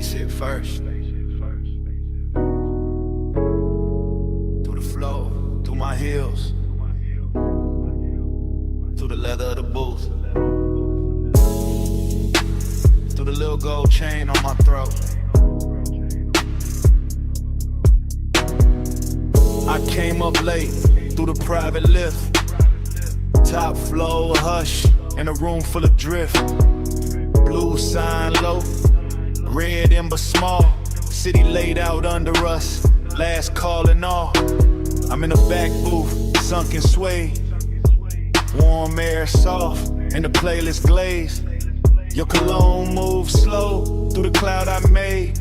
Spaceship first. Through the flow, through my heels, through the leather of the booth, through the little gold chain on my throat. I came up late through the private lift, top floor hush in a room full of drift. Blue sign low, red ember small, city laid out under us, last call and all. I'm in the back booth, sunken sway, warm air soft, and the playlist glaze. Your cologne moves slow through the cloud I made.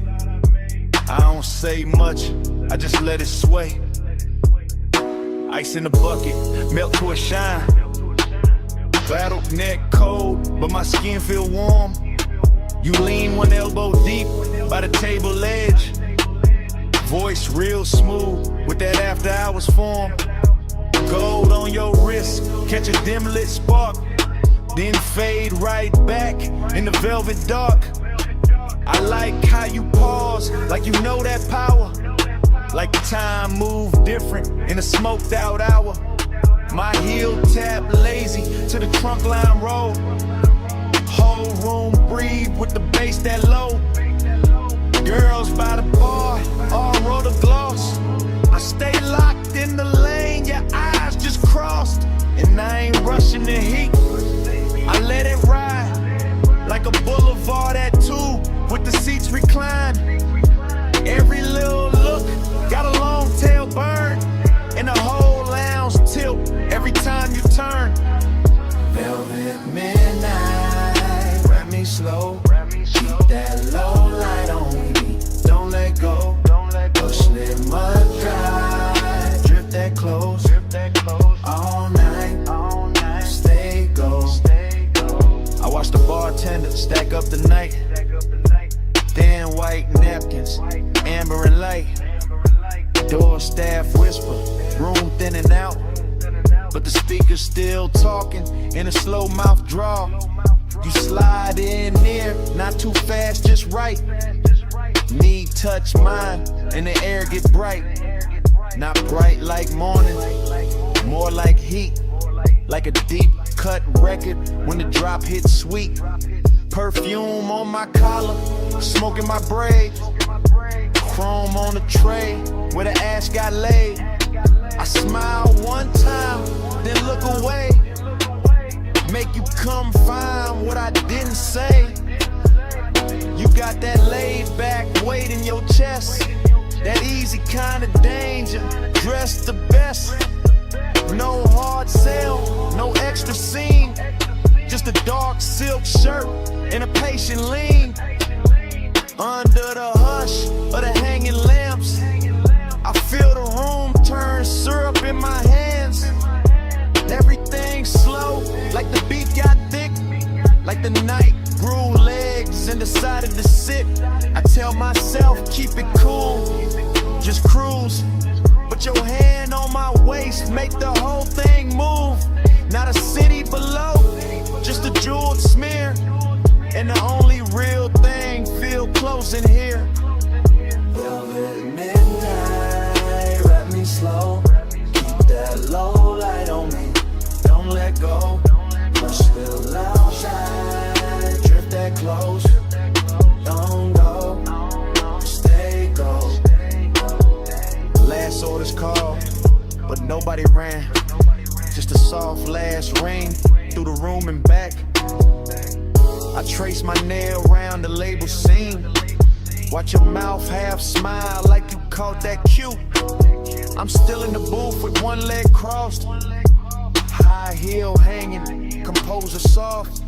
I don't say much, I just let it sway. Ice in the bucket, melt to a shine. Battle neck cold, but my skin feel warm. You lean one elbow deep by the table edge. Voice real smooth with that after hours form. Gold on your wrist, catch a dim lit spark, then fade right back in the velvet dark. I like how you pause, like you know that power. Like time moved different in a smoked out hour. My heel tap lazy to the trunk line roll. Whole room breathe with the bass that low. Girls by the bar, all roll the gloss. I stay locked in the lane, your eyes just crossed. And I ain't rushing the heat, I let it ride. Like a boulevard at 2 with the seats reclined. Every little look got a long tail burn, and the whole lounge tilt every time you turn. Velvet midnight, wrap me slow, keep that low light on me, don't let go. Push it mud dry, drip that close, all night, stay go. I watch the bartender stack up the night, thin white napkins, amber and light. Door staff whisper, room thinning out, but the speaker's still talking in a slow mouth draw. You slide in near, not too fast, just right. Knee touch mine, and the air get bright. Not bright like morning, more like heat. Like a deep cut record when the drop hits sweet. Perfume on my collar, smoking my braid. Chrome on the tray where the ash got laid. I smile one time, then look away. Make you come find what I didn't say. You got that laid back weight in your chest, that easy kind of danger, dressed the best. No hard sell, no extra scene, just a dark silk shirt and a patient lean. Under the hush of the hanging lamps, I feel the room turn syrup in my hands. Everything slow, like the beat got thick, like the night grew legs and decided to sit. I tell myself, keep it cool, just cruise. Put your hand on my waist, make the whole thing move. Not a city below, just a jeweled smear. And the only real thing feel close in here. Velvet midnight, wrap me slow, keep that low light on me, don't let go. Push the loud shine, drip that close, don't go, stay go. Last orders called, but nobody ran. Just a soft last rain through the room and back. I trace my nail around the label seam. Watch your mouth half smile like you caught that cue. I'm still in the booth with one leg crossed, high heel hanging, composer soft.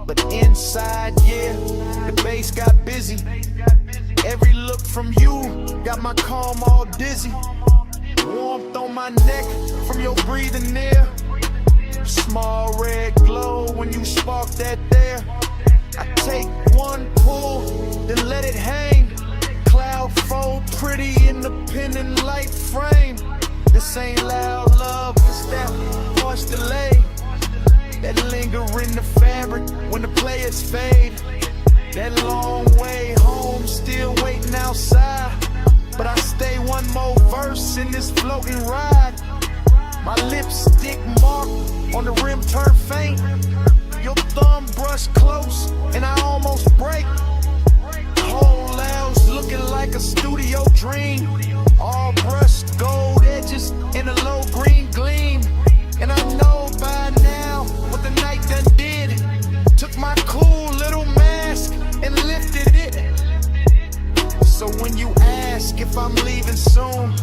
But inside, yeah, the bass got busy. Every look from you got my calm all dizzy. Warmth on my neck from your breathing near. Small red glow when you spark that there. I take one pull, then let it hang. Cloud fold pretty in the pendant light frame. This ain't loud love, it's that harsh delay that linger in the fabric when the players fade. That long way home home, still waiting outside. But I stay one more verse in this floating ride. My lipstick mark on the rim turn faint. Your thumb brush close and I almost break. Whole lounge looking like a studio dream. All brushed gold edges in a low green gleam. And I know by now what the night done did. Took my cool little mask and lifted it. So when you ask if I'm leaving soon,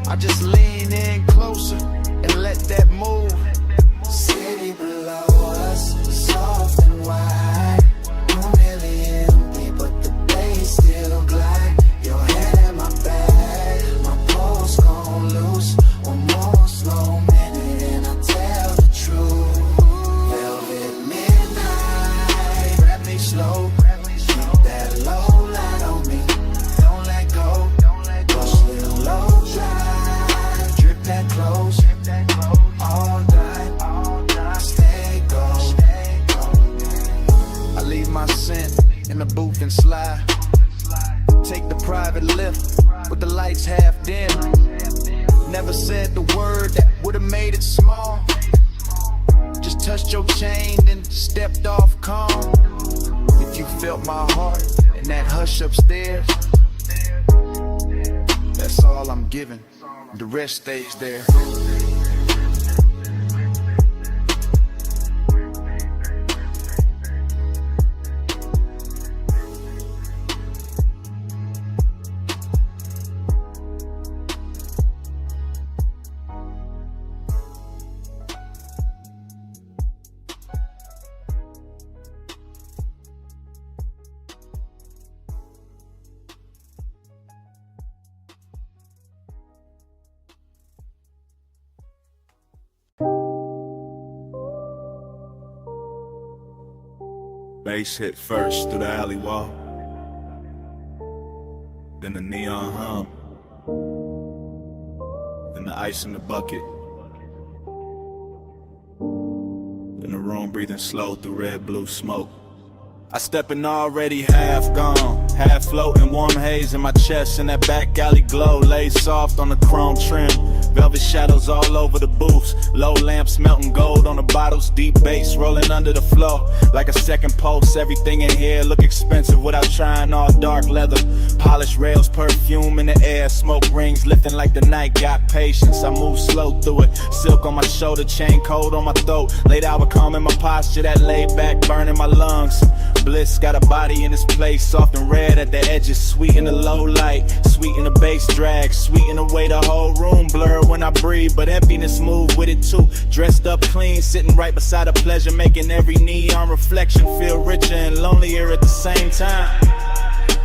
I just lean in closer and let that move. City below us, soft and wide. Room nearly empty, but the bass still glide. Your head in my bag, my pulse gon' loose. One more slow minute and I'll tell the truth. Velvet midnight, grab me slow. Keep that low light on me, don't let go. Push little low drive, drip that close. All night, stay gold. I leave my scent in the booth and slide. Take the private lift with the lights half dim. Never said the word that would've made it small. Just touched your chain and stepped off calm. If you felt my heart in that hush upstairs, that's all I'm giving. The rest stays there. Bass hit first through the alley wall, then the neon hum, then the ice in the bucket, then the room breathing slow through red blue smoke. I step in already half gone, half floating, warm haze in my chest, and that back alley glow lays soft on the chrome trim. Velvet shadows all over the booths, low lamps melting gold on the bottles, deep bass rolling under the floor like a second pulse. Everything in here look expensive without trying, all dark leather, polished rails, perfume in the air, smoke rings lifting like the night got patience. I move slow through it, silk on my shoulder, chain cold on my throat, late hour calm in my posture, that laid back burning my lungs. Bliss got a body in this place, soft and red at the edges, sweet in the low light, sweet in the bass drag, sweet in the way the whole room blur when I breathe, but emptiness move with it too. Dressed up clean, sitting right beside a pleasure, making every neon reflection feel richer and lonelier at the same time.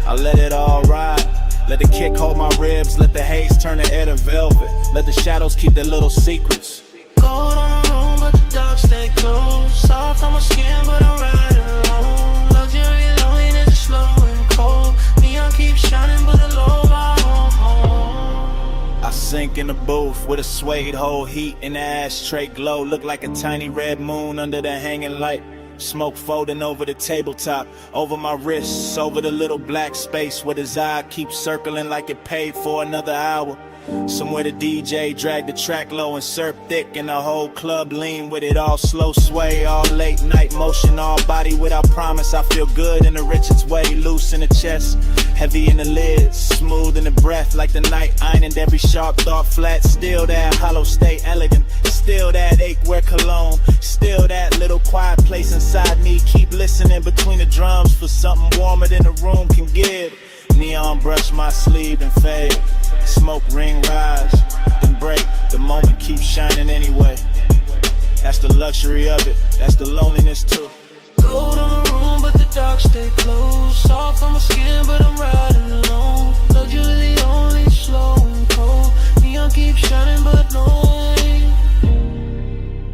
I let it all ride, let the kick hold my ribs, let the haze turn the air to velvet, let the shadows keep their little secrets. Gold on the room, but the dark stay close. Soft on my skin, but I'm riding alone. Luxury loneliness is slow and cold. Neon keeps shining, but the low home. I sink in the booth with a suede hole, heat in the ashtray glow, look like a tiny red moon under the hanging light. Smoke folding over the tabletop, over my wrists, over the little black space where his eye keeps circling like it paid for another hour. Somewhere the DJ dragged the track low and surf thick, and the whole club lean with it, all slow sway, all late night motion, all body without promise. I feel good in the richest way, loose in the chest, heavy in the lids, smooth in the breath, like the night ironed every sharp thought flat. Still that hollow state elegant, still that ache where cologne, still that little quiet place inside me. Keep listening between the drums for something warmer than the room can give. Neon brush my sleeve and fade, smoke ring rise, then break, the moment keeps shining anyway. That's the luxury of it, that's the loneliness too. Gold on the room, but the dark stay close. Soft on my skin, but I'm riding alone. Luxury only slow and cold. Neon keeps shining, but no way.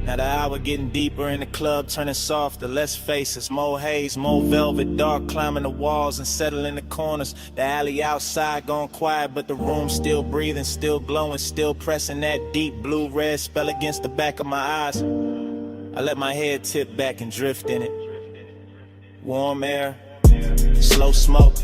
Now the hour getting deeper in the club, turning softer, less faces, more haze, more velvet, dark climbing the walls and settling the corners. The alley outside gone quiet, but the room still breathing, still glowing, still pressing that deep blue-red spell against the back of my eyes. I let my head tip back and drift in it. Warm air, Slow smoke,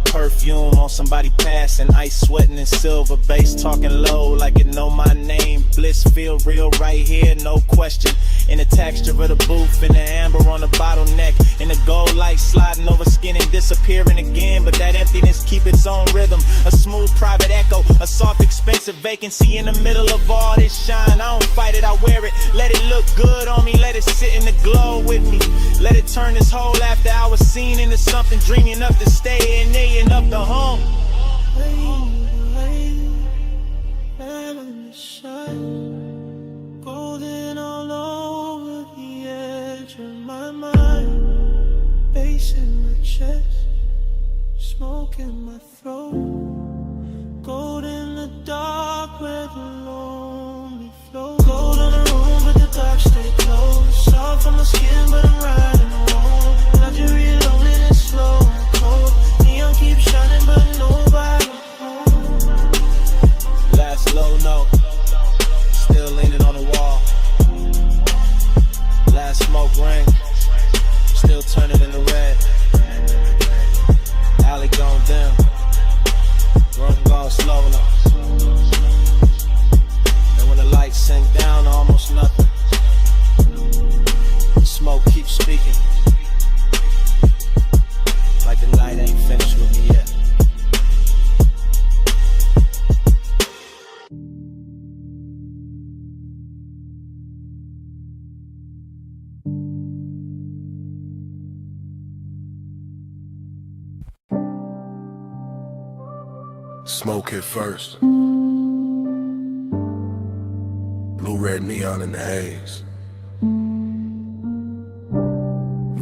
perfume on somebody passing, ice sweating in silver, bass talking low like it know my name. Bliss feel real right here, no question. In the texture of the booth, in the amber on the bottleneck, in the gold light sliding over skin and disappearing again. But that emptiness keep its own rhythm, a smooth private echo, a soft expensive vacancy in the middle of all this shine. I don't fight it, I wear it, let it look good on me, let it sit in the glow with me. Let it turn this whole after hour scene into something dreamy enough to stay in there and up the home. Golden all over the edge of my mind, bass in my chest, smoke in my throat. Gold in the dark where the lonely flow. Gold on the room but the dark stay closed. Soft on my skin but I'm riding alone. Luxury loneliness slow and cold. Neon keeps shining but nobody home. Last low note, still leaning on the wall. Last smoke ring, still turning into red. Alley gone dim, room gone slow enough. And when the lights sink down to almost nothing, the smoke keeps speaking, like the night ain't finished with me yet. Smoke hit first. Blue red neon in the haze.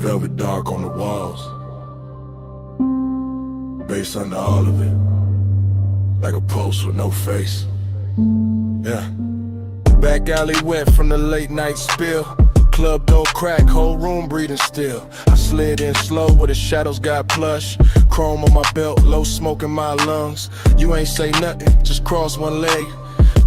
Velvet dark on the walls. Bass under all of it. Like a post with no face. Yeah. Back alley wet from the late night spill. Club door crack, whole room breathing still. I slid in slow where the shadows got plush. Chrome on my belt, low smoke in my lungs. You ain't say nothing, just cross one leg.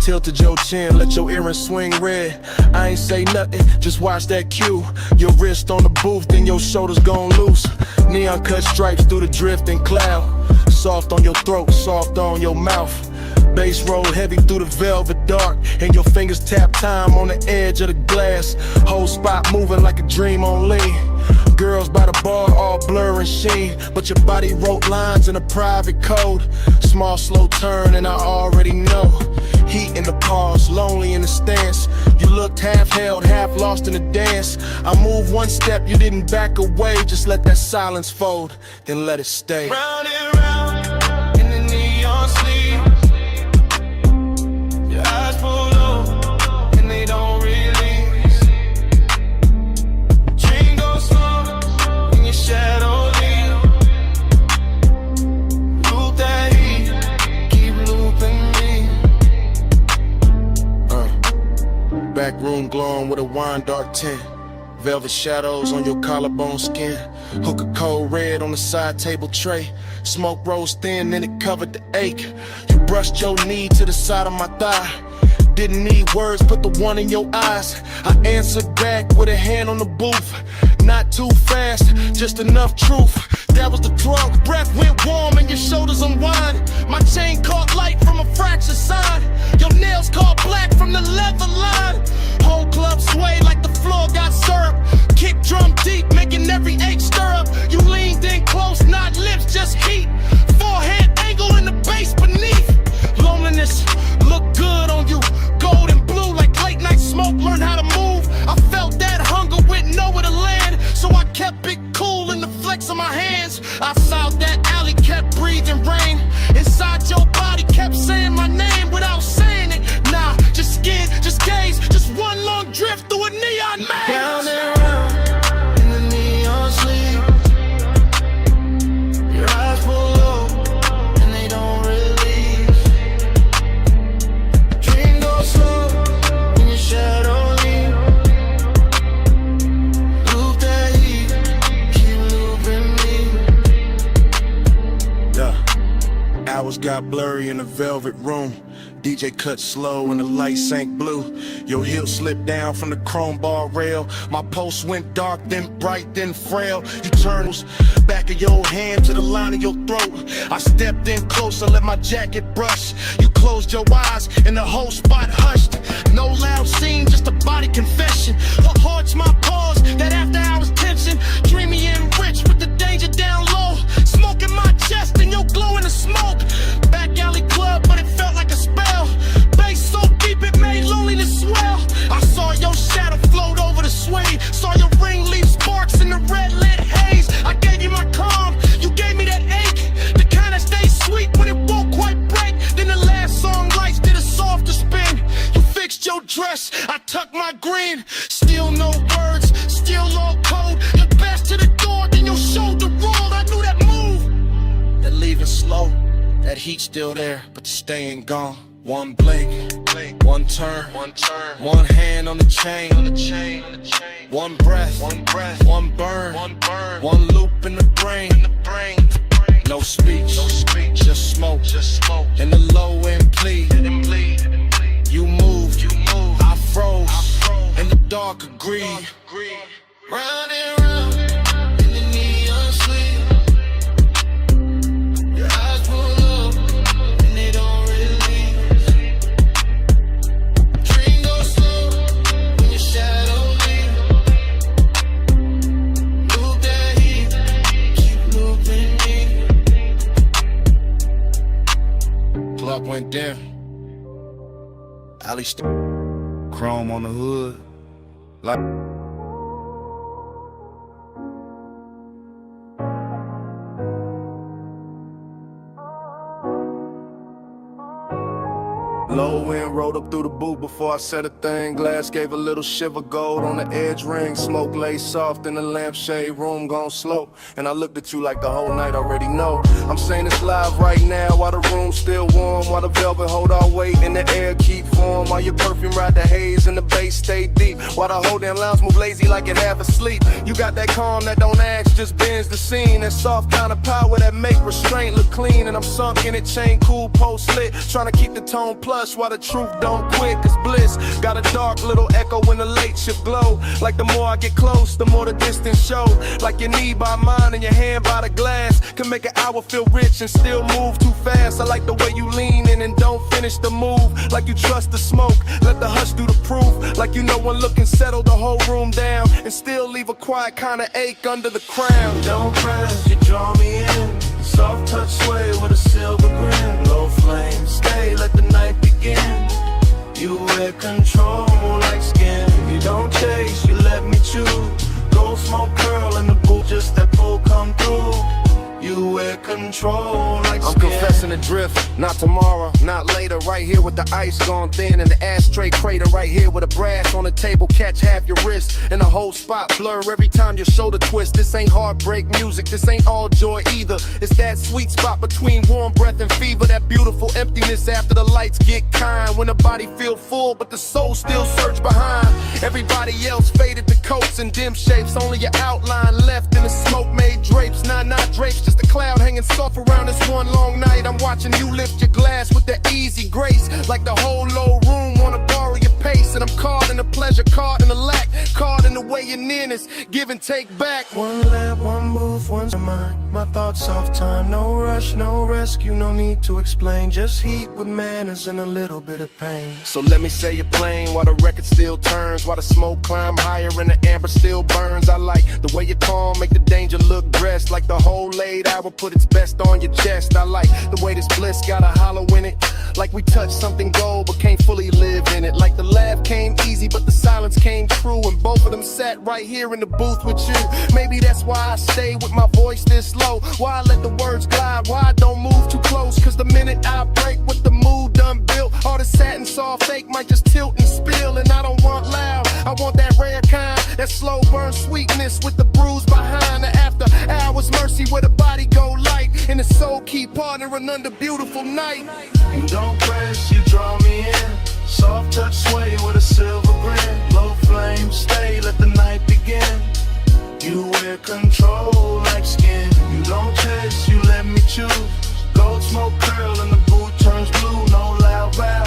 Tilted your chin, let your earrings swing red. I ain't say nothing, just watch that cue. Your wrist on the booth, then your shoulders gon' loose. Neon cut stripes through the drifting cloud. Soft on your throat, soft on your mouth. Bass roll heavy through the velvet dark, and your fingers tap time on the edge of the glass. Whole spot moving like a dream on lean. Girls by the bar all blur and sheen, but your body wrote lines in a private code. Small slow turn and I already know. Heat in the pause, lonely in the stance. You looked half held, half lost in the dance. I moved one step, you didn't back away. Just let that silence fold, then let it stay. Round and round in the neon sleep. Your eyes pull low and they don't release. Dream goes slow in your shadow leave. Loop that heat, keep looping me. Back room glowing with a wine dark tint. Velvet shadows on your collarbone skin. Hook of cold red on the side table tray. Smoke rose thin and it covered the ache. You brushed your knee to the side of my thigh. Didn't need words, put the one in your eyes. I answered back with a hand on the booth. Not too fast, just enough truth. That was the drunk, breath went warm and your shoulders unwind. My chain caught light from a fractured sign. Your nails caught black from the leather line. Whole club swayed like the floor got syrup. Kick drum deep, making every ache stir up. You leaned in close, not lips, just heat. Forehead angle in the bass beneath. Loneliness looked good on you. Gold and blue like late night smoke. Learn how to move. I felt that hunger with nowhere to land, so I kept it cool in the flex of my hands. Outside that alley kept breathing rain. Inside your body kept saying my name without saying it. Nah, just skin, just gaze, just one long drift through a neon maze. Round and round in the neon sleep. Your eyes pull low and they don't release. Dream goes slow in your shadow leave. Loop that heat, keep looping me. Yeah. Hours got blurry in the velvet room. DJ cut slow and the light sank blue. Your heel slipped down from the chrome bar rail. My pulse went dark, then bright, then frail. You turned back of your hand to the line of your throat. I stepped in closer, let my jacket brush. You closed your eyes and the whole spot hushed. No loud scene, just a body confession. What haunts my pause, that after hours tension. Dreamy and rich with the danger down low. Smoke in my chest and your glow in the smoke. Back alley club, but it felt like a spell. Bass so deep it made loneliness swell. I saw your shadow float over the suede. Saw your ring leave sparks in the red lit haze. I gave you my calm, you gave me that ache. The kind that stays sweet when it won't quite break. Then the last song lights did a softer spin. You fixed your dress, I tucked my green. Still no words, still all cold. Your best to the door, then your shoulder rolled. I knew that move, that leaving slow. That heat still there, but the staying gone. One blink, one turn, one hand on the chain, one breath, one burn, one loop in the brain. No speech, just smoke, and the low end plead. You moved, I froze, and the dark agreed. Round and round in the neon sleep. Your eyes pull up and they don't release. Dream goes slow when your shadow leaves. Loop that heat, keep looping me. Clock went dim. Alley chrome on the hood. Like Low wind rolled up through the booth before I said a thing. Glass gave a little shiver, gold on the edge ring. Smoke lay soft in the lampshade, room gone slow. And I looked at you like the whole night already know. I'm saying it's live right now while the room's still warm. While the velvet hold our weight and the air keep warm. While your perfume ride the haze and the bass stay deep. While the whole damn lounge move lazy like it half asleep. You got that calm that don't ask, just bends the scene. That soft kind of power that make restraint look clean. And I'm sunk in it, chain cool, post lit. Trying to keep the tone plush while the truth don't quit, cause bliss got a dark little echo when the late shift glow. Like the more I get close, the more the distance show. Like your knee by mine and your hand by the glass can make an hour feel rich and still move too fast. I like the way you lean in and don't finish the move. Like you trust the smoke, let the hush do the proof. Like you know when looking settle the whole room down and still leave a quiet kind of ache under the crown. Don't press, you draw me in. Soft touch sway with a silver grin. Low flame, stay, let the night begin. You wear control like skin. You don't chase, you let me choose. Gold smoke curl in the booth, just that pull come through. You wear control like skin. I'm confessing the drift, not tomorrow, not later. Right here with the ice gone thin and the ashtray crater. Right here with a brass on the table, catch half your wrist. And the whole spot blur every time your shoulder twist. This ain't heartbreak music, this ain't all joy either. It's that sweet spot between warm breath and fever. That beautiful emptiness after the lights get kind. When the body feel full but the soul still search behind. Everybody else faded to coats and dim shapes. Only your outline left in the smoke made drapes. Not drapes, just a cloud hanging soft around this one long night. I'm watching you lift your glass with that easy grace. Like the whole low room wanna borrow your pace. And I'm caught in the pleasure, caught in the lack. Caught in the way your nearness, give and take back. One lap, one move, one's mine. My thoughts off time, no rush, no rescue. No need to explain, just heat with manners and a little bit of pain. So let me say it plain, while the record still turns. While the smoke climb higher and the amber still burns. I like the way you calm, make the danger look dressed. Like the whole laid out will put its best on your chest. I like the way this bliss got a hollow in it. Like we touched something gold but can't fully live in it. Like the laugh came easy but the silence came true. And both of them sat right here in the booth with you. Maybe that's why I stay with my voice this low. Why I let the words glide, why I don't move too close. Cause the minute I break with the mood done built, all the satin soft fake might just tilt and spill. And I don't want loud, I want that rare kind. That slow burn sweetness with the bruise behind. The after hours mercy where the body go light. And the soul keep partnering under beautiful night. You don't press, you draw me in. Soft touch sway with a silver grin. Low flame stay, let the night begin. You wear control like skin. You don't chase, you let me choose. Gold smoke curl and the boot turns blue. No loud vow,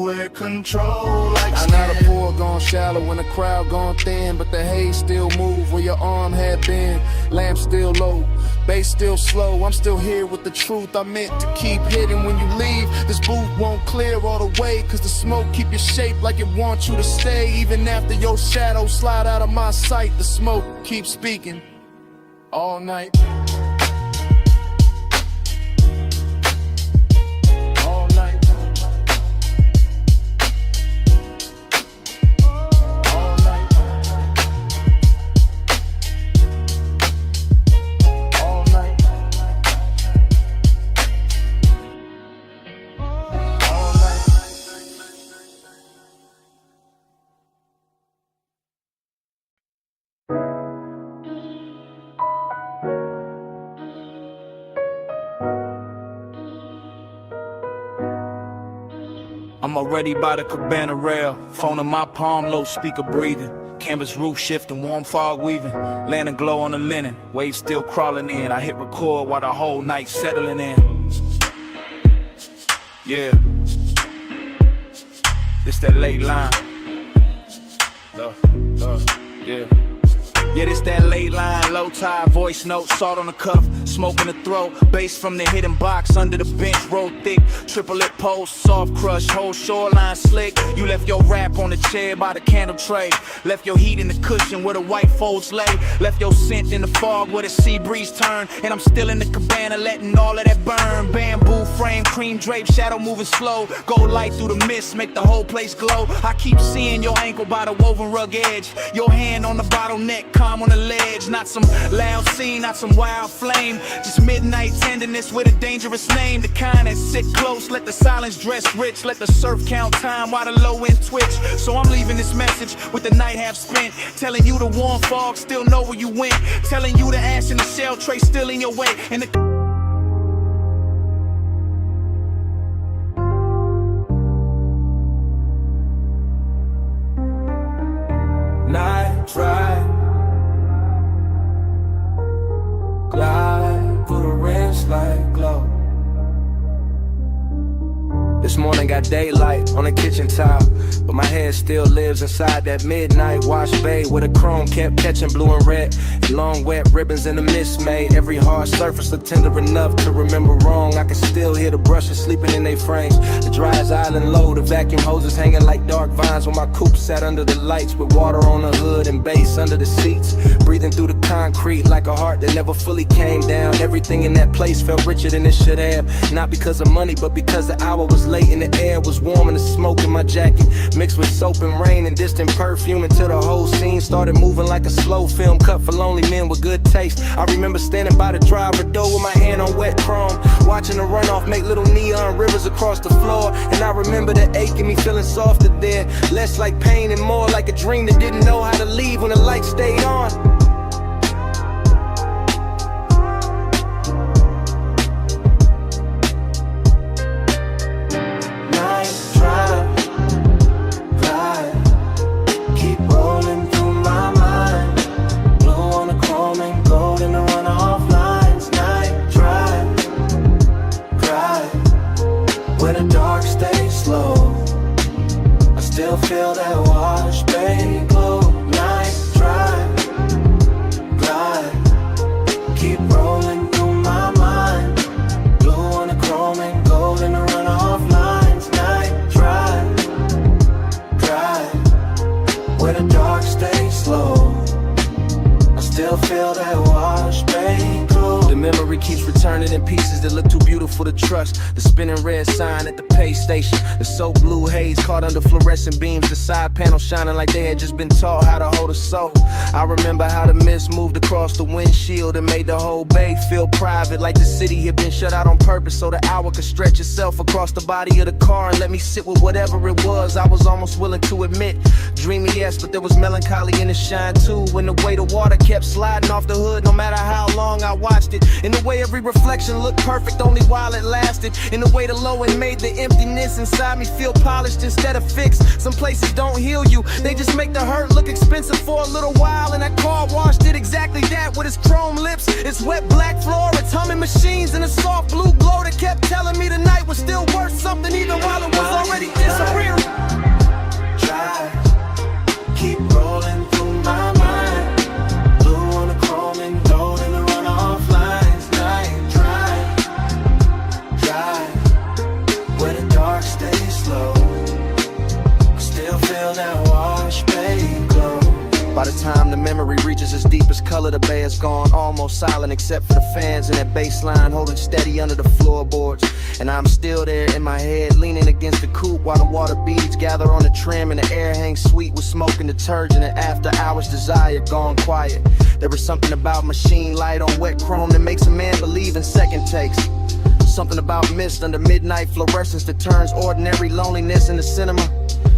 with control like I know the pool gone shallow when the crowd gone thin, but the haze still move where your arm had been. Lamp still low, bass still slow. I'm still here with the truth I meant to keep hidden. When you leave, this booth won't clear all the way, cause the smoke keep your shape like it wants you to stay. Even after your shadow slide out of my sight, the smoke keeps speaking all night. I'm already by the cabana rail, phone in my palm, low speaker breathing. Canvas roof shifting, warm fog weaving. Lantern glow on the linen, waves still crawling in. I hit record while the whole night settling in. Yeah, this that late line. Yeah. Yeah, this that late line, low tide, voice note, salt on the cuff, smoke in the throat, bass from the hidden box, under the bench, roll thick, triple lip post, soft crush, whole shoreline slick. You left your rap on the chair by the candle tray, left your heat in the cushion where the white folds lay, left your scent in the fog where the sea breeze turn, and I'm still in the cabana letting all of that burn. Bamboo frame, cream drape, shadow moving slow, gold light through the mist, make the whole place glow. I keep seeing your ankle by the woven rug edge, your hand on the bottleneck, calm on the ledge. Not some loud scene, not some wild flame, just midnight tenderness with a dangerous name. The kind that sit close, let the silence dress rich, let the surf count time while the low end twitch. So I'm leaving this message with the night half spent, telling you the warm fog still know where you went, telling you the ash in the shell tray still in your way, and the night drive, glide through the rinse light glow. This morning got daylight on the kitchen tile, but my head still lives inside that midnight wash bay where the chrome kept catching blue and red. Long wet ribbons in the mist made every hard surface look tender enough to remember wrong. I can still hear the brushes sleeping in their frames, the dryer's island low, the vacuum hoses hanging like dark vines when my coupe sat under the lights with water on the hood and bass under the seats, breathing through the concrete like a heart that never fully came down. Everything in that place felt richer than it should have, not because of money but because the hour was late and the air was warm and the smoke in my jacket mixed with soap and rain and distant perfume until the whole scene started moving like a slow film cut for lonely men with good taste. I remember standing by the driver door with my hand on wet chrome, watching the runoff make little neon rivers across the floor, and I remember the ache in me feeling softer there, less like pain and more like a dream that didn't know how to leave when the light stayed on. Feel that wash, baby, glow. Night drive, glide, keep rolling through my mind. Blue on the chrome and gold in the runoff lines. Night drive, where the dark stays slow. I still feel that wash, baby, glow. The memory keeps returning in pieces that look too beautiful to trust. The spinning red sign at the pay station, the soap blue haze caught under fluorescent beams, the side panel shining like they had just been taught how to hold a soul. I remember how the mist moved across the windshield and made the whole bay feel private, like the city had been shut out on purpose so the hour could stretch itself across the body of the car and let me sit with whatever it was I was almost willing to admit. Dreamy, yes, but there was melancholy in the shine too, when the way the water kept sliding off the hood no matter how long I watched it, in the way every reflection looked perfect only while it lasted, in the way the low end made the emptiness inside me feel polished instead of fixed. Some places don't heal you, they just make the hurt look expensive for a little while, and that car wash did exactly that with his chrome lips. steps. It's wet black floor, it's humming machines, and a soft blue glow that kept telling me the night was still worth something, even while it was already disappearing. Drive, keep rolling through my mind. Blue on the chrome and gold in the runoff lines. Night drive, where the dark stays slow. I still feel that wash bay glow. By the time the memory reaches its deepest color, the bay is gone, almost silent except for the fans and that bass line holding steady under the floorboards. And I'm still there in my head, leaning against the coupe while the water beads gather on the trim and the air hangs sweet with smoke and detergent and after hours desire gone quiet. There was something about machine light on wet chrome that makes a man believe in second takes. Something about mist under midnight fluorescence that turns ordinary loneliness into cinema.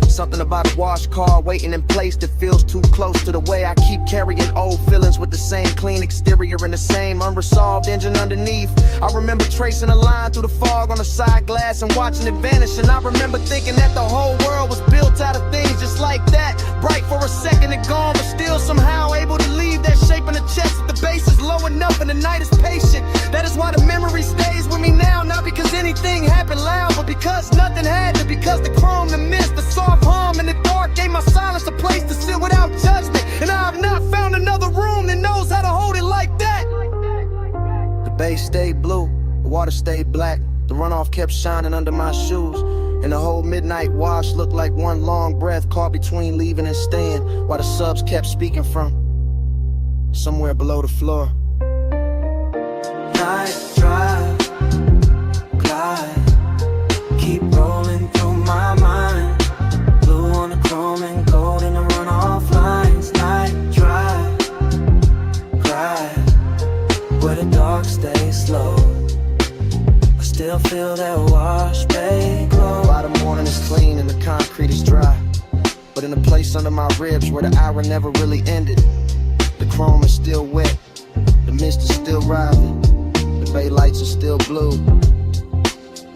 Something about a wash car waiting in place that feels too close to the way I keep carrying old feelings with the same clean exterior and the same unresolved engine underneath. I remember tracing a line through the fog on the side glass and watching it vanish, and I remember thinking that the whole world was built out of things just like that. Bright for a second and gone, but still somehow able to leave that shape in the chest. If the bass is low enough and the night is patient, that is why the memory stays with me now. Not because anything happened loud, but because nothing had to. Because the chrome, the mist, the soft hum in the dark gave my silence a place to sit without judgment. And I have not found another room that knows how to hold it like that. The bass stayed blue, the water stayed black. The runoff kept shining under my shoes, and the whole midnight wash looked like one long breath caught between leaving and staying, while the subs kept speaking from somewhere below the floor. Night drive, glide, keep rolling through my mind. Blue on the chrome and gold in the runoff lines. Night drive, glide, where the dark stays slow. I still feel that wash bay glow. By the morning is clean and the concrete is dry, but in a place under my ribs where the hour never really ended, the chrome is still wet, the mist is still rising, the bay lights are still blue.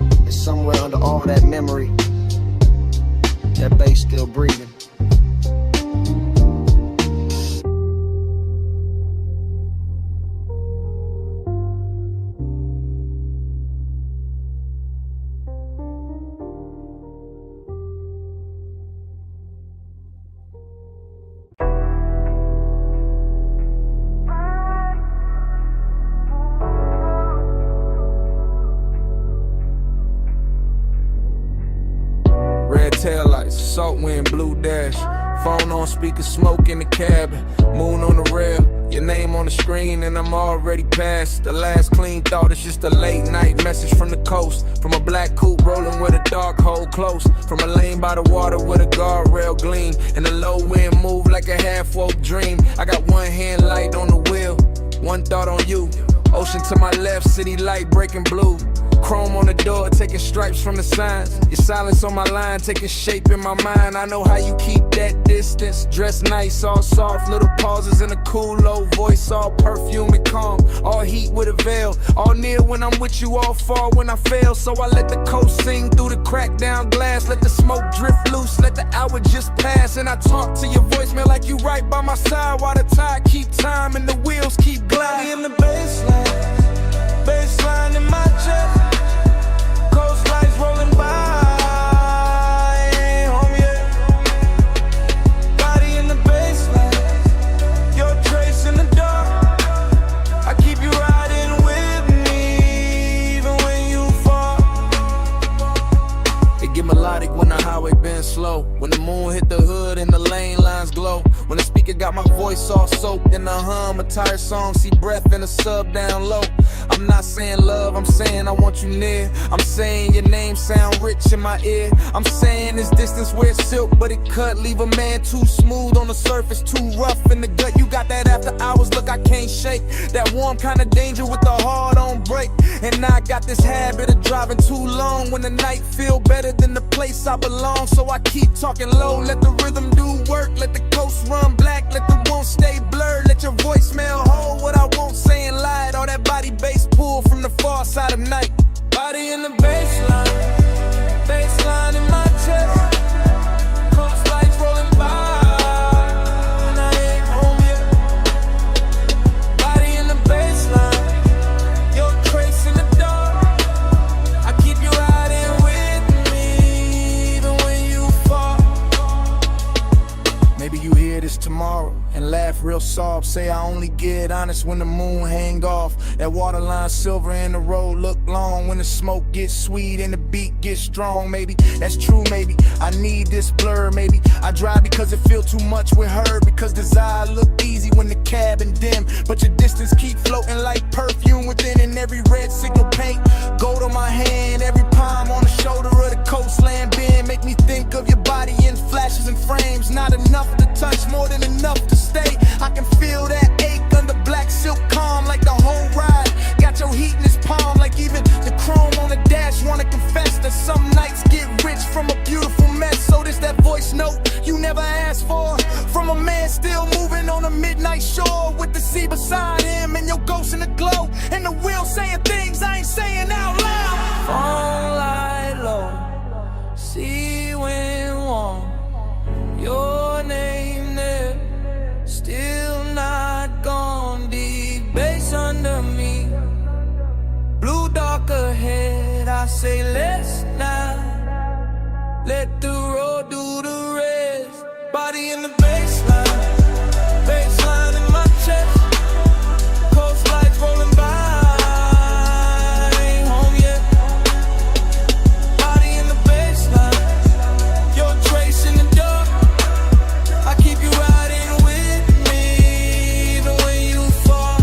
And somewhere under all that memory, that bass still breathing. Red taillights, salt wind, blue dash. Phone on speaker, smoke in the cabin. Moon on the rail, your name on the screen, and I'm already past. The last clean thought is just a late night message from the coast. From a black coupe rolling with a dark hole close. From a lane by the water with a guardrail gleam. And the low wind move like a half-woke dream. I got one hand light on the wheel, one thought on you. Ocean to my left, city light breaking blue. Chrome on the door, taking stripes from the signs. Your silence on my line, taking shape in my mind. I know how you keep that distance. Dress nice, all soft, little pauses in a cool, low voice. All perfume and calm, all heat with a veil. All near when I'm with you, all far when I fail. So I let the coast sing through the cracked down glass. Let the smoke drift loose, let the hour just pass. And I talk to your voicemail like you right by my side. While the tide keep time and the wheels keep gliding. In the baseline in my chest. Coast lights rolling by, I ain't home yet. Body in the baseline, your trace in the dark. I keep you riding with me, even when you fall. It get melodic when the highway bends slow. When the moon hit the hood and the lane lines glow. When the speaker got my voice all soaked in the hum, a tired song, see breath in a sub down low. I'm not saying love, I'm saying I want you near. I'm saying your name sound rich in my ear. I'm saying this distance where it's silk, but it cut. Leave a man too smooth on the surface, too rough in the gut. You got that after hours look I can't shake. That warm kind of danger with the heart on break. And now I got this habit of driving too long when the night feel better than the place I belong. So I keep talking low, let the rhythm do work. Let the coast run black, let the won't stay blurred. Let your voicemail hold what I won't say and lie. All that body bass pull from the far side of night. Body in the baseline in my chest. Coast lights rolling by, and I ain't home yet. Body in the baseline. sob. Say I only get honest when the moon hang off. That waterline silver and the road look long. When the smoke gets sweet and the beat gets strong. Maybe that's true, maybe I need this blur. Maybe I drive because it feel too much with her. Because desire look easy when the cabin dim, but your distance keep floating like perfume within. And every red signal paint gold on my hand. Every palm on the shoulder of the coastland bend. Make me think of your body in flashes and frames. Not enough to touch, more than enough to stay. I can feel that ache under black silk calm, like the whole ride got your heat in his palm. Like even the chrome on the dash wanna confess that some nights get rich from a beautiful mess. So this that voice note you never asked for, from a man still moving on a midnight shore, with the sea beside him and your ghost in the glow, and the wheel saying things I ain't saying out loud. Phone light low, sea wind warm, your name there, still not gone. Deep bass under me, blue dark ahead. I say let's not let the road do the rest. Body in the baseline, baseline in my chest, coast lights rolling by. Home yet, body in the baseline, your trace in the dark. I keep you riding with me, even when you fall.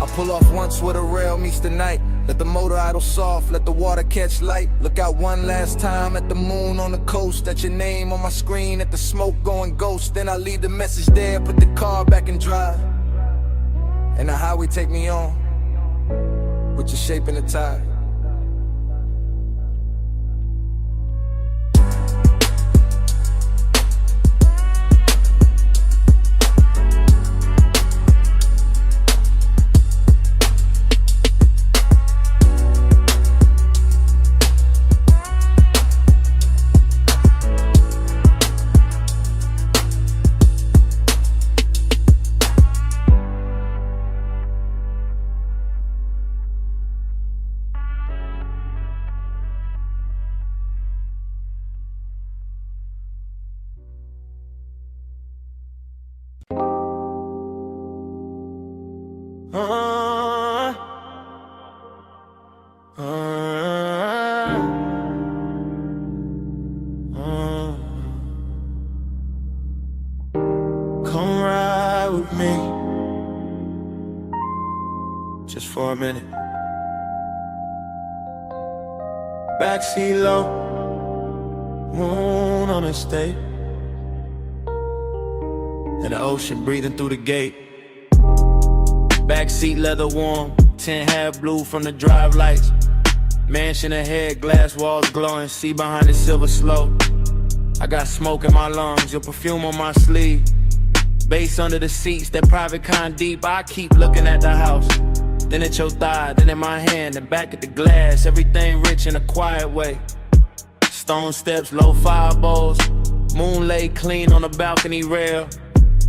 I pull off once where the rail meets the night. Let the motor idle soft, let the water catch light. Look out one last time at the moon on the coast, at your name on my screen, at the smoke going ghost. Then I leave the message there, put the car back in drive, and the highway take me on, with your shape in the tide. Come ride with me, just for a minute. Backseat low, moon on the state, and the ocean breathing through the gate. Backseat leather warm, 10 half blue from the drive lights. Mansion ahead, glass walls glowing, see behind the silver slope. I got smoke in my lungs, your perfume on my sleeve. Bass under the seats, that private kind deep. I keep looking at the house, then at your thigh, then in my hand, then back at the glass. Everything rich in a quiet way. Stone steps, low fireballs, moon lay clean on the balcony rail.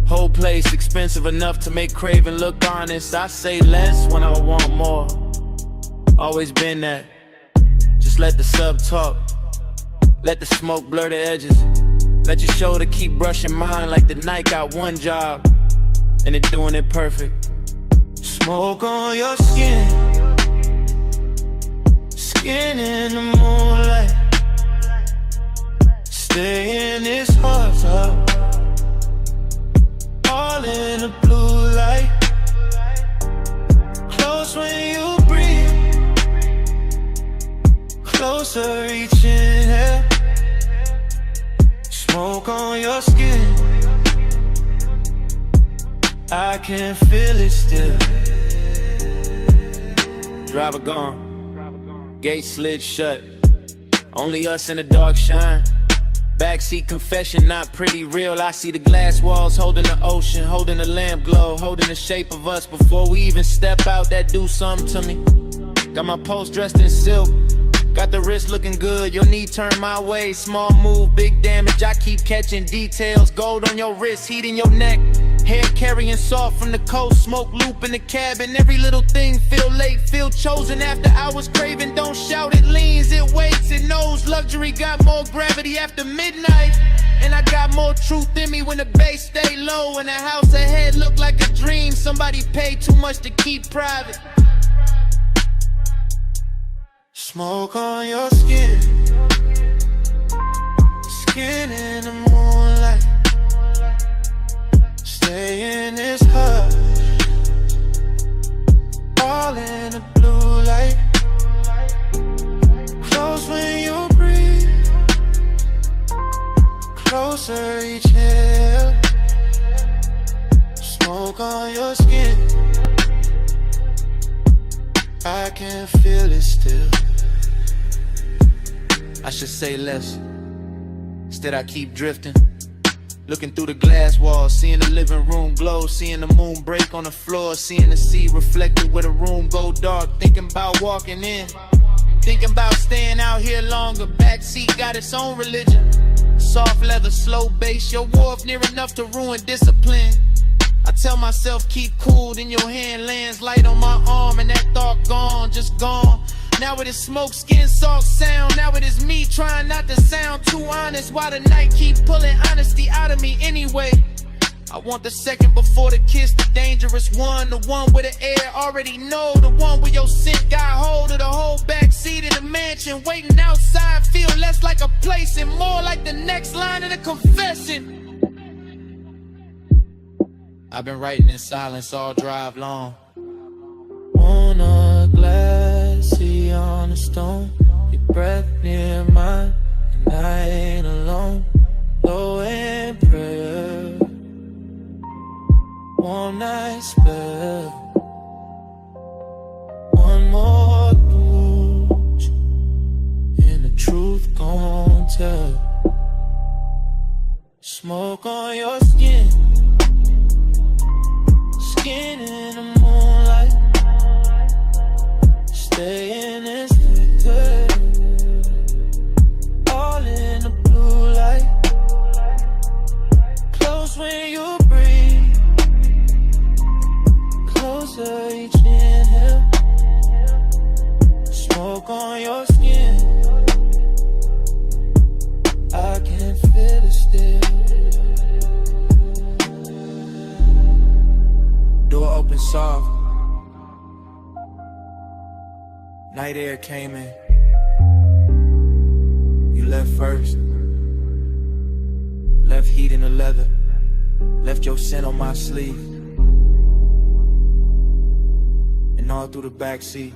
Whole place expensive enough to make craving look honest. I say less when I want more, always been that. Just let the sub talk, let the smoke blur the edges. Let your shoulder keep brushing mine like the night got one job, and it doing it perfect. Smoke on your skin, skin in the moonlight. Stay in this hot tub, all in the blue light. Close when you breathe, closer reaching here. Smoke on your skin, I can feel it still. Driver gone, gate slid shut, only us in the dark shine. Backseat confession, not pretty real. I see the glass walls holding the ocean, holding the lamp glow, holding the shape of us before we even step out. That do something to me. Got my post dressed in silk, got the wrist looking good, your knee turned my way. Small move, big damage, I keep catching details. Gold on your wrist, heat in your neck, hair carrying soft from the coast. Smoke loop in the cabin, every little thing feel late, feel chosen. After hours craving, don't shout, it leans, it waits, it knows luxury got more gravity after midnight. And I got more truth in me when the bass stay low. And the house ahead look like a dream somebody paid too much to keep private. Smoke on your skin, skin in the moonlight. Stay in this hush, all in the blue light. Close when you breathe, closer each inhale. Smoke on your skin, I can feel it still. I should say less, instead I keep drifting. Looking through the glass walls, seeing the living room glow, seeing the moon break on the floor, seeing the sea reflected where the room go dark. Thinking about walking in, thinking about staying out here longer. Backseat got its own religion. Soft leather, slow bass, your wharf near enough to ruin discipline. I tell myself keep cool, then your hand lands light on my arm, and that thought gone, just gone. Now it is smoke, skin, salt, sound. Now it is me trying not to sound too honest. Why the night keep pulling honesty out of me anyway? I want the second before the kiss, the dangerous one. The one where the air already know. The one where your scent got hold of the whole backseat in the mansion. Waiting outside feel less like a place and more like the next line of the confession. I've been writing in silence all drive long. On a glassy on a stone, your breath near mine, and I ain't alone. Low in prayer, one night spell, one more touch, and the truth gon' tell. Smoke on your skin, skin in the moonlight. Stay in this liquor, all in the blue light. Close when you breathe, closer each inhale. Smoke on your skin, I can feel it still. Door open soft, night air came in. You left first, left heat in the leather, left your scent on my sleeve, and all through the backseat.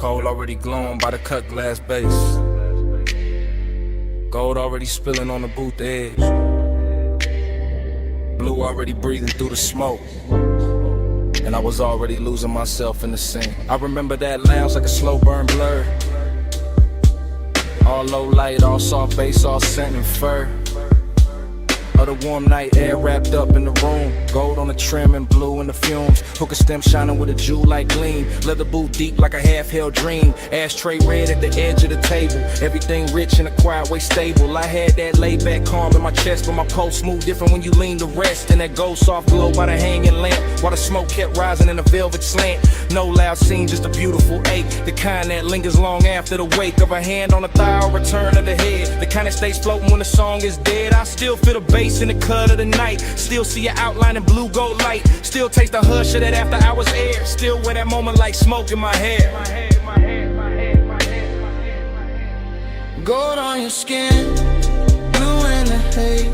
Coal already glowing by the cut glass base. Gold already spilling on the booth edge. Blue already breathing through the smoke. And I was already losing myself in the scene. I remember that lounge like a slow burn blur. All low light, all soft bass, all scent and fur. Of the warm night air wrapped up in the room. Gold on the trim and blue in the fumes. Hookah stem shining with a jewel-like gleam. Leather boot deep like a half-held dream. Ashtray red at the edge of the table. Everything rich and a quiet way stable. I had that laid-back calm in my chest, but my pulse moved different when you lean to rest. And that gold soft glow by the hanging lamp, while the smoke kept rising in a velvet slant. No loud scene, just a beautiful ache. The kind that lingers long after the wake of a hand on the thigh or return of the head. The kind that stays floating when the song is dead. I still feel the bass in the cut of the night. Still see your outline in blue gold light. Still taste the hush of that after hours air. Still wear that moment like smoke in my hair. Gold on your skin, blue in the haze.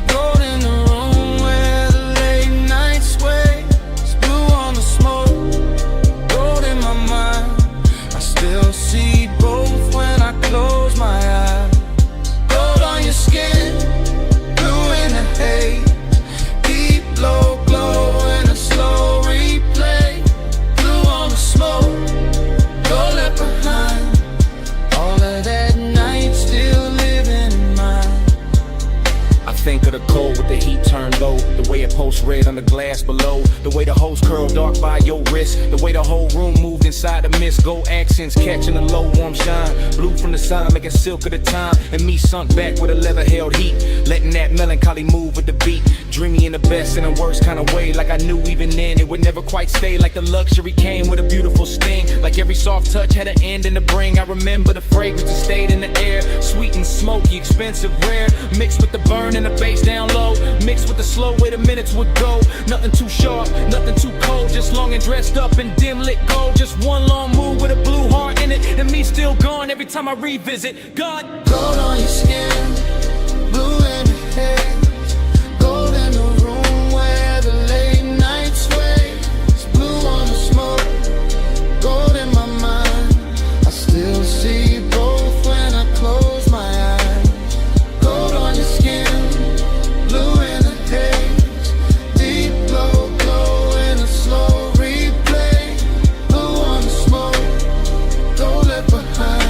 Gold in the room where the late night sways. Blue on the smoke, gold in my mind. I still see both when I close my eyes. Gold on your skin, blue in the haze. Deep low glow in a slow replay. Blue on the smoke, gold left behind. All of that night still living in my Doorpost red on the glass below. The way the hose curled dark by your wrist. The way the whole room moved inside the mist. Gold accents catching the low warm shine. Blue from the side making silk of the time. And me sunk back with a leather held heat. Letting that melancholy move with the beat. Dreamy in the best and the worst kind of way. Like I knew even then it would never quite stay. Like the luxury came with a beautiful sting. Like every soft touch had an end in the bring. I remember the fragrance that stayed in the air. Sweet and smoky, expensive, rare. Mixed with the burn and the bass down low. Mixed with the slow way the minutes would go. Nothing too sharp, nothing too cold. Just long and dressed up in dim lit gold. Just one long move with a blue heart in it. And me still gone every time I revisit. God, Gold on your skin, blue in the hair. Gold in the room where the late night sways. Blue on the smoke, gold in my mind. I still see both when I close my eyes. Gold on your skin, blue in the haze. Deep glow, glow in a slow replay. Blue on the smoke, gold left behind.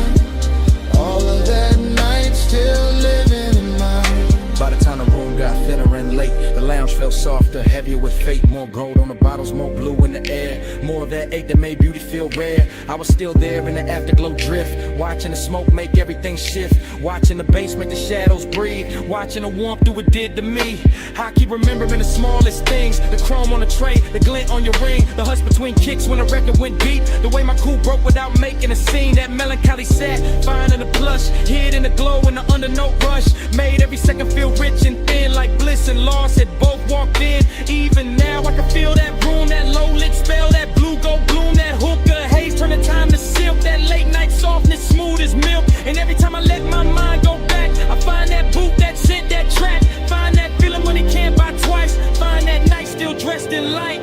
All of that night still living in mine. by the time the room got thinner and late, the lounge felt softer, heavier with fate. More gold on the bottles, more blue in the air. More of that ache that made beauty feel rare. I was still there in the afterglow drift, watching the smoke make everything shift. Watching the bass make the shadows breathe. Watching the warmth do what did to me. I keep remembering the smallest things. The chrome on the tray, the glint on your ring. The hush between kicks when the record went deep. The way my cool broke without making a scene. That melancholy sat, fine in the plush. Hid in the glow in the undernote rush. Made every second feel rich and thin. Like Bliss and Lost had both walked in. Even now I can feel that room. That low lit spell, that blue gold bloom. That hookah haze turn the time to silk. That late night softness smooth as milk. And every time I let my mind go back, I find that boot, that scent, that track. Find that feeling when it can't buy twice. Find that night still dressed in light.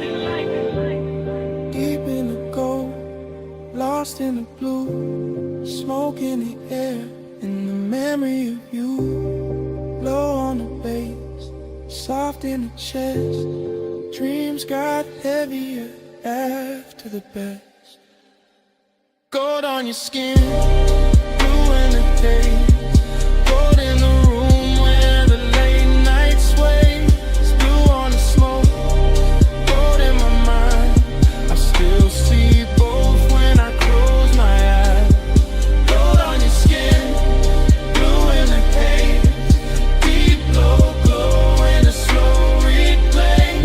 Deep in the gold, lost in the blue. Smoke in the air, in the memory of you. Low on the bass, soft in the chest. Dreams got heavier after the best. Gold on your skin, blue in the haze. Gold in the room where the late night sways. Blue on the smoke, gold in my mind. I still see both when I close my eyes. Gold on your skin, blue in the haze. Deep glow, glow in a slow replay.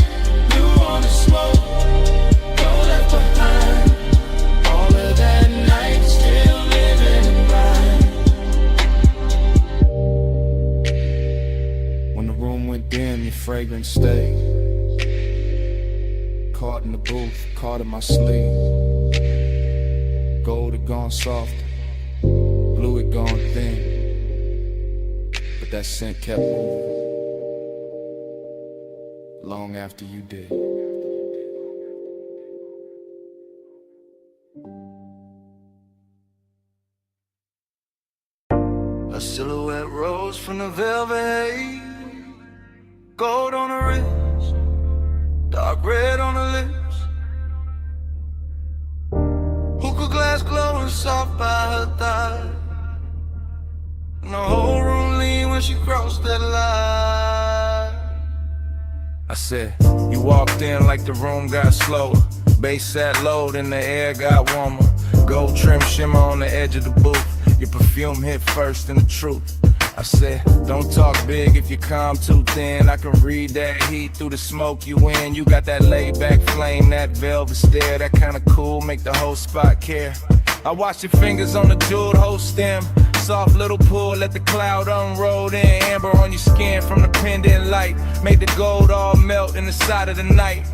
Blue on the smoke, gold left behind. All of that night still living in mine. When the room went dim, your fragrance stayed. Caught in the booth, caught in my sleeve. Gold had gone soft, blue had gone thin. But that scent kept moving, long after you did. A silhouette rose from the velvet haze. Gold on the wrist, dark red on the lips. Hookah glass glowing soft by her thigh. And the whole room leaned when she crossed that line. I said, you walked in like the room got slower. Bass sat low, then the air got warmer. Gold trim shimmer on the edge of the booth. Your perfume hit first in the truth. I said, don't talk big if you calm too thin. I can read that heat through the smoke you in. You got that laid back flame, that velvet stare. That kinda cool, make the whole spot care. I watch your fingers on the jeweled whole stem. Soft little pull, let the cloud unroll. Then amber on your skin from the pendant light. Made the gold all melt in the side of the night.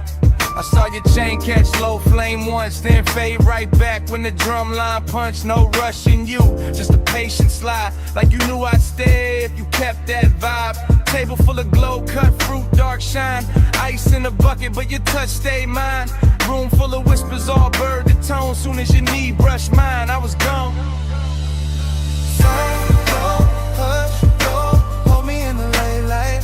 I saw your chain catch low flame once, then fade right back when the drum line punched. No rushing you, just a patient slide. Like you knew I'd stay if you kept that vibe. Table full of glow, cut fruit, dark shine. Ice in the bucket, but your touch stayed mine. Room full of whispers, all bird to tone. Soon as your knee brushed mine, I was gone. Hush, go, hold me in the late light.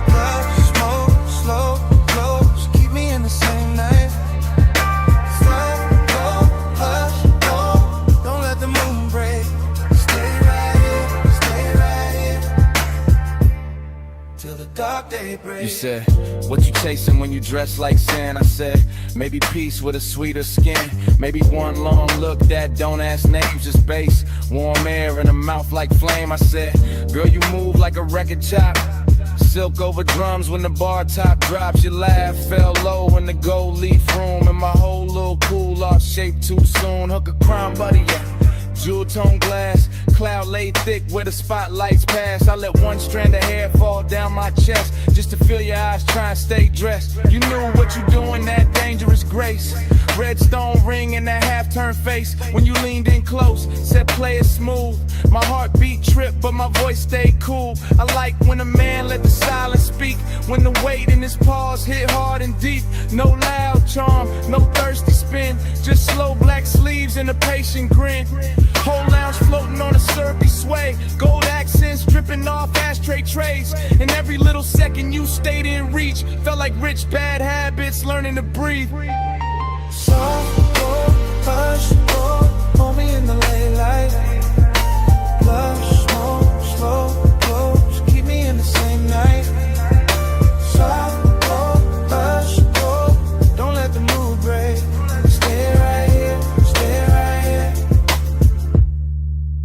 Love, smoke, slow, close, keep me in the same night. Slow, go, hush, go, don't let the moon break. Stay right here, till the dark day breaks. You said, what you chasing when you dress like sin? I said, maybe peace with a sweeter skin. Maybe one long look that don't ask names, just bass, warm air in a mouth like flame. I said, girl, you move like a record chop. Silk over drums when the bar top drops. You laugh, fell low in the gold leaf room. And my whole little cool lost shape too soon. Hook a crime buddy, yeah. Jewel tone glass, cloud laid thick where the spotlights pass. I let one strand of hair fall down my chest just to feel your eyes try and stay dressed. You knew what you doing, that dangerous grace. Red stone ring and that half-turn face when you leaned in close, said play it smooth. My heartbeat tripped, but my voice stayed cool. I like when a man let the silence speak, when the weight in his paws hit hard and deep. No loud charm, no thirsty spin, just slow black sleeves and a patient grin. Whole lounge floating on a syrupy sway, gold accents dripping off ashtray trays. And every little second you stayed in reach felt like rich bad habits learning to breathe. Soft, oh, hush, oh, hold me in the late light. Blush, smoke, slow, close, keep me in the same night. Soft, oh, hush, oh, don't let the mood break. Stay right here,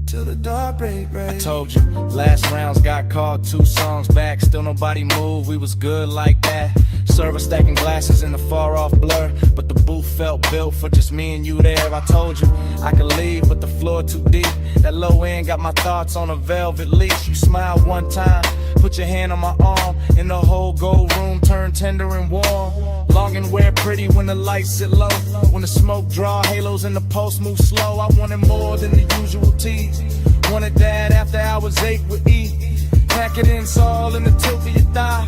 till the dark break. I told you, last rounds got called 2 songs back. Still nobody moved, we was good like that. Server stacking glasses in the far off blur, but the booth felt built for just me and you there. I told you I could leave, but the floor too deep. That low end got my thoughts on a velvet leash. You smiled one time, put your hand on my arm, and the whole gold room turned tender and warm. Long and wear pretty when the lights sit low, when the smoke draw halos and the pulse move slow. I wanted more than the usual tease. Wanted that after hours 8 with E. Pack it in, it's all in the tilt of your thigh,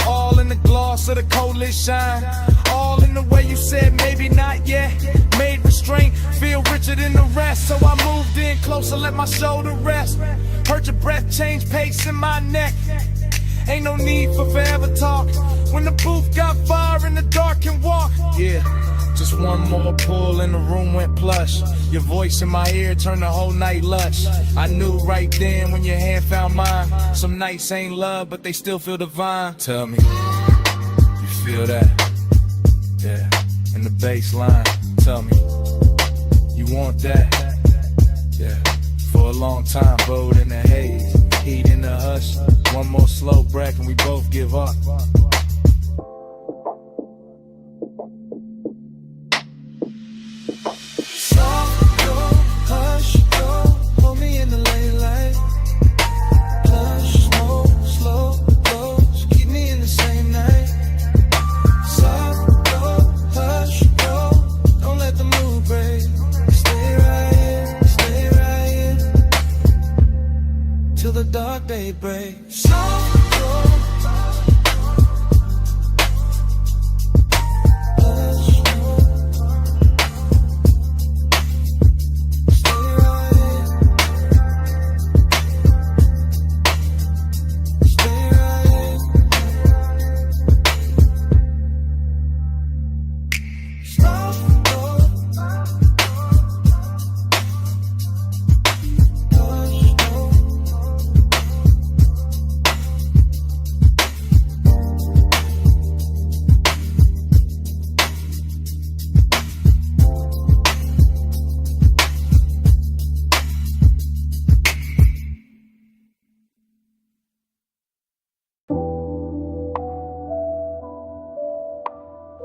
all in the gloss of the coldest shine, all in the way you said maybe not yet. Made restraint feel richer than the rest, so I moved in closer, let my shoulder rest. Heard your breath change pace in my neck. Ain't no need for forever talk when the booth got fire and the dark can walk. Yeah, just one more pull and the room went plush. Your voice in my ear turned the whole night lush. I knew right then when your hand found mine. Some nights ain't love, but they still feel divine. Tell me, you feel that? Yeah, in the bass line. Tell me, you want that? Yeah, for a long time, bowed in the haze, heat in the hush. One more slow breath and we both give up. Till the dark day breaks.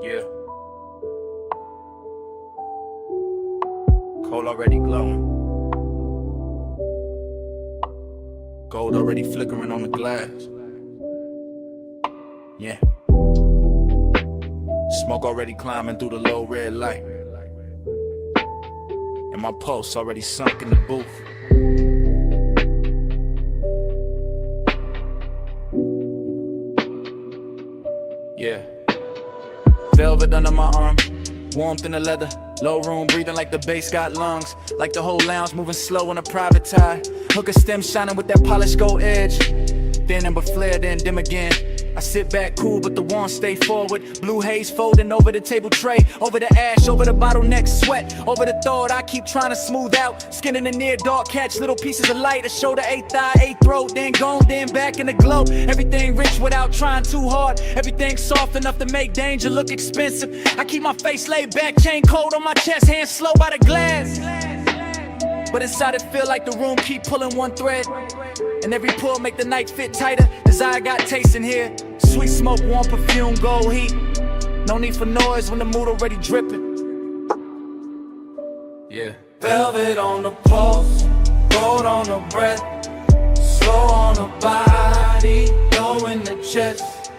Yeah. Coal already glowing. Gold already flickering on the glass. Yeah. Smoke already climbing through the low red light. And my pulse already sunk in the booth. Yeah. Velvet under my arm, warmth in the leather. Low room breathing like the bass got lungs. Like the whole lounge moving slow on a private tie. Hooker stem shining with that polished gold edge. Thin amber flare, then dim again. I sit back cool, but the wand stay forward. Blue haze folding over the table tray, over the ash, over the bottleneck sweat, over the thought I keep trying to smooth out. Skin in the near dark, catch little pieces of light. A shoulder, eighth thigh, eighth throat, then gone, then back in the glow. Everything rich without trying too hard. Everything soft enough to make danger look expensive. I keep my face laid back, chain cold on my chest, hands slow by the glass. But inside it feel like the room keep pulling one thread, and every pull make the night fit tighter. Desire got taste in here. Sweet smoke, warm perfume, gold heat. No need for noise when the mood already dripping. Yeah. Velvet on the pulse, gold on the breath, slow on the body, low in the chest.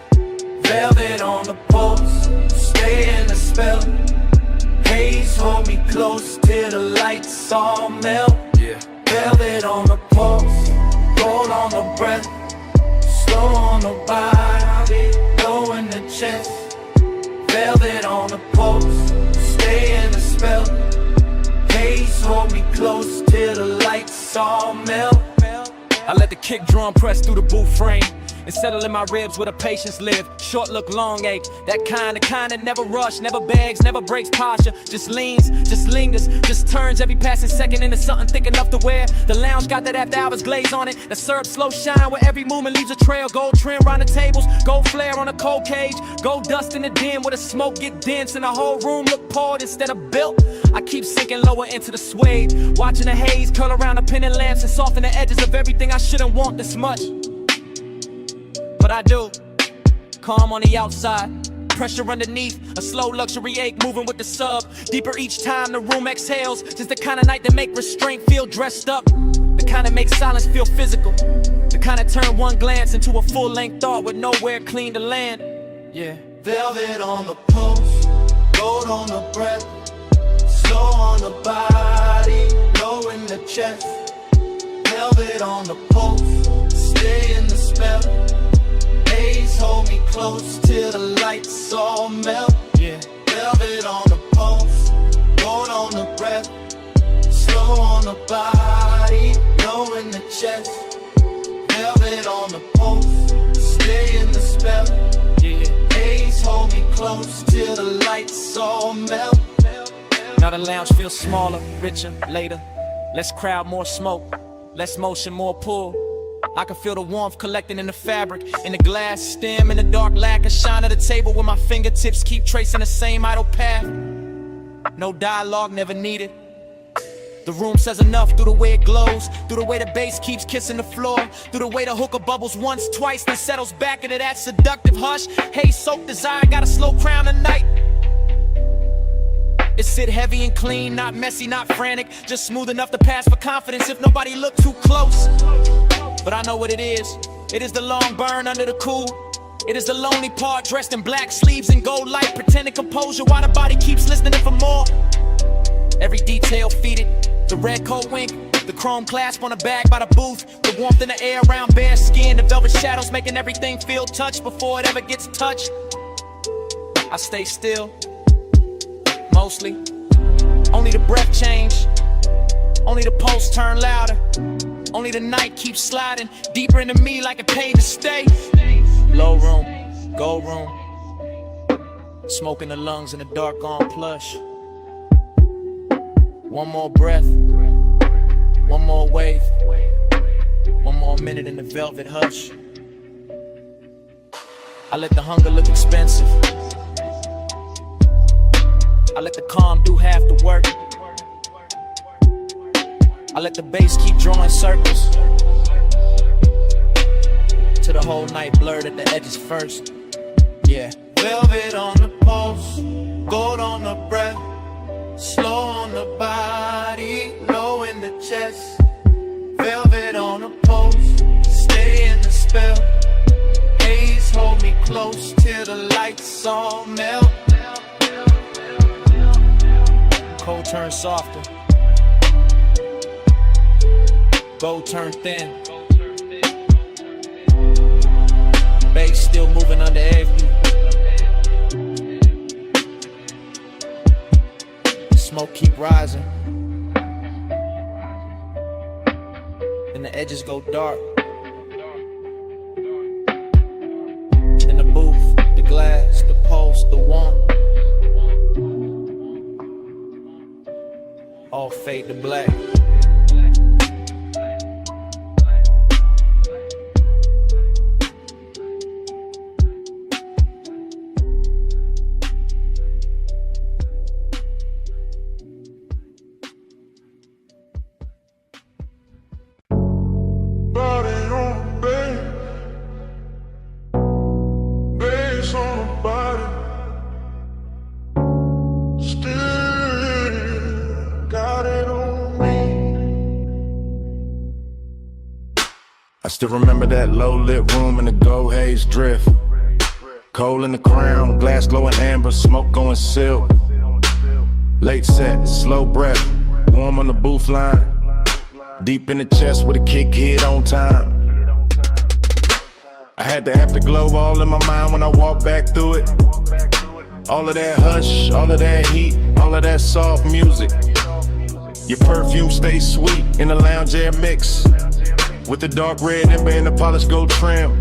Velvet on the pulse, stay in the spell. Haze hold me close till the lights all melt. Yeah. Velvet on the pulse, gold on the breath, slow on the body, low in the chest. Velvet on the pulse, stay in the spell. Haze hold me close till the lights all melt. I let the kick drum press through the booth frame and settle in my ribs where the patience live. Short look, long ache. That kind that never rush, never begs, never breaks posture. Just leans, just lingers, just turns every passing second into something thick enough to wear. The lounge got that after hours glaze on it. The syrup slow shine where every movement leaves a trail. Gold trim round the tables, gold flare on a cold cage. Gold dust in the den where the smoke get dense and the whole room look poured instead of built. I keep sinking lower into the suede, watching the haze curl around the pendant lamps and soften the edges of everything I shouldn't want this much. But I do. Calm on the outside, pressure underneath, a slow luxury ache moving with the sub. Deeper each time the room exhales. Just the kind of night that make restraint feel dressed up. The kind that makes silence feel physical. The kind that turn one glance into a full-length thought with nowhere clean to land. Yeah. Velvet on the pulse, gold on the breath, slow on the body, low in the chest. Velvet on the pulse, stay in the spell. Haze hold me close till the lights all melt. Yeah. Velvet on the pulse, gold on the breath, slow on the body, low in the chest. Velvet on the pulse, stay in the spell. Yeah. Haze hold me close till the lights all melt. Now the lounge feels smaller, richer, later. Less crowd, more smoke. Less motion, more pull. I can feel the warmth collecting in the fabric, in the glass stem, in the dark lacquer shine at the table where my fingertips keep tracing the same idle path. No dialogue, never needed. The room says enough through the way it glows, through the way the bass keeps kissing the floor, through the way the hookah bubbles once, twice, then settles back into that seductive hush. Haze-soaked desire got a slow crown tonight. It sit heavy and clean, not messy, not frantic, just smooth enough to pass for confidence if nobody look too close. But I know what it is. It is the long burn under the cool. It is the lonely part dressed in black sleeves and gold light, pretending composure while the body keeps listening for more. Every detail feeded, the red coat wink, the chrome clasp on the bag by the booth, the warmth in the air around bare skin, the velvet shadows making everything feel touched before it ever gets touched. I stay still, mostly. Only the breath change, only the pulse turn louder. Only the night keeps sliding deeper into me like it paid to stay. Low room, gold room, smoke in the lungs in the dark on plush. One more breath, one more wave, one more minute in the velvet hush. I let the hunger look expensive. I let the calm do half the work. I let the bass keep drawing circles till the whole night blurred at the edges first. Yeah. Velvet on the pulse, gold on the breath, slow on the body, low in the chest. Velvet on the pulse, stay in the spell. Haze hold me close till the lights all melt. Cold turn softer, gold turn thin. Bass still moving under every. Smoke keep rising, and the edges go dark. The black. Body on the bed, bass on the body. Still got it on me. I still remember that low-lit room in the gold haze drift. Coal in the crown, glass glowing amber, smoke going silk. Late set, slow breath, warm on the booth line. Deep in the chest with a kick hit on time. I had the afterglow all in my mind when I walked back through it. All of that hush, all of that heat, all of that soft music. Your perfume stays sweet in the lounge air mix, with the dark red ember and the polished gold trim.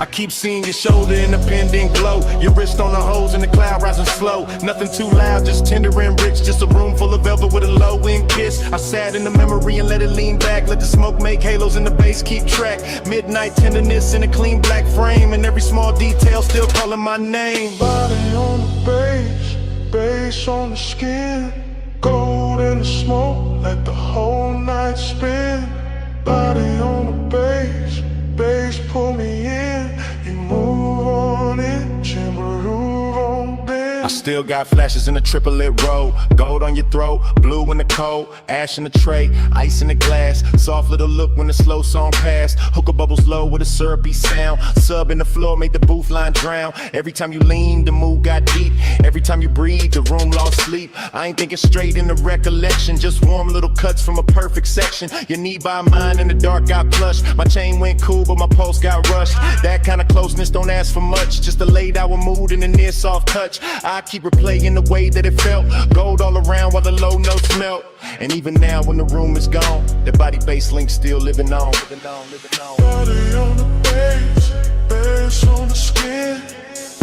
I keep seeing your shoulder in the pending glow, your wrist on the hose and the cloud rising slow. Nothing too loud, just tender and rich, just a room full of velvet with a low-end kiss. I sat in the memory and let it lean back, let the smoke make halos and the bass keep track. Midnight tenderness in a clean black frame, and every small detail still calling my name. Body on the bass, bass on the skin. Gold in the smoke, let the whole night spin. Body on the bass, bass pull me in. You move on it, groove on this. I still got flashes in the triplet row. Gold on your throat, blue in the cold, ash in the tray, ice in the glass. Soft little look when the slow song passed. Hookah bubbles low with a syrupy sound. Sub in the floor made the booth line drown. Every time you leaned, the mood got deep. Every time you breathed, the room lost sleep. I ain't thinking straight in the recollection, just warm little cuts from a perfect section. Your knee by mine in the dark got plush. My chain went cool, but my pulse got rushed. That kind of closeness don't ask for much, just a laid hour mood and a near soft touch. I keep replaying the way that it felt. Gold all around while the low notes melt. And even now when the room is gone, the body bass link still living on. Body on the bass, bass on the skin.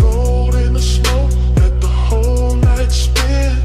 Gold in the smoke, let the whole night spin.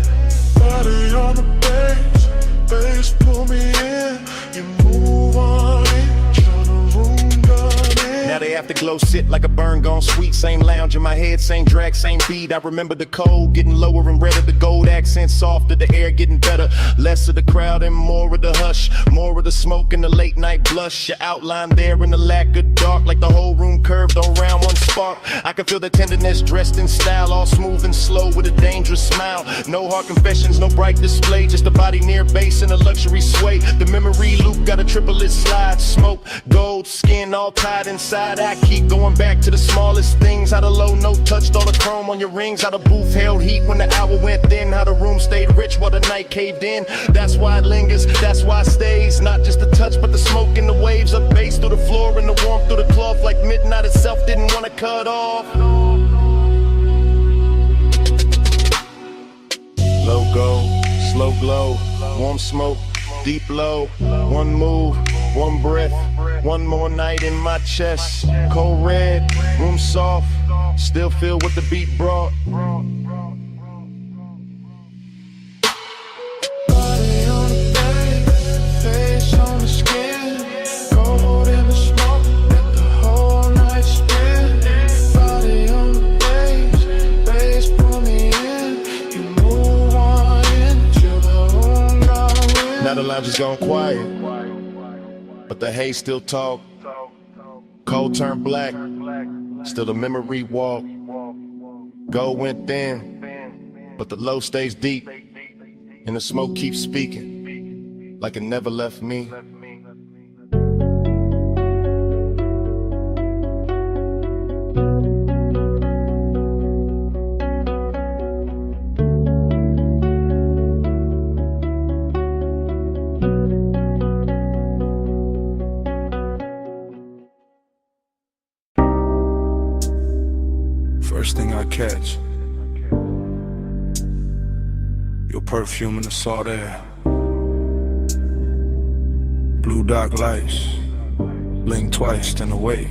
Body on the bass, bass pull me in. You move on it, turn the room down in. Now the afterglow sit like a burn gone sweet. Same lounge in my head, same drag, same beat. I remember the cold getting lower and redder, the gold accent softer, the air getting better. Less of the crowd and more of the hush, more of the smoke and the late night blush. Your outline there in the lack of dark, like the whole room curved around one spark. I can feel the tenderness dressed in style, all smooth and slow with a dangerous smile. No hard confessions, no bright display, just a body near bass and a luxury sway. The memory loop got a triplet slide, smoke, gold, skin all tied inside. I keep going back to the smallest things. How the low note touched all the chrome on your rings. How the booth held heat when the hour went thin. How the room stayed rich while the night caved in. That's why it lingers, that's why it stays. Not just the touch but the smoke and the waves up bass through the floor and the warmth through the cloth. Like midnight itself didn't want to cut off. Low gold, slow glow, warm smoke, deep low. One move, one breath, one more night in my chest. Cold red, room soft, still feel what the beat brought. Body on the bass, bass on the skin. Gold in the smoke, let the whole night spin. Body on the bass, bass pull me in. You move on into the room gone in. Now the lounge is gone quiet, but the haze still talk. Cold turned black, still the memory walk. Gold went thin, but the low stays deep. And the smoke keeps speaking, like it never left me. First thing I catch, your perfume in the salt air. Blue dark lights, blink twice, then away.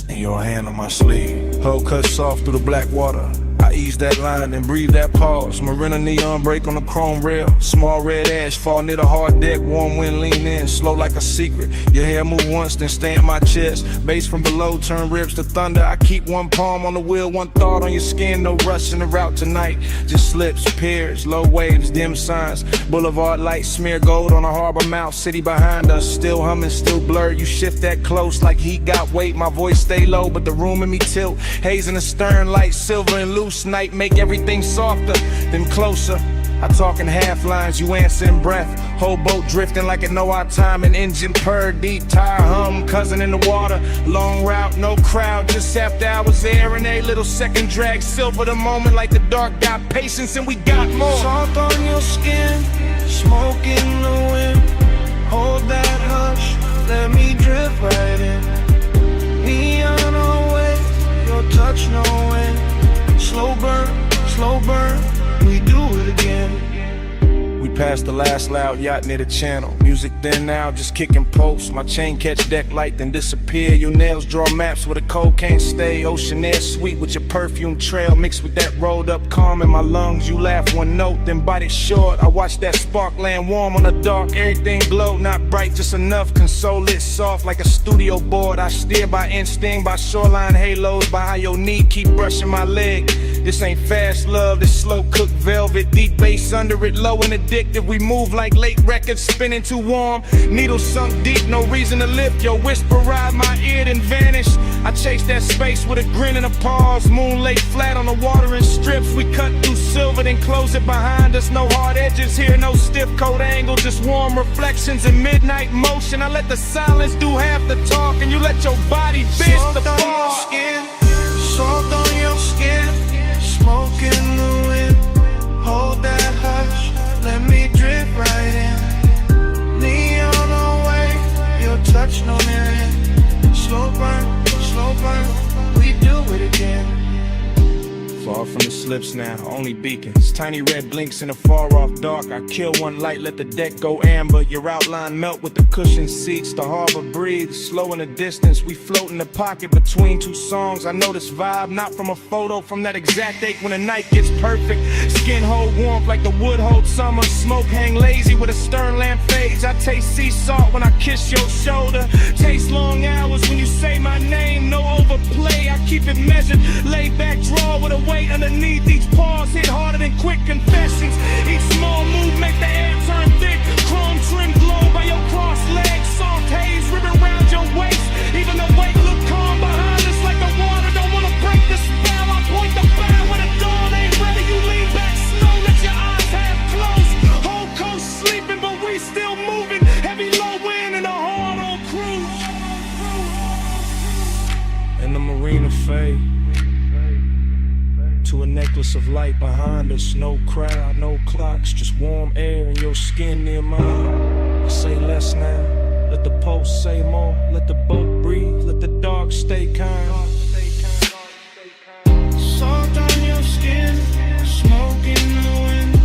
And your hand on my sleeve, hull cut soft through the black water. I ease that line and breathe that pause. Marina neon break on the chrome rail. Small red ash fall near the hard deck. Warm wind lean in, slow like a secret. Your hair move once, then stay in my chest. Bass from below turn ribs to thunder. I keep one palm on the wheel, one thought on your skin. No rush in the route tonight. Just slips, piers, low waves, dim signs. Boulevard lights smear gold on a harbor mouth. City behind us, still humming, still blurred. You shift that close like heat got weight. My voice stay low, but the room in me tilt. Haze in the stern, light silver and loose night make everything softer, then closer. I talk in half lines, you answer in breath. Whole boat drifting like it know our time. An engine purr, deep tire hum, cousin in the water. Long route, no crowd, just after hours there. And a little second drag, silver the moment like the dark. Got patience and we got more. Salt on your skin, smoke in the wind. Hold that hush, let me drift right in. Neon away, your touch no wind. Slow burn, we do it again. We passed the last loud yacht near the channel. Music then now, just kicking posts. My chain catch deck light, then disappear. Your nails draw maps where the cold can't stay. Ocean air sweet with your perfume trail. Mixed with that rolled up calm in my lungs. You laugh one note, then bite it short. I watch that spark land warm on the dark. Everything glow, not bright, just enough. Console lit soft like a studio board. I steer by instinct, by shoreline halos. By how your knee keep brushing my leg. This ain't fast love, this slow cooked velvet. Deep bass under it, low and addictive. We move like late records, spinning too warm. Needles sunk deep, no reason to lift. Your whisper ride my ear, then vanish. I chase that space with a grin and a pause. Moon laid flat on the water in strips. We cut through silver, then close it behind us. No hard edges here, no stiff coat angle. Just warm reflections in midnight motion. I let the silence do half the talk, and you let your body bitch the bar. Salt on your skin, smoke in the wind. Hold that hush, let me drift right in. Neon away, your touch no mirror. Slow burn, we do it again. Far from the slips now, only beacons. Tiny red blinks in the far off dark. I kill one light, let the deck go amber. Your outline melt with the cushioned seats. The harbor breathes, slow in the distance. We float in the pocket between two songs. I know this vibe, not from a photo, from that exact ache when the night gets perfect. Skin hold warmth like the wood hold summer. Smoke hang lazy with a stern lamp fades. I taste sea salt when I kiss your shoulder. Taste long hours when you say my name. No overplay, I keep it measured. Lay back, draw with a weight underneath. Each pause hit harder than quick confessions. Each small move make the air turn thick. Chrome trim glow by your cross legs. Soft haze ribbon around your waist. Even the weight look calm behind us like the water don't wanna break the spell. I point the bow when the dawn ain't ready. You lean back slow, let your eyes half closed. Whole coast sleeping, but we still moving. Heavy low wind and a hard on cruise. And the marina fade to a necklace of light behind us. No crowd, no clocks, just warm air and your skin near mine. I say less now, let the pulse say more. Let the boat breathe, let the dark stay kind. Salt on your skin, smoke in the wind.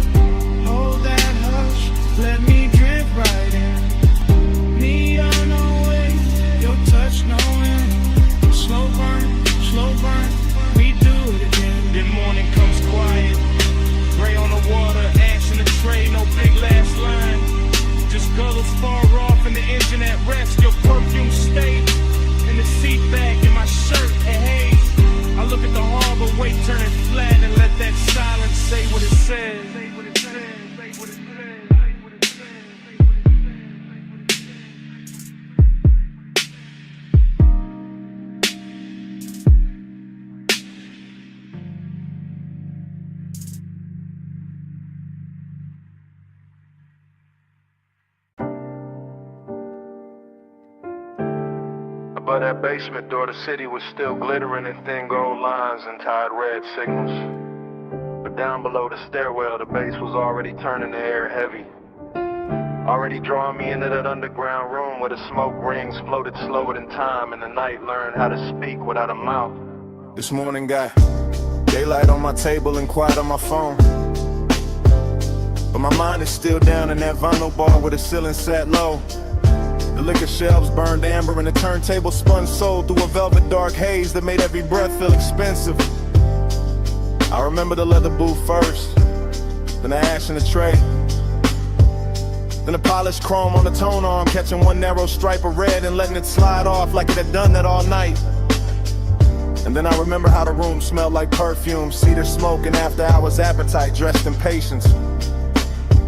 Hold that hush, let me drift right in. Neon away, your touch no wind. Slow burn, we do it again. Then morning comes quiet, gray on the water, ash in the tray, no big last line. Just gullets far off and the engine at rest. Your perfume stayed in the seat back, in my shirt at haze. I look at the harbor, weight turning flat, and let that silence say what it says. Above that basement door, the city was still glittering in thin gold lines and tied red signals. But down below the stairwell, the bass was already turning the air heavy. Already drawing me into that underground room where the smoke rings floated slower than time, and the night learned how to speak without a mouth. This morning got daylight on my table and quiet on my phone. But my mind is still down in that vinyl bar where the ceiling sat low. The liquor shelves burned amber and the turntable spun soul through a velvet dark haze that made every breath feel expensive. I remember the leather booth first, then the ash in the tray, then the polished chrome on the tone arm, catching one narrow stripe of red and letting it slide off like it had done that all night. And then I remember how the room smelled like perfume, cedar smoke and after hours appetite dressed in patience.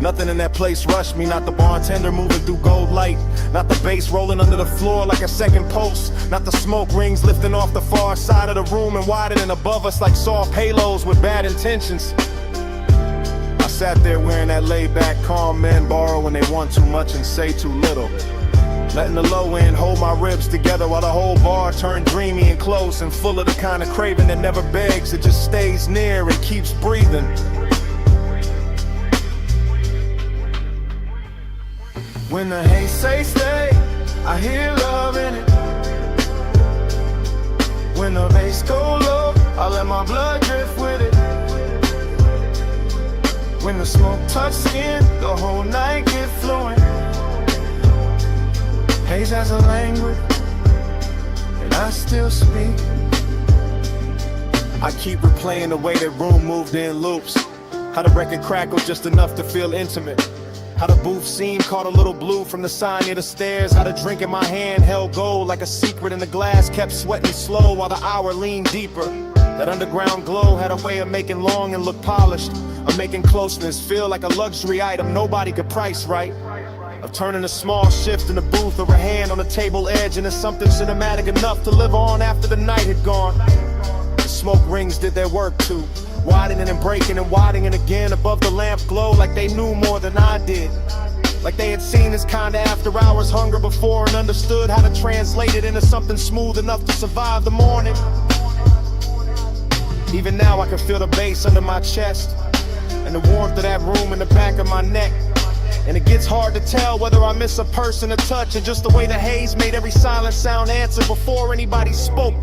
Nothing in that place rushed me, not the bartender moving through gold light, not the bass rolling under the floor like a second pulse, not the smoke rings lifting off the far side of the room and widening above us like soft halos with bad intentions. I sat there wearing that laid-back calm men borrow when they want too much and say too little, letting the low end hold my ribs together while the whole bar turned dreamy and close and full of the kind of craving that never begs, it just stays near and keeps breathing. When the haze say stay, I hear love in it. When the bass go low, I let my blood drift with it. When the smoke touch skin, the whole night get fluent. Haze has a language, and I still speak. I keep replaying the way that room moved in loops, how the record crackled just enough to feel intimate, how the booth scene caught a little blue from the sign near the stairs, how the drink in my hand held gold like a secret and the glass kept sweating slow while the hour leaned deeper. That underground glow had a way of making long and look polished, of making closeness feel like a luxury item nobody could price right, of turning a small shift in the booth or a hand on the table edge into something cinematic enough to live on after the night had gone. The smoke rings did their work too, widening and breaking and widening again above the lamp glow like they knew more than I did, like they had seen this kind of after hours hunger before and understood how to translate it into something smooth enough to survive the morning. Even now I can feel the bass under my chest and the warmth of that room in the back of my neck, and it gets hard to tell whether I miss a person, a touch, or just the way the haze made every silent sound answer before anybody spoke.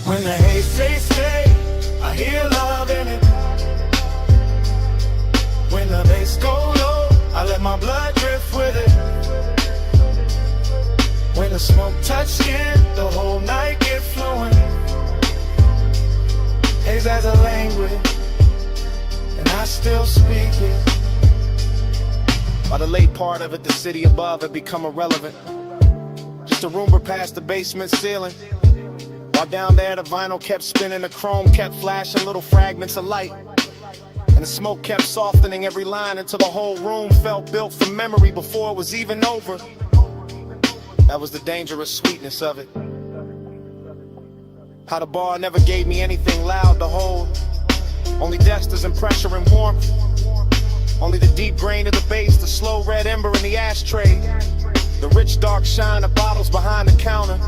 When the haze say stay, I hear love in it. When the bass go low, I let my blood drift with it. When the smoke touch skin, the whole night get fluent. Haze has a language, and I still speak it. By the late part of it, the city above had become irrelevant, just a rumor past the basement ceiling. While down there the vinyl kept spinning, the chrome kept flashing little fragments of light, and the smoke kept softening every line until the whole room felt built from memory before it was even over. That was the dangerous sweetness of it. How the bar never gave me anything loud to hold, only dexters and pressure and warmth, only the deep grain of the bass, the slow red ember in the ashtray, the rich dark shine of bottles behind the counter,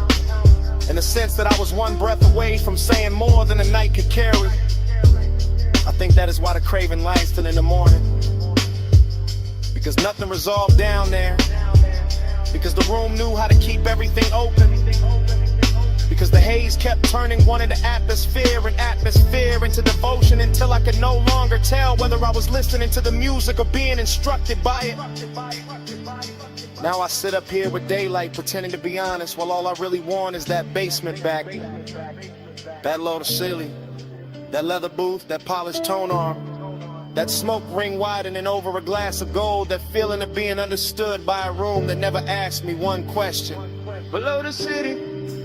and the sense that I was one breath away from saying more than the night could carry. I think that is why the craving lies till in the morning, because nothing resolved down there, because the room knew how to keep everything open, because the haze kept turning one into atmosphere and atmosphere into devotion until I could no longer tell whether I was listening to the music or being instructed by it. Now I sit up here with daylight pretending to be honest, while all I really want is that basement back, that low to ceiling, that leather booth, that polished tone arm, that smoke ring widening over a glass of gold, that feeling of being understood by a room that never asked me one question. Below the city,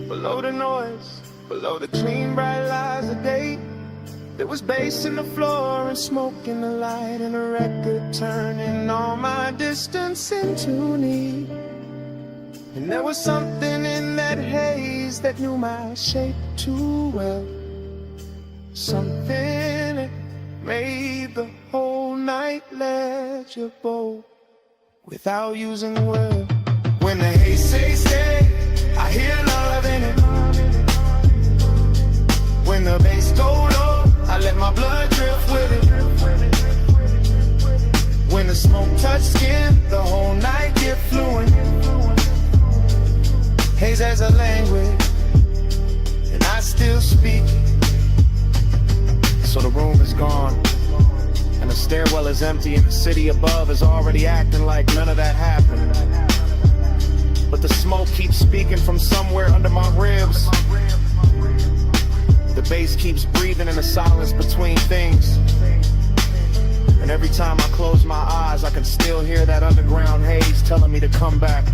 below the noise, below the clean bright lights of day, there was bass in the floor and smoke in the light and a record turning all my distance into need. And there was something in that haze that knew my shape too well, something that made the whole night legible without using words. When the haze say stay, I hear love in it. When the bass go low, I let my blood drift with it. When the smoke touch skin, the whole night get fluent. Haze has a language, and I still speak. So the room is gone, and the stairwell is empty, and the city above is already acting like none of that happened. but the smoke keeps speaking from somewhere under my ribs. The bass keeps breathing in the silence between things. And every time I close my eyes, I can still hear that underground haze telling me to come back.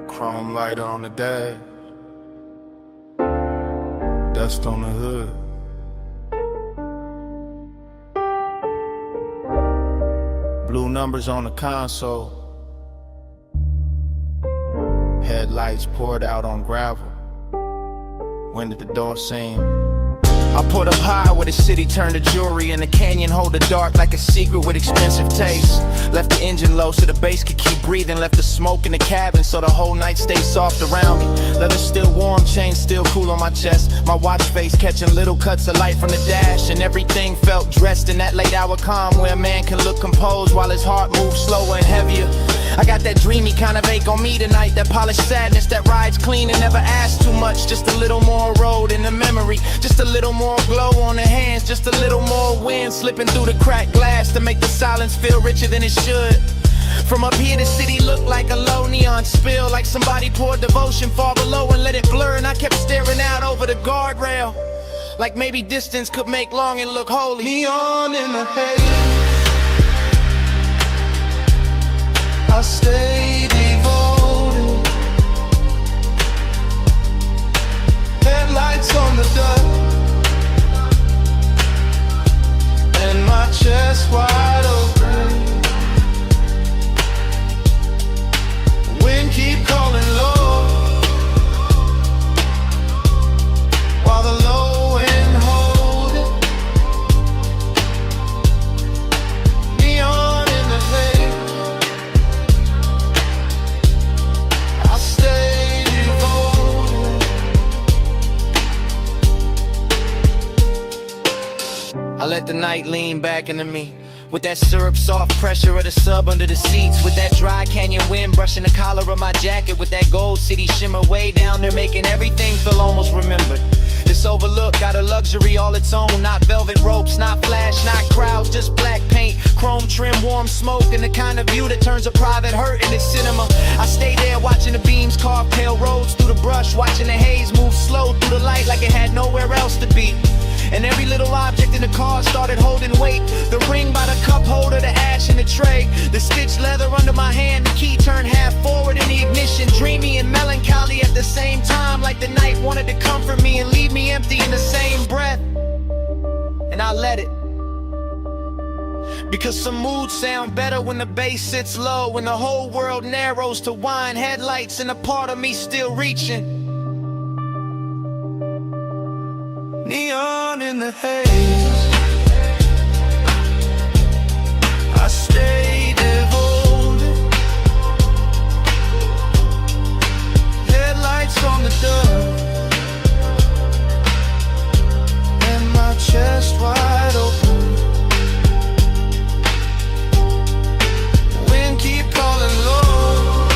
Chrome lighter on the dash, dust on the hood. Blue numbers on the console, headlights poured out on gravel. When did the door seem? I put up high where the city turned to jewelry, and the canyon hold the dark like a secret with expensive taste. Left the engine low so the bass could keep breathing. Left the smoke in the cabin so the whole night stayed soft around me. Leather still warm, chain still cool on my chest. My watch face catching little cuts of light from the dash, and everything felt dressed in that late hour calm where a man can look composed while his heart moves slower and heavier. I got that dreamy kind of ache on me tonight, that polished sadness that rides clean and never asks too much. Just a little more road in the memory, just a little more glow on the hands, just a little more wind slipping through the cracked glass to make the silence feel richer than it should. From up here the city looked like a low neon spill, like somebody poured devotion far below and let it blur. And I kept staring out over the guardrail, like maybe distance could make longing look holy. Neon in the haze, I stay devoted. Headlights on the dust, and my chest wide open. Wind keep calling low, while the low end hold it. Neon in the haze, I stay devoted. I let the night lean back into me, with that syrup soft pressure of the sub under the seats, with that dry canyon wind brushing the collar of my jacket, with that gold city shimmer way down there making everything feel almost remembered. This overlook got a luxury all its own, not velvet ropes, not flash, not crowds, just black paint, chrome trim, warm smoke, and the kind of view that turns a private hurt into cinema. I stay there watching the beams carve pale roads through the brush, watching the haze move slow through the light like it had nowhere else to be. And every little object in the car started holding weight. The ring by the cup holder, the ash in the tray, the stitched leather under my hand, the key turned half forward in the ignition. Dreamy and melancholy at the same time, like the night wanted to comfort me and leave me empty in the same breath. And I let it, because some moods sound better when the bass sits low, when the whole world narrows to wine headlights and a part of me still reaching. Neon in the haze, I stay devoted. Headlights on the dust, and my chest wide open. Wind keep calling low,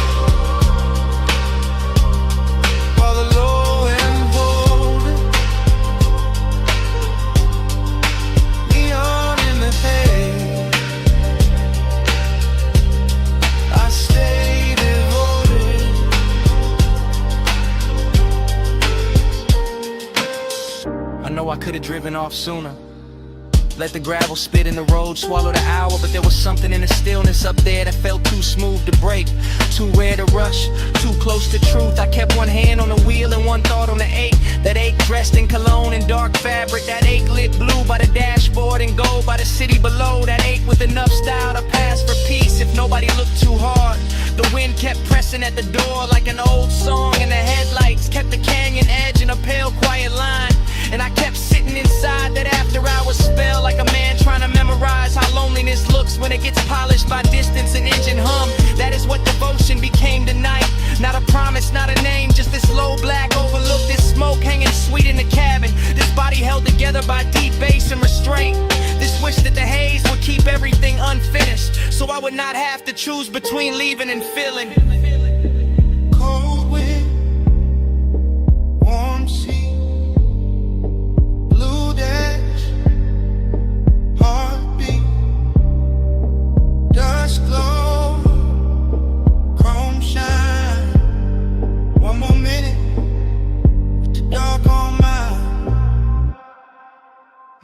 while the low end hold it. Neon in the haze, I stay devoted. I know I could have driven off sooner, let the gravel spit in the road, swallow the hour, but there was something in the stillness up there that felt too smooth to break, too rare to rush, too close to truth. I kept one hand on the wheel and one thought on the ache, that ache dressed in cologne and dark fabric, that ache lit blue by the dashboard and gold by the city below, that ache with enough style to pass for peace if nobody looked too hard. The wind kept pressing at the door like an old song, and the headlights kept the canyon edge in a pale quiet line. And I kept sitting inside that after hours spell, like a man trying to memorize how loneliness looks when it gets polished by distance and engine hum. That is what devotion became tonight. Not a promise, not a name, just this low black overlook, this smoke hanging sweet in the cabin, this body held together by deep bass and restraint, this wish that the haze would keep everything unfinished, so I would not have to choose between leaving and feeling.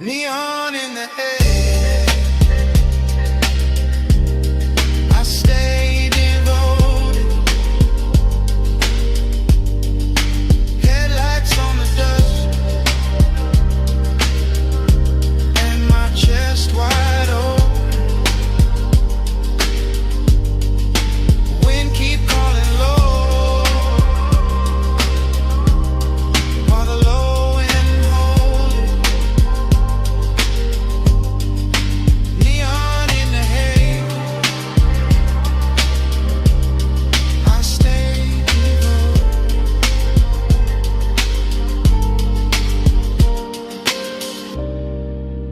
Neon in the air, I stay devoted. Headlights on the dust, and my chest wide open. Wind keep calling low, while the low end hold it. Neon in the haze, I stay devoted.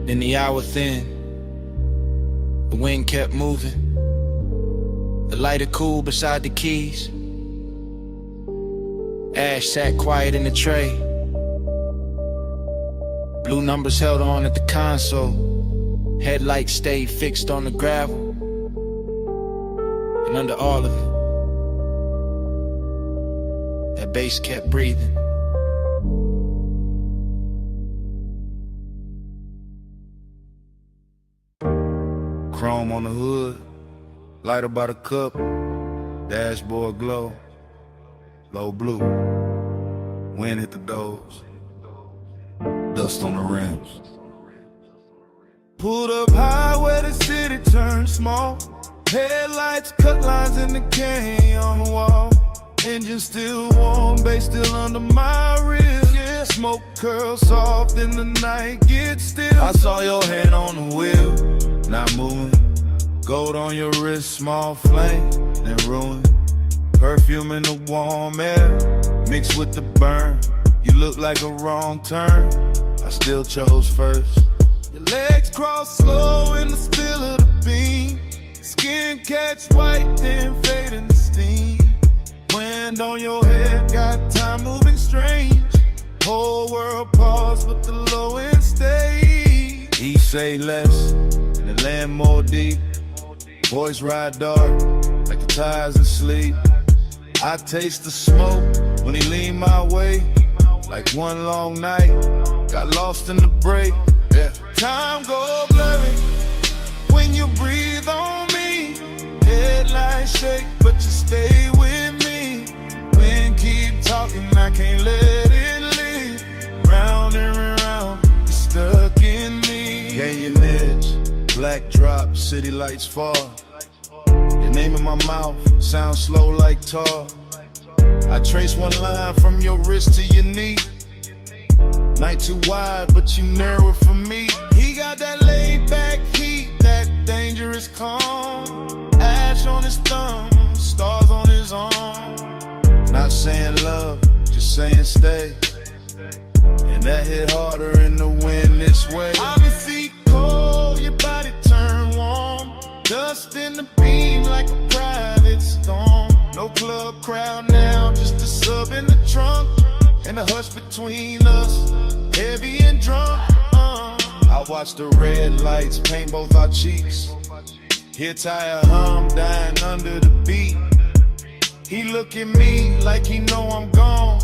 Then the hour thin, the wind kept moving. The lighter cool beside the keys. Ash sat quiet in the tray. Blue numbers held on at the console. Headlights stayed fixed on the gravel. And under all of it, that bass kept breathing. Chrome on the hood, lighter by the cup, dashboard glow, low blue, wind hit the doors, dust on the rims. Pulled up high where the city turned small, headlights cut lines in the canyon on the wall. Engine still warm, bass still under my ribs. Yeah, smoke curls soft in the night, get still. I saw your hand on the wheel, not moving. Gold on your wrist, small flame, then ruin. Perfume in the warm air, mixed with the burn. You look like a wrong turn, I still chose first. Your legs cross slow in the still of the beam. Skin catch white, then fade in the steam. Wind on your head, got time moving strange. Whole world pause, but the low end stay. He say less, and the land more deep. Boys ride dark, like the tires in sleep. I taste the smoke when he lean my way. Like one long night, got lost in the break. Yeah. Time go blurry when you breathe on me. Headlights shake, but you stay with me. Wind keep talking, I can't let it leave. Round and round, you're stuck in me. Canyon edge, black drop, city lights fall. Your name in my mouth, sound slow like tar. I trace one line from your wrist to your knee. Night too wide, but you narrow it for me. He got that laid back heat, that dangerous calm. Ash on his thumb, stars on his arm. Not saying love, just saying stay. And that hit harder in the wind this way. I've been feet cold, your body turn warm. Dust in the beam like a private storm. No club crowd now, just a sub in the trunk. And the hush between us, heavy and drunk. I watch the red lights paint both our cheeks. Hear tire hum, dying under the beat. He look at me like he know I'm gone.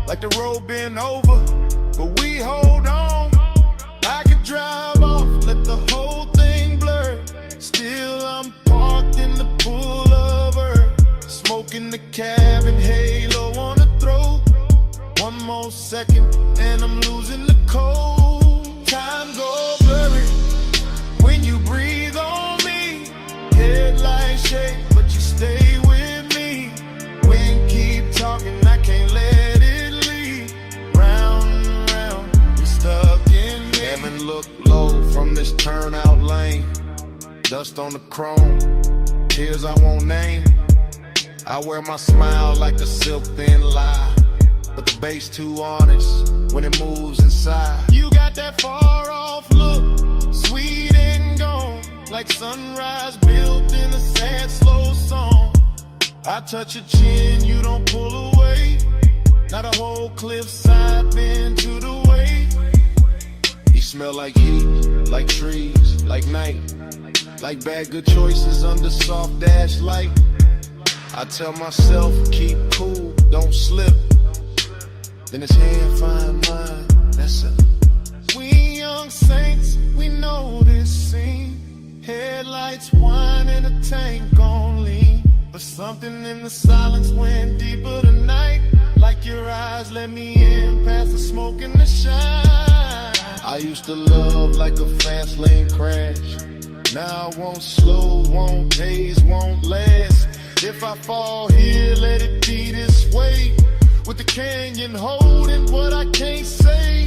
Like the road been over, but we hold on. I could drive off, let the whole thing blur. Still I'm parked in the pullover, smoking the cabin, halo on the throat. One more second and I'm losing the cold. Time go blurry when you breathe on me. Headlights shake, but you stay with me. Wind keep talking, I can't let it leave. Round and round, you're stuck in me. Heaven look low from this turnout lane. Dust on the chrome, tears I won't name. I wear my smile like a silk thin lie, but the bass too honest when it moves inside. You got that far off look, sweet and gone, like sunrise built in a sad slow song. I touch your chin, you don't pull away. Not a whole cliffside bend to the way. You smell like heat, like trees, like night. Like bad good choices under soft dash light. I tell myself, keep cool, don't slip. Then his hand find mine, that's it. We young young saints, we know this scene. Headlights, wine, and a tank on lean. But something in the silence went deeper tonight. Like your eyes let me in past the smoke and the shine. I used to love like a fast lane crash. Now I won't slow, won't haze, won't last. If I fall here, let it be this way. With the canyon holding what I can't say.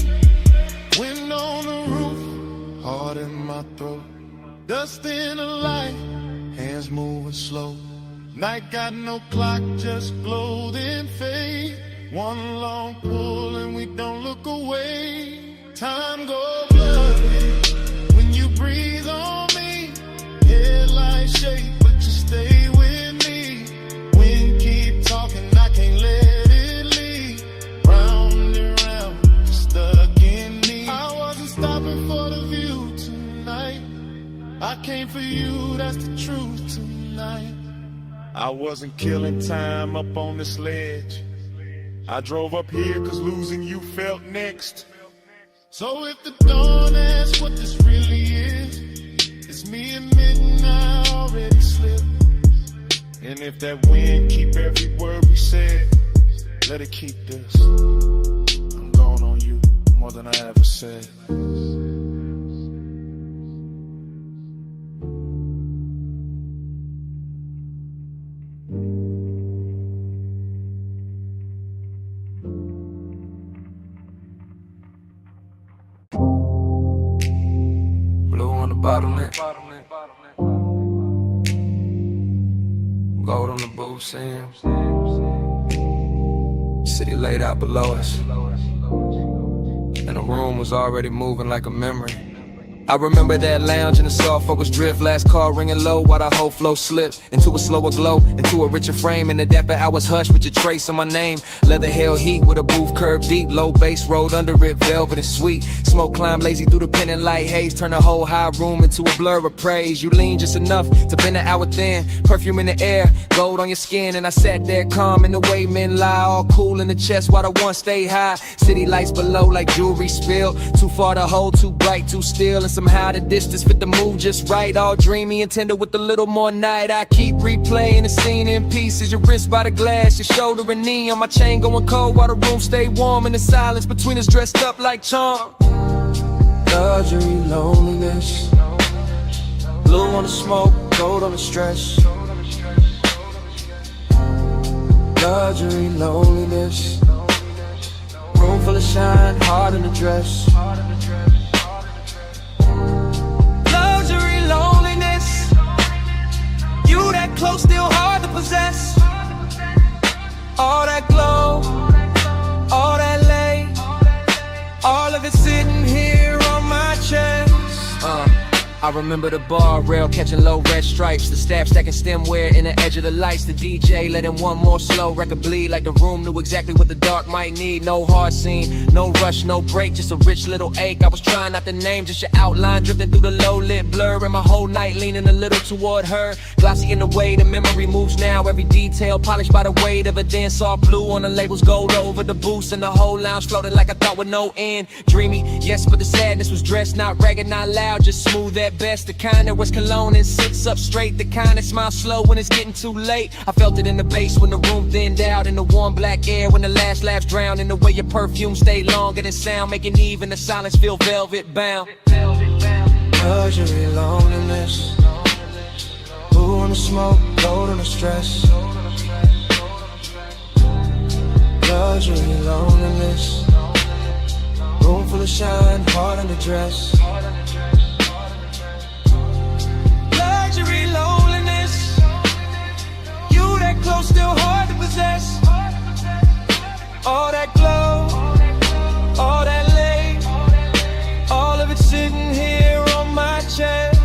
Wind on the roof, heart in my throat. Dust in the light, hands moving slow. Night got no clock, just glow then fade. One long pull and we don't look away. Time goes bloody when you breathe on me. Headlights shake, but you stay with me. Wind keep talking, I can't let it leave. Round and round, stuck in me. I wasn't stopping for the view tonight. I came for you, that's the truth tonight. I wasn't killing time up on this ledge. I drove up here cause losing you felt next. So if the dawn asks what this really is, it's me admitting I already slipped. And if that wind keep every word we said, let it keep this. I'm going on you more than I ever said. Bottleneck. Gold on the booth, Sam. City laid out below us, and the room was already moving like a memory. I remember that lounge in the soft focus drift. Last call ringing low while the whole flow slipped into a slower glow, into a richer frame. In the dapper hours hushed with your trace on my name. Leather held heat with a booth curved deep. Low bass rolled under it, velvet and sweet. Smoke climbed lazy through the pendant light haze. Turn the whole high room into a blur of praise. You lean just enough to bend the hour thin. Perfume in the air, gold on your skin. And I sat there calm in the way men lie. All cool in the chest while the one stay high. City lights below like jewelry spilled. Too far to hold, too bright, too still. And somehow the distance fit the mood just right. All dreamy and tender with a little more night. I keep replaying the scene in pieces. Your wrist by the glass, your shoulder and knee. On my chain going cold while the room stay warm. In the silence between us dressed up like charm. Luxury, loneliness. Blue on the smoke, gold on the stress. Luxury, loneliness. Room full of shine, heart in the dress. Luxury, loneliness. You that close, still hard to possess. All that glow, all that lay, all of it sitting here on my chest. I remember the bar rail catching low red stripes. The staff stacking stemware in the edge of the lights. The DJ letting one more slow record bleed. Like the room knew exactly what the dark might need. No hard scene, no rush, no break. Just a rich little ache. I was trying not to name, just your outline drifting through the low lit blur. And my whole night leaning a little toward her. Glossy in the way the memory moves now. Every detail polished by the weight of a dance. All blue on the labels, gold over the boost. And the whole lounge floating like I thought with no end. Dreamy, yes, but the sadness was dressed. Not ragged, not loud, just smooth at best. The kind that wears cologne and sits up straight. The kind that smiles slow when it's getting too late. I felt it in the bass when the room thinned out. In the warm black air when the last laughs drown. In the way your perfume stayed longer than sound. Making even the silence feel velvet bound. Luxury, loneliness. Blue on the smoke, gold on the stress. Luxury, loneliness. Room full of shine, heart in the dress. Luxury, loneliness. You that close, still hard to possess. All that glow, all that lay, all of it sitting here on my chest.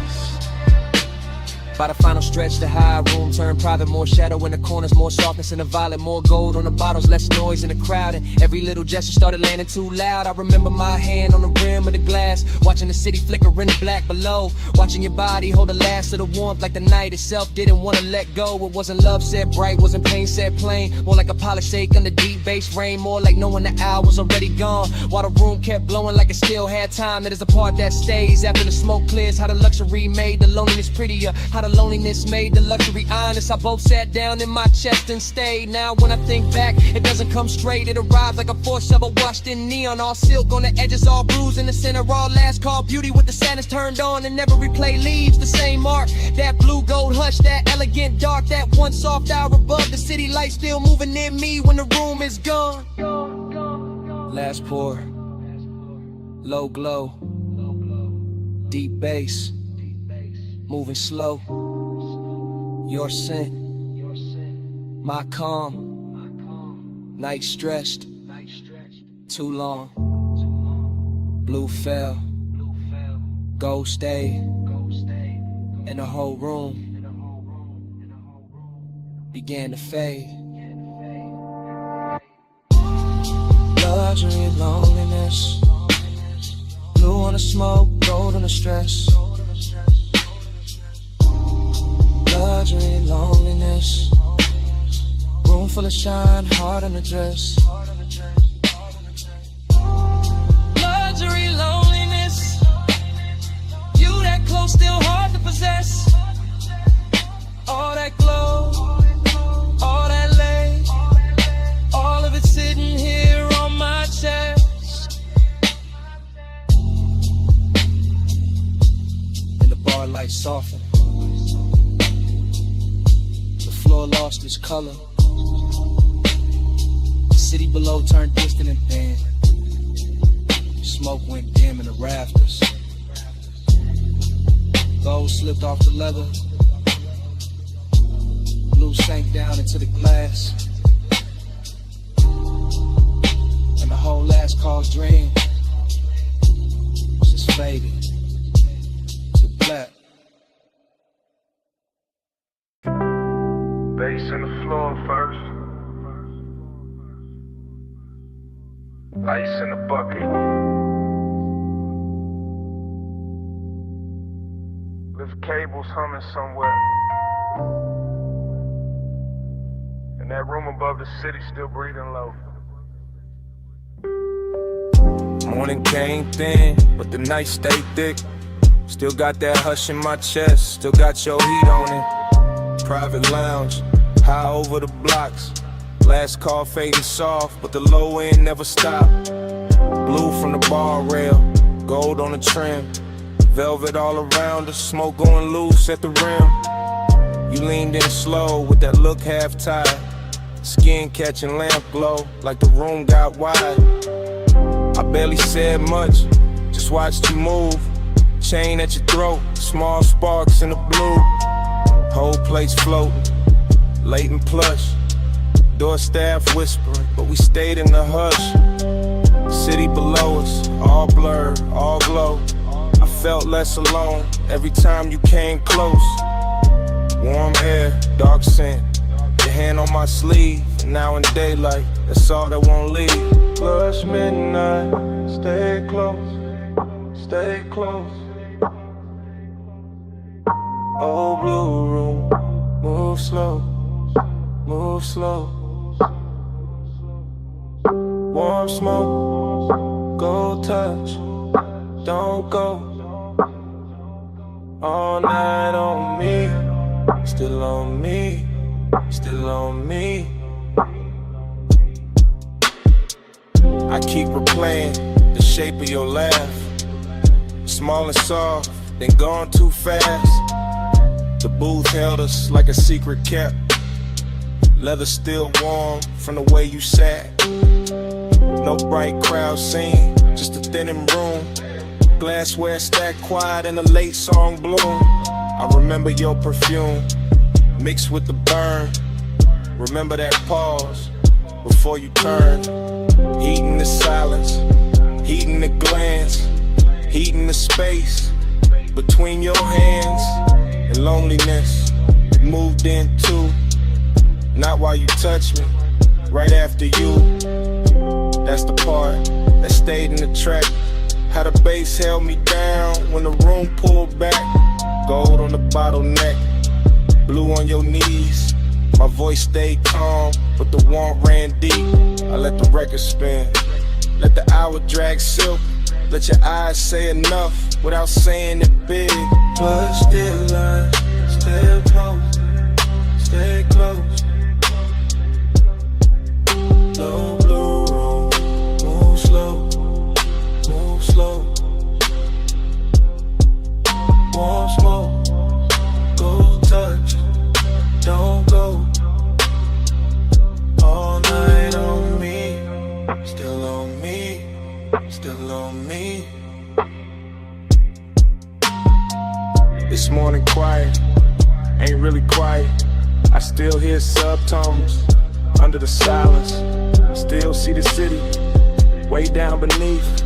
By the final stretch, the high room turned private. More shadow in the corners, more softness in the violet. More gold on the bottles, less noise in the crowd. And every little gesture started landing too loud. I remember my hand on the rim of the glass, watching the city flicker in the black below. Watching your body hold the last of the warmth, like the night itself didn't want to let go. It wasn't love said bright, wasn't pain said plain. More like a polished shake under deep bass rain. More like knowing the hour was already gone, while the room kept blowing like it still had time. That is the part that stays after the smoke clears. How the luxury made the loneliness prettier, how the loneliness made the luxury honest. I both sat down in my chest and stayed. Now when I think back, it doesn't come straight. It arrives like a force shovel washed in neon. All silk on the edges, all bruised in the center. All last call beauty with the sadness turned on. And never replay leaves the same mark. That blue gold hush, that elegant dark. That one soft hour above the city light still moving near me when the room is gone. Last pour, low glow, deep bass, moving slow. Your scent, my calm, night stretched, too long. Blue fell, gold stayed, and the whole room began to fade. Luxury and loneliness, blue on the smoke, gold on the stress. Luxury and loneliness, room full of shine, heart on the dress. Luxury, loneliness, you that close, still hard to possess. All that glow, all that lay, all of it sitting here on my chest. And the bar lights soften, the floor lost its color. The city below turned distant and thin. Smoke went dim in the rafters. Gold slipped off the leather. Blue sank down into the glass. And the whole last call's dream just faded to black. Bass in the floor first. Ice in the bucket. Lift cables humming somewhere. And that room above the city still breathing low. Morning came thin, but the night stayed thick. Still got that hush in my chest, still got your heat on it. Private lounge, high over the blocks. Last call fading soft, but the low end never stopped. Blue from the bar rail, gold on the trim. Velvet all around us, smoke going loose at the rim. You leaned in slow with that look half tied. Skin catching lamp glow, like the room got wide. I barely said much, just watched you move. Chain at your throat, small sparks in the blue. Whole place floating, late and plush. Door staff whispering, but we stayed in the hush. City below us, all blurred, all glow. I felt less alone every time you came close. Warm air, dark scent, your hand on my sleeve. And now in daylight, that's all that won't leave. Plus midnight, stay close, stay close. Old blue room, move slow, move slow. Warm smoke, gold touch, don't go. All night on me, still on me, still on me. I keep replaying the shape of your laugh. Small and soft, then gone too fast. The booth held us like a secret kept. Leather still warm from the way you sat. No bright crowd scene, just a thinning room. Glassware stacked quiet in a late song bloom. I remember your perfume mixed with the burn. Remember that pause before you turned. Heating the silence, heating the glance, heating the space between your hands and loneliness. Moved in too, not while you touch me, right after you. That's the part that stayed in the track. How the bass held me down when the room pulled back. Gold on the bottleneck, blue on your knees. My voice stayed calm, but the warmth ran deep. I let the record spin, let the hour drag silk. Let your eyes say enough without saying it big. But still I stay close, stay close. Low blue room, move slow, move slow. Warm smoke, go touch, don't go. All night on me, still on me, still on me. This morning quiet, ain't really quiet. I still hear subtones under the silence. Still see the city way down beneath,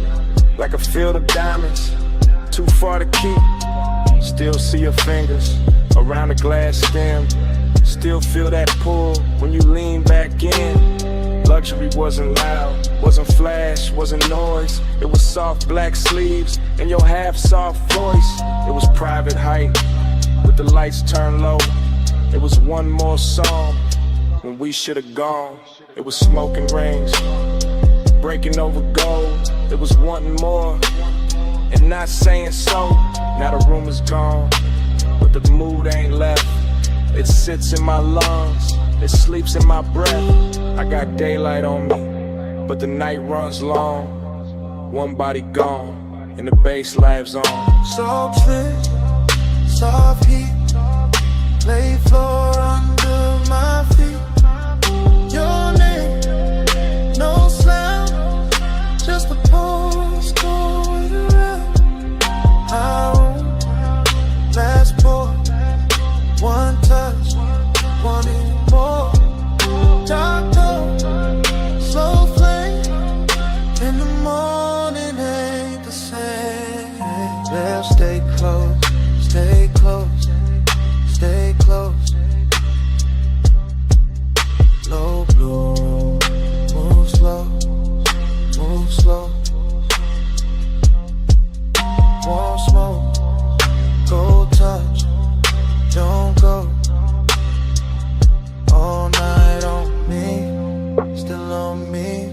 like a field of diamonds, too far to keep. Still see your fingers around the glass stem. Still feel that pull when you lean back in. Luxury wasn't loud, wasn't flash, wasn't noise. It was soft black sleeves and your half-soft voice. It was private height with the lights turned low. It was one more song when we should have gone. It was smoking rings, breaking over gold. It was wanting more and not saying so. Now the room is gone, but the mood ain't left. It sits in my lungs, it sleeps in my breath. I got daylight on me, but the night runs long. One body gone, and the bass lives on. Soft fit, soft heat, lay floor under my feet. Your name, no sound, just a pulse going around. Our last pour, one touch, wanting more. Dark tone, slow flame, in the morning ain't the same. Let's stay close, stay close, stay close. Low blue room, move slow, move slow. Warm smoke, go touch, don't go. All night on me, still on me,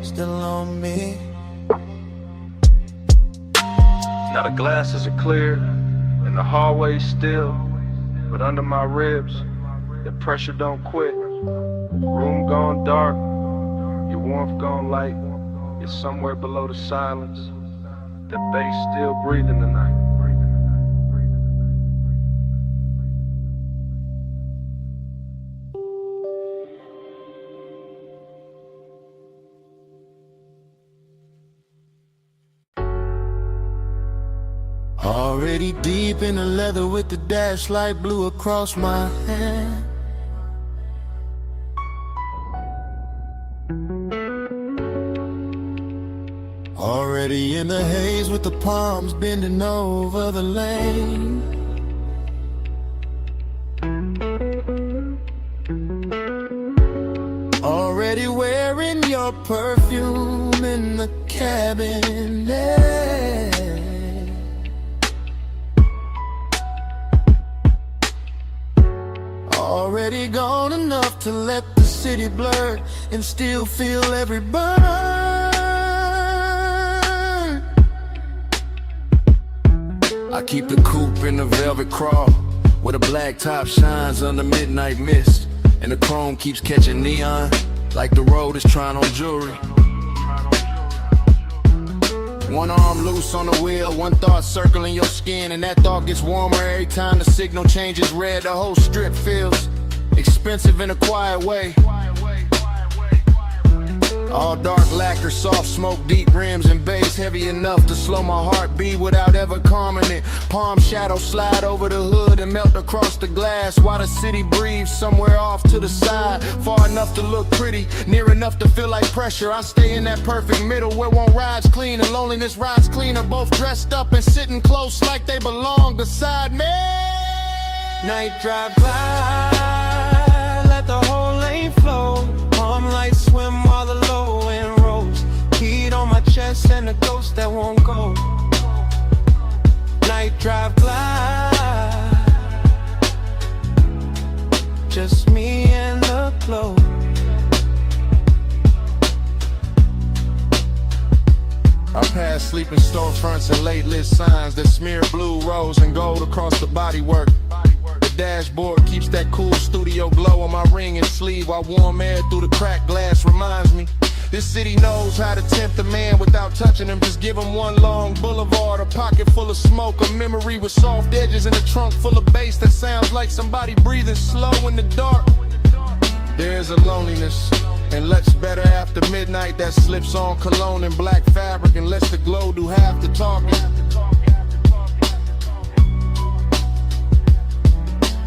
still on me. Now the glasses are clear and the hallway's still, but under my ribs, the pressure don't quit. Room gone dark, your warmth gone light. You're somewhere below the silence. The bass still breathing tonight. Already deep in the leather with the dash light blue across my hand. Already in the haze with the palms bending over the lane. Already wearing your perfume in the cabinet. Already gone enough to let the city blur and still feel every burn. I keep the coupe in the velvet crawl, where the black top shines under midnight mist, and the chrome keeps catching neon, like the road is trying on jewelry. One arm loose on the wheel, one thought circling your skin, and that thought gets warmer every time the signal changes red. The whole strip feels expensive in a quiet way. All dark lacquer, soft smoke, deep rims and bass, heavy enough to slow my heartbeat without ever calming it. Palm shadows slide over the hood and melt across the glass, while the city breathes somewhere off to the side. Far enough to look pretty, near enough to feel like pressure. I stay in that perfect middle where one rides clean and loneliness rides cleaner, both dressed up and sitting close like they belong beside me. Night drive glide, let the whole lane flow. Palm lights swim while the low end rolls. Heat on my chest and a ghost that won't go. Night drive glide, just me and the glow. I pass sleeping storefronts and late lit signs that smear blue, rose, and gold across the bodywork. The dashboard keeps that cool studio glow on my ring and sleeve, while warm air through the cracked glass reminds me this city knows how to tempt a man without touching him. Just give him one long boulevard, a pocket full of smoke, a memory with soft edges, and a trunk full of bass that sounds like somebody breathing slow in the dark. There's a loneliness and looks better after midnight that slips on cologne and black fabric and lets the glow do half the talking.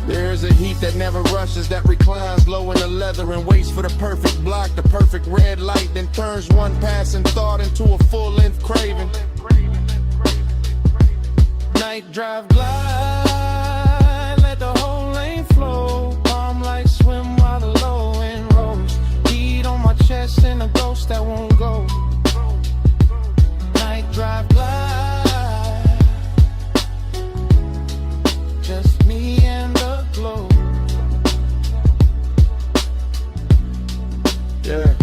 There's a heat that never rushes, that reclines low in the leather and waits for the perfect block, the perfect red light, then turns one passing thought into a full-length craving. Night drive glide, let the whole lane flow. Palm lights swim while the low end rolls. Heat on my chest and a ghost that won't go. Night drive glide, just me and the glow. Yeah.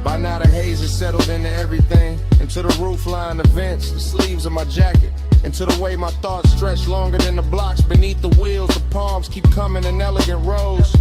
By now the haze is settled into everything, into the roofline, the vents, the sleeves of my jacket, into the way my thoughts stretch longer than the blocks beneath the wheels. The palms keep coming in elegant rows,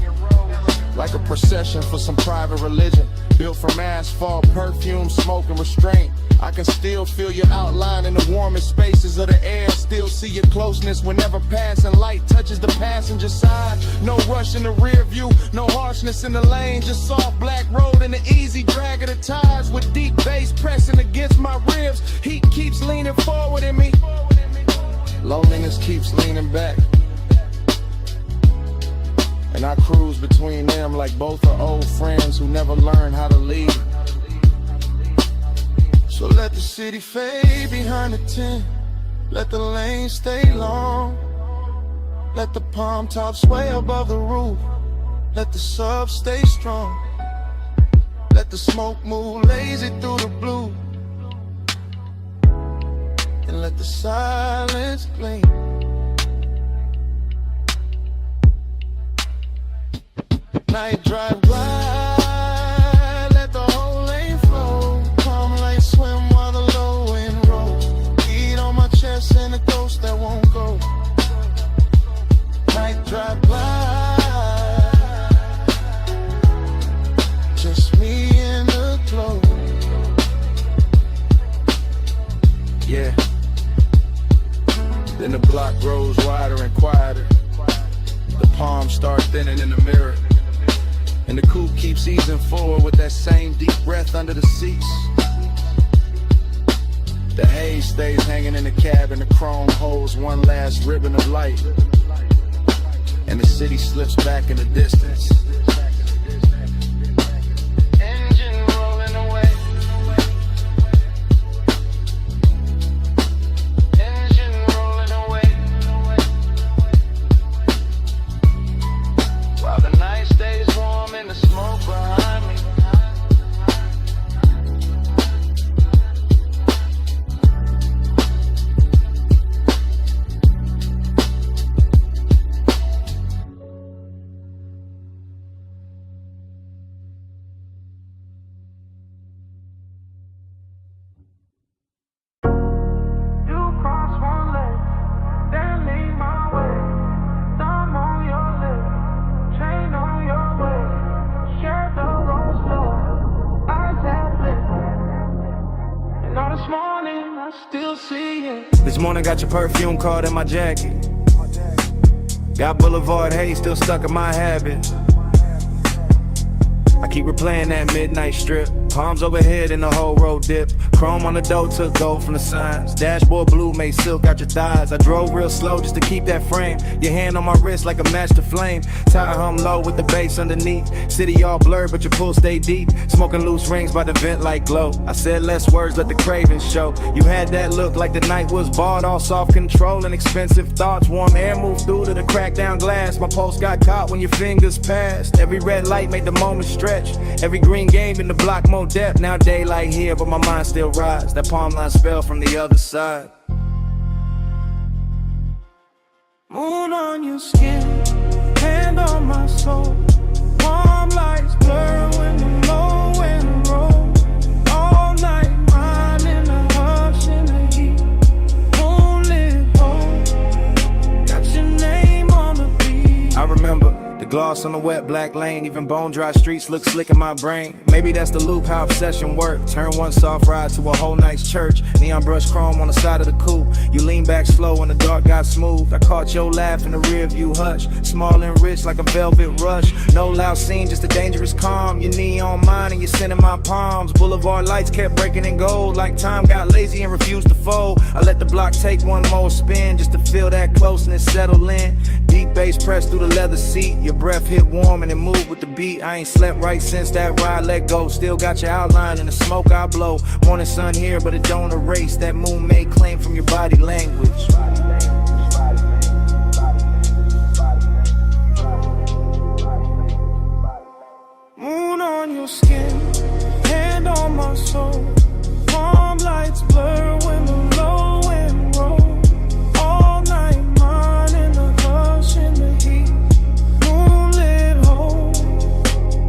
like a procession for some private religion, built from asphalt, perfume, smoke, and restraint. I can still feel your outline in the warmest spaces of the air. Still see your closeness whenever passing light touches the passenger side. No rush in the rear view, no harshness in the lane. Just soft black road and the easy drag of the tires, with deep bass pressing against my ribs. Heat keeps leaning forward in me, loneliness keeps leaning back, and I cruise between them like both are old friends who never learned how to leave. So let the city fade behind the tent, let the lane stay long, let the palm top sway above the roof, let the sub stay strong, let the smoke move lazy through the blue, and let the silence gleam. Night drive glide, let the whole lane flow. Palm lights swim while the low end rolls. Heat on my chest and a ghost that won't go. Night drive glide, just me and the glow. Yeah. Then the block grows wider and quieter. The palms start thinning in the mirror, and the coupe keeps easing forward with that same deep breath under the seats. The haze stays hanging in the cab, and the chrome holds one last ribbon of light, and the city slips back in the distance. Engine rolling away, engine rolling away, while the night stays warm and the smoke behind me. This morning got your perfume card in my jacket. Got Boulevard haze still stuck in my habits. I keep replaying that midnight strip, Palms overhead and the whole road dip. Chrome on the door took gold from the signs. Dashboard blue made silk out your thighs. I drove real slow just to keep that frame. Your hand on my wrist like a match to flame. Tire hum low with the bass underneath. City all blurred but your pool stay deep. Smoking loose rings by the vent like glow. I said less words, let the cravings show. You had that look like the night was bought. All soft control and expensive thoughts. Warm air moved through to the cracked down glass. My pulse got caught when your fingers passed. Every red light made the moment stretch. Every green game in the block more depth. Now daylight here but my mind still rise. That palm line spell from the other side. Moon on your skin, hand on my soul. Warm lights blur when the low end roll. All night mine in the hush in the heat. Moonlit hole, got your name on the beat. I remember the gloss on the wet black lane. Even bone dry streets look slick in my brain. Maybe that's the loop, how obsession work. Turn one soft ride to a whole night's church. Neon brush chrome on the side of the coupe. You lean back slow when the dark got smooth. I caught your laugh in the rear view hush. Small and rich like a velvet rush. No loud scene, just a dangerous calm. Your knee on mine and you're sending my palms. Boulevard lights kept breaking in gold. Like time got lazy and refused to fold. I let the block take one more spin just to feel that closeness settle in. Deep bass pressed through the leather seat. Your breath hit warm and it moved with the beat. I ain't slept right since that ride let go. Still got your outline in the smoke I blow. Morning sun here but it don't erase that moon made claim from your body language. Moon on your skin, hand on my soul. Warm lights blur when the low end roll. All night mine in the hush in the heat. Moonlit hole,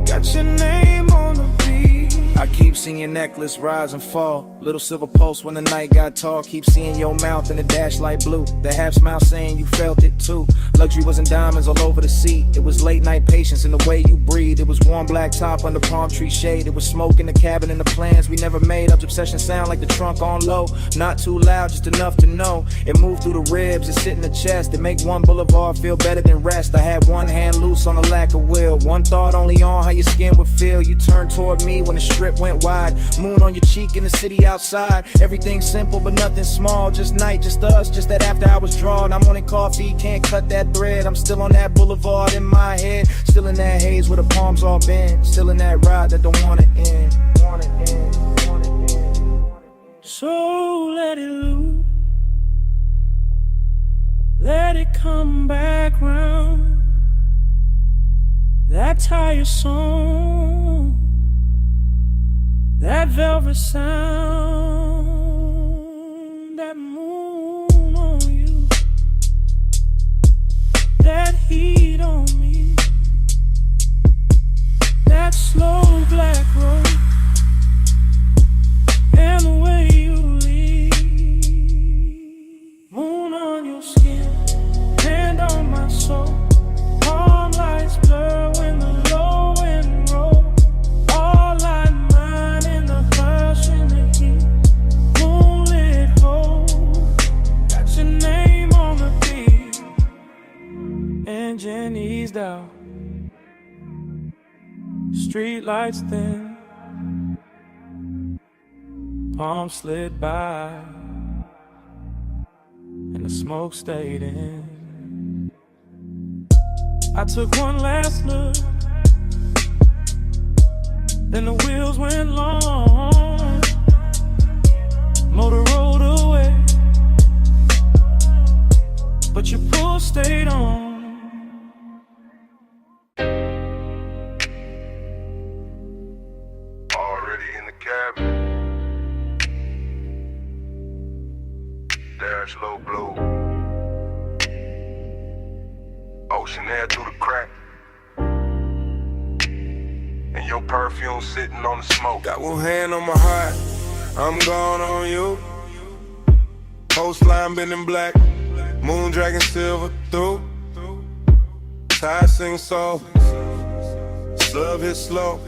got your name on the beat. I keep seeing your necklace rise and fall. Little silver pulse when the night got tall. Keep seeing your mouth in the dash light blue. The half smile saying you felt it too. Luxury wasn't diamonds all over the seat. It was late night patience in the way you breathe. It was warm black top under palm tree shade. It was smoke in the cabin and the plans we never made. Up obsession sound like the trunk on low. Not too loud, just enough to know. It moved through the ribs, it sit in the chest. It make one boulevard feel better than rest. I had one hand loose on the lack of will. One thought only on how your skin would feel. You turned toward me when the strip went wide. Moon on your cheek in the city outside. Everything simple but nothing small. Just night, just us, just that after hours drawn. I'm wanting coffee, can't cut that thread. I'm still on that boulevard in my head. Still in that haze where the palms all bend. Still in that ride that don't wanna end. So let it loose. Let it come back round. That tire song, that velvet sound, that moon on you, that heat on me, that slow black road, and the way you leave. Moon on your skin, hand on my soul. Palm lights blur when the low end roll. All light mine in the hush in the heat. Moonlit hole, got your name on the beat. Engine eased out, street lights thin. Palm slid by, and the smoke stayed in. I took one last look, then the wheels went long. Motor rolled away, but your pull stayed on. Already in the cabin. Dash low blue. Ocean air through the crack. And your perfume sitting on the smoke. Got one hand on my heart, I'm gone on you. Coastline been in black, moon dragging silver through. Tide sing soft, sub hit slow.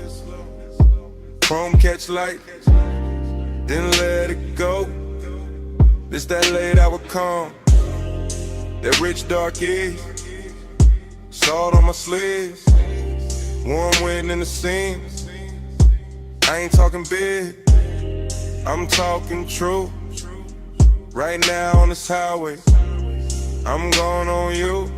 Chrome catch light, then let it go. This that late hour calm, that rich dark east. Salt on my sleeves, warm wind in the seams. I ain't talking big, I'm talking true. Right now on this highway, I'm going on you.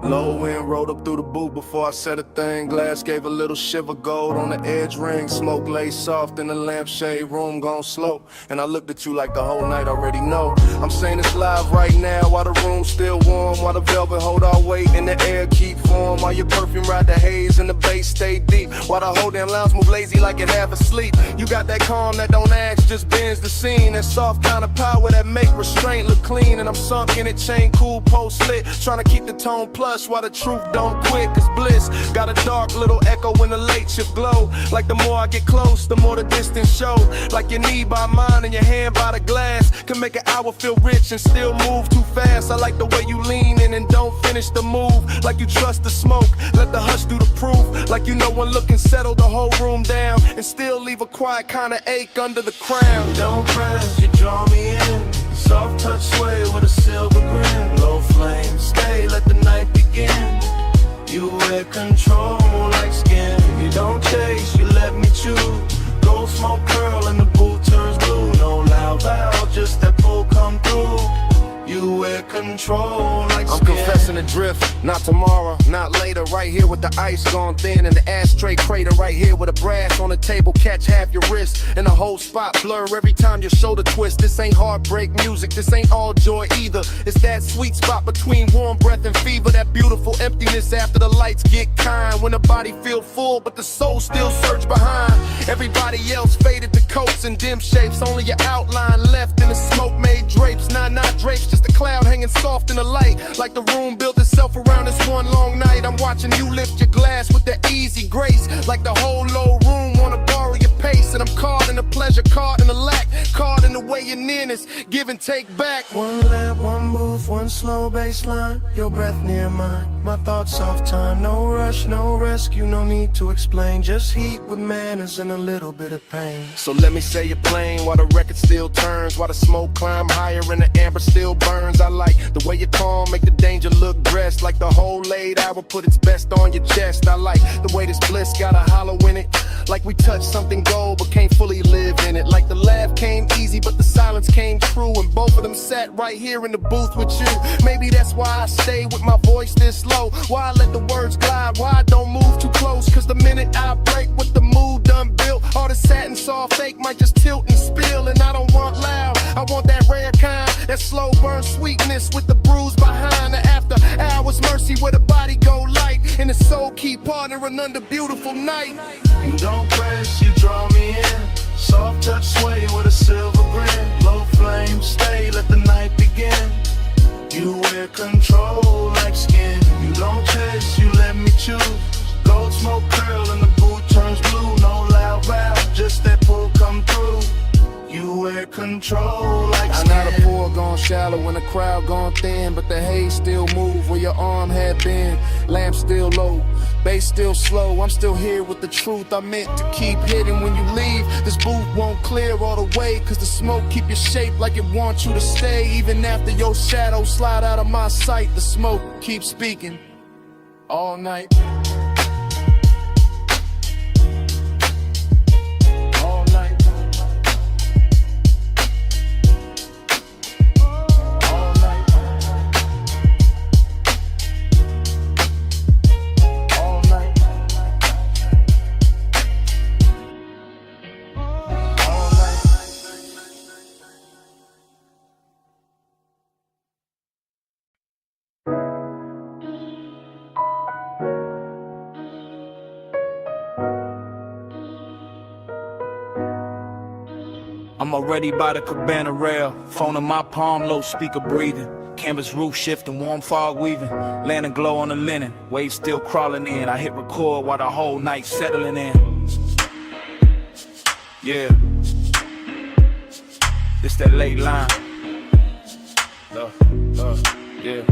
Low wind rolled up through the boot before I said a thing. Glass gave a little shiver, gold on the edge ring. Smoke lay soft in the lampshade, room gone slow. And I looked at you like the whole night already know. I'm saying it's live right now while the room's still warm, while the velvet hold our weight and the air keep warm, while your perfume ride the haze and the bass stay deep, while the whole damn lounge move lazy like it half asleep. You got that calm that don't ask, just bends the scene. That soft kind of power that make restraint look clean. And I'm sunk in it, chain cool, post lit, trying to keep the tone plush while the truth don't quit. Cause bliss got a dark little echo when the late shift glow. Like the more I get close, the more the distance show. Like your knee by mine and your hand by the glass can make an hour feel rich and still move too fast. I like the way you lean in and don't finish the move. Like you trust the smoke, let the hush do the proof. Like you know one look can settle the whole room down and still leave a quiet kind of ache under the crown. Don't press, you draw me in. Soft touch sway with a silver grin. Low flame, stay, let the night begin. You wear control like skin. You don't chase, you let me choose. Gold smoke curl and the boot turns blue. No loud loud, just that pull come through. You wear control like I'm skin. confessing the drift, not tomorrow, not later. Right here with the ice gone thin and the ashtray crater. Right here with a brass on the table, catch half your wrist. And the whole spot blur every time your shoulder twist. This ain't heartbreak music, this ain't all joy either. It's that sweet spot between warm breath and fever. That beautiful emptiness after the lights get kind. When the body feel full but the soul still search behind. Everybody else faded to coats and dim shapes. Only your outline left in the smoke made drapes. Not drapes, just a cloud hanging soft in the light. Like the room built itself around this one long night. I'm watching you lift your glass with that easy grace. Like the whole low room wanna borrow your pace. And I'm caught in the pleasure, caught in the lack, caught in the way your nearness, give and take back. One lap, one move, one slow baseline. Your breath near mine, my thoughts off time. No rush, no rescue, no need to explain. Just heat with manners and a little bit of pain. So let me say you're playing while the record still turns, while the smoke climb higher and the amber still burns. I like the way you calm, make the danger look dressed. Like the whole laid hour put its best on your chest. I like the way this bliss got a hollow in it. Like we touched something gold but can't fully live in it. Like the laugh came easy but the silence came true. And both of them sat right here in the booth with you. Maybe that's why I stay with my voice this low. Why I let the words glide, why I don't move too close. Cause the minute I break with the mood done built, all the satin soft fake might just tilt and spill. And I don't want loud, I want that rare kind. That slow burn sweetness with the bruise behind. The after hours mercy where the body go light and the soul keep partnering under beautiful night. You don't press, you draw me in. Soft touch sway with a silver grin. Low flame, stay, let the night begin. You wear control like skin. You don't chase, you let me choose. Gold smoke curl and the boot turns blue. No loud valve, just that pull come through. You wear control like skin. I know the pool gone shallow when the crowd gone thin, but the haze still move where your arm had been. Lamp still low, bass still slow. I'm still here with the truth I meant to keep hidden. When you leave, this booth won't clear all the way, cause the smoke keep your shape like it wants you to stay. Even after your shadow slide out of my sight, the smoke keeps speaking all night. I'm already by the cabana rail, phone in my palm, low speaker breathing. Canvas roof shifting, warm fog weaving, lantern glow on the linen, waves still crawling in. I hit record while the whole night settling in. Yeah, this that late line. Yeah.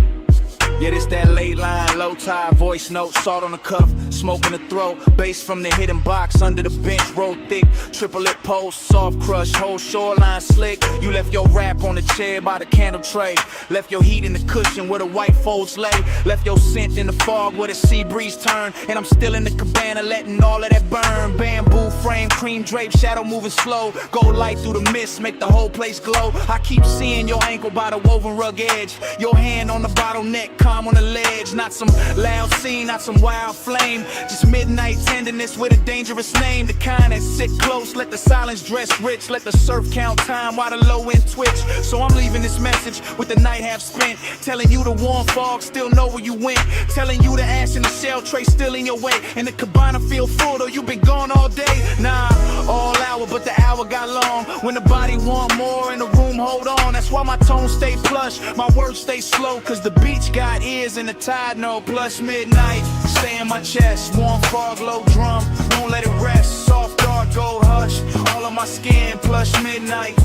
Yeah, this that late line, low tide, voice note, salt on the cuff, smoke in the throat, bass from the hidden box, under the bench, roll thick, triple lip post, soft crush, whole shoreline slick. You left your rap on the chair by the candle tray, left your heat in the cushion where the white folds lay, left your scent in the fog where the sea breeze turn, and I'm still in the cabana letting all of that burn. Bamboo frame, cream drape, shadow moving slow, gold light through the mist, make the whole place glow. I keep seeing your ankle by the woven rug edge, your hand on the bottleneck, calm on the ledge. Not some loud scene, not some wild flame, just midnight tenderness with a dangerous name. The kind that sit close, let the silence dress rich, let the surf count time while the low end twitch. So I'm leaving this message with the night half spent, telling you the warm fog still know where you went, telling you the ash in the shell tray still in your way, and the cabana feel full though you been gone all day. Nah, all hour but the hour got long, when the body want more and the room hold on. That's why my tone stay plush, my words stay slow, cause the beach got ears and the tide know. Plus midnight, stay in my chest, warm fog, low drum, won't let it rest. Soft dark gold hush, all on my skin. Plus midnight,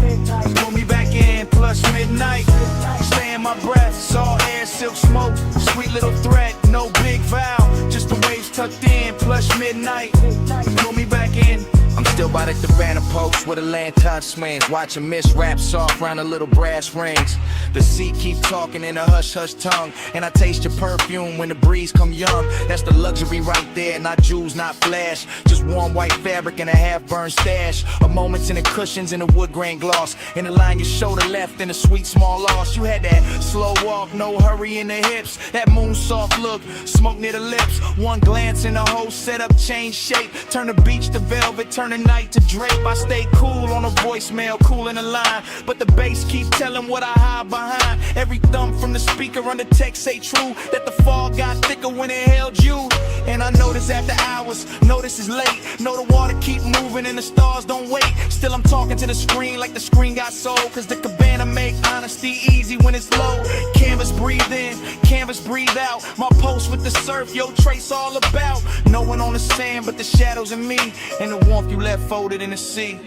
pull me back in. Plus midnight, stay in my breath, salt air, silk smoke, sweet little threat, no big vow, just the waves tucked in. Plus midnight, pull me back in. I'm still by the cabana post where the lantern swings, watching mist wrap soft round the little brass rings. The sea keep talking in a hush-hush tongue, and I taste your perfume when the breeze come young. That's the luxury right there, not jewels, not flash, just warm white fabric and a half-burned stash. A moment's in the cushions and the wood grain gloss, in the line your shoulder left and a sweet small loss. You had that slow walk, no hurry in the hips, that moon soft look, smoke near the lips. One glance and the whole setup change shape, turn the beach to velvet, turn the night to drape. I stay cool on a voicemail, cool in the line, but the bass keep telling what I hide behind. Every thump from the speaker on the text say true, that the fog got thicker when it held you. And I notice after hours, notice it's late, know the water keep moving and the stars don't wait. Still I'm talking to the screen like the screen got sold, cause the cabana make honesty easy when it's low. Canvas breathe in, canvas breathe out, my post with the surf, yo trace all about. No one on the sand but the shadows and me, and the warmth you left folded in the sea.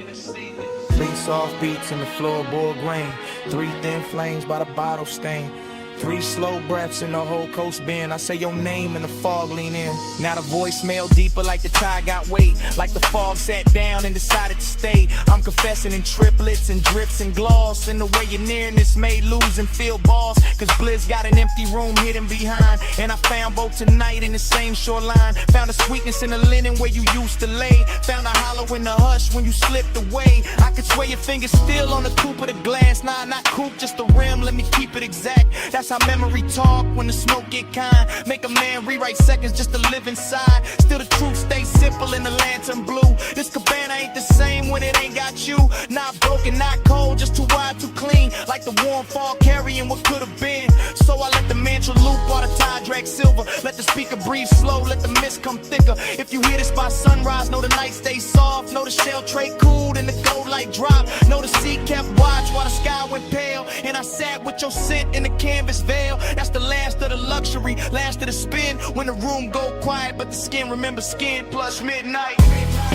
3 soft beats in the floorboard grain, 3 thin flames by the bottle stain, 3 slow breaths in the whole coast bend. I say your name and the fog lean in. Now the voicemail deeper like the tide got weight, like the fog sat down and decided to stay. I'm confessing in triplets and drips and gloss, and the way you're nearness made lose and feel balls, cause Blizz got an empty room hidden behind, and I found both tonight in the same shoreline. Found a sweetness in the linen where you used to lay, found a hollow in the hush when you slipped away. I could swear your fingers still on the coupe of the glass. Nah, not coupe, just the rim, let me keep it exact. That's how memory talk when the smoke get kind, make a man rewrite seconds just to live inside. Still the truth stays simple in the lantern blue. This cabana ain't the same when it ain't got you. Not broken, not cold, just too wide, too clean, like the warm fall carrying what could have been. So I let the mantra loop while the tide drag silver, let the speaker breathe slow, let the mist come thicker. If you hear this by sunrise, know the night stays soft, know the shell tray cooled and the gold light dropped, know the sea kept watch while the sky went pale, and I sat with your scent in the canvas veil. That's the last of the luxury, last of the spin, when the room go quiet but the skin remember skin. Plus midnight,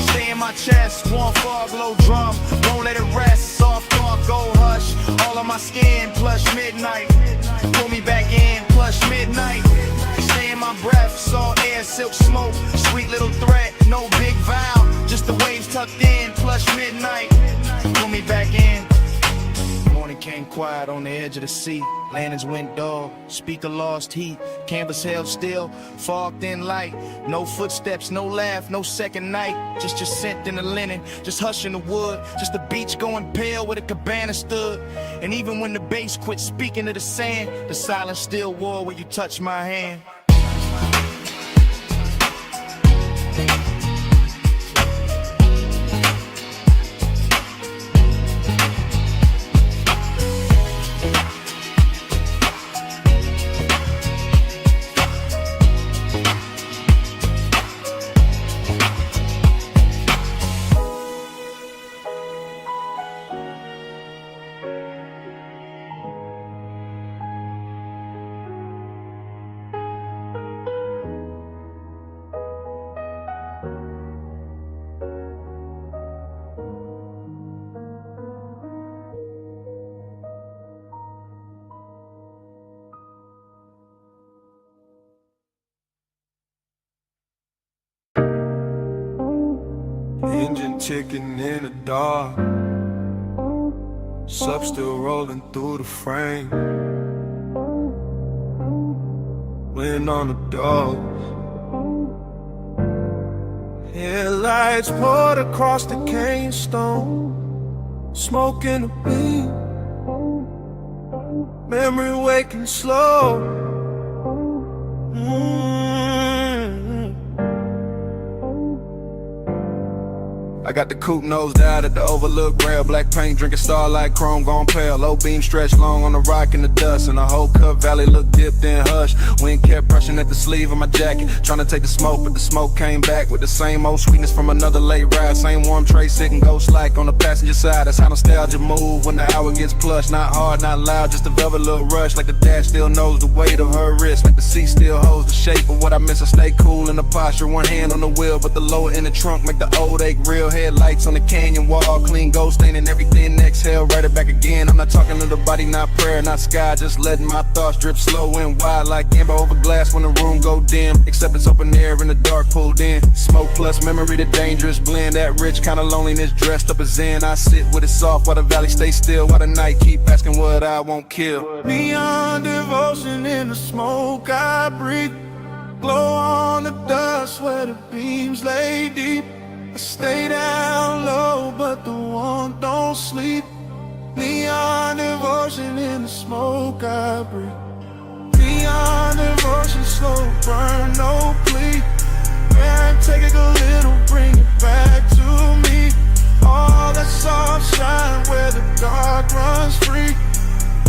stay in my chest, warm fog, low drum, won't let it rest. Soft fog, gold hush, all on my skin. Plus midnight, pull me back in. Plus midnight, stay in my breath, salt air, silk smoke, sweet little threat, no big vow, just the waves tucked in. Plus midnight, pull me back in. Morning came quiet on the edge of the sea, lanterns went dull, speaker lost heat, canvas held still, fog thin light, no footsteps, no laugh, no second night, just your scent in the linen, just hush in the wood, just the beach going pale where the cabana stood. And even when the bass quit speaking to the sand, the silence still war where you touch my hand. engine ticking in the dark. Sup still rolling through the frame. Wind on the doors. Headlights poured across the cane stone. Smoke in the beam. Memory waking slow. I got the coupe nosed out at the overlook rail. Black paint, drinking starlight, chrome gone pale. Low beam stretched long on the rock in the dust. And the whole Cup Valley looked dipped in hush. Wind kept brushing at the sleeve of my jacket, trying to take the smoke, but the smoke came back with the same old sweetness from another late ride. Same warm tray sitting ghost like on the passenger side. That's how nostalgia move when the hour gets plush. Not hard, not loud, just a velvet little rush. Like the dash still knows the weight of her wrist. Like the seat still holds the shape of what I miss. I stay cool in the posture, one hand on the wheel, but the lower in the trunk make the old ache real. Headlights on the canyon wall, clean gold staining everything. Exhale, write it back again. I'm not talking to the body, not prayer, not sky. Just letting my thoughts drip slow and wide like amber over glass when the room go dim. Except it's open air in the dark pulled in. Smoke plus memory, the dangerous blend. That rich kind of loneliness dressed up as zen. I sit with it soft while the valley stays still, while the night keep asking what I won't kill. Beyond devotion in the smoke I breathe. Glow on the dust where the beams lay deep. I stay down low, but the warmth don't sleep. Neon devotion in the smoke I breathe. Neon devotion, slow burn, no plea. Man, take it a little, bring it back to me. All that soft shine where the dark runs free.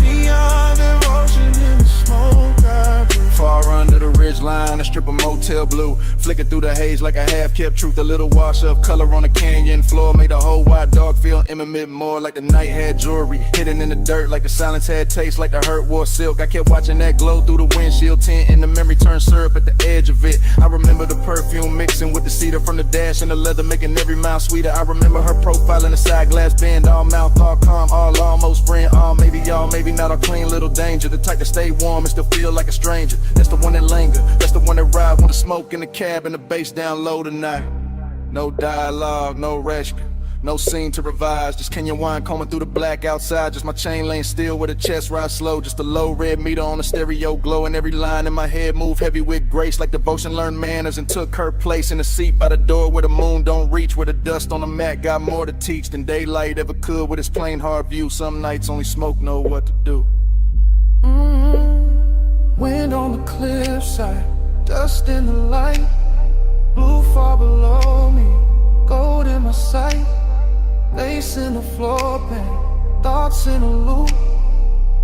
Neon devotion in the smoke I breathe. Far under the ridge line, a strip of motel blue. Flicker through the haze like a half-kept truth. A little wash of color on the canyon floor made the whole wide dog feel intimate, more like the night had jewelry hidden in the dirt, like the silence had taste, like the hurt wore silk. I kept watching that glow through the windshield tint, and the memory turned syrup at the edge of it. I remember the perfume mixing with the cedar from the dash and the leather, making every mile sweeter. I remember her profile in the side glass bend, all mouth, all calm, all almost friend, all maybe y'all, maybe not, all clean little danger. The type to stay warm and still feel like a stranger. That's the one that linger, that's the one that ride when the smoke in the cab and the bass down low tonight. No dialogue, no rescue, no scene to revise. Just Kenyan wine combing through the black outside. Just my chain lane still with a chest ride slow. Just a low red meter on the stereo glow. And every line in my head move heavy with grace, like devotion learned manners and took her place in the seat by the door where the moon don't reach, where the dust on the mat got more to teach than daylight ever could with its plain hard view. Some nights only smoke know what to do. Wind on the cliffside, dust in the light, blue far below me, gold in my sight, lace in the floor pan, thoughts in a loop,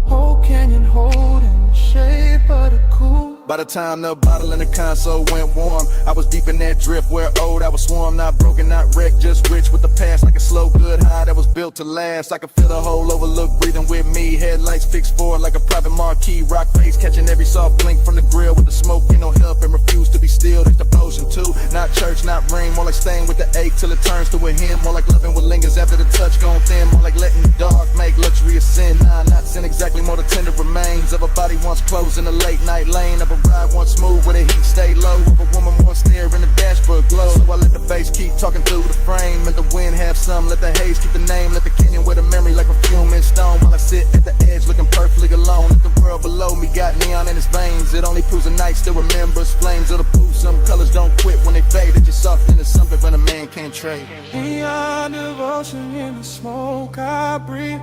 whole canyon holding the shape of the coupe. By the time the bottle in the console went warm, I was deep in that drift where old I was swarm. Not broken, not wrecked, just rich with the past. Like a slow good high that was built to last. I could feel the whole overlook breathing with me. Headlights fixed forward like a private marquee. Rock face catching every soft blink from the grill. With the smoke, you know, help and refuse to be still. That's devotion too. Not church, not ring. More like staying with the ache till it turns to a hymn. More like loving what lingers after the touch gone thin. More like letting the dark make luxury a sin. Nah, not sin exactly, more the tender remains of a body once closed in a late night lane. Of a ride once smooth where the heat stay low. Of a woman once near in the dashboard glow. So I let the bass keep talking through the frame. And the wind have some, let the haze keep the name. Let the canyon wear the memory like perfume in stone. While I sit at the edge looking perfectly alone. If the world below me got neon in its veins, it only proves the night still remembers. Flames of the poof, some colors don't quit when they fade. It's just something to something when a man can't trade. Neon devotion in the smoke I breathe,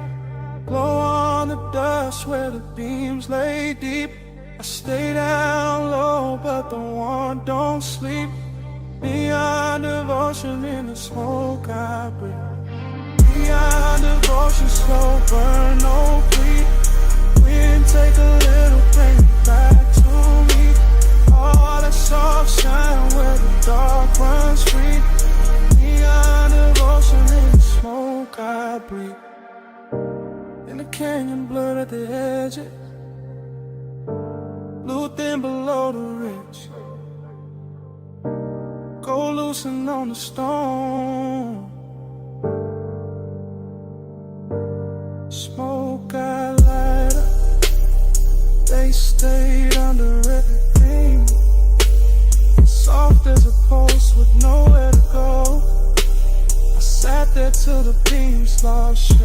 glow on the dust where the beams lay deep. I stay down low, but the warmth don't sleep. Neon devotion in the smoke I breathe. Neon devotion, slow burn, no plea. Wind take a little, bring it back to me. All that soft shine where the dark runs free. Neon devotion in the smoke I breathe. In the canyon blurred at the edges, blue thin below the ridge, go loosen on the stone. Smoke I light up, they stayed under everything. Soft as a post with nowhere to go. got there till the beams lost shape,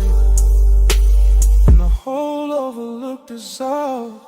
and the whole overlook dissolved.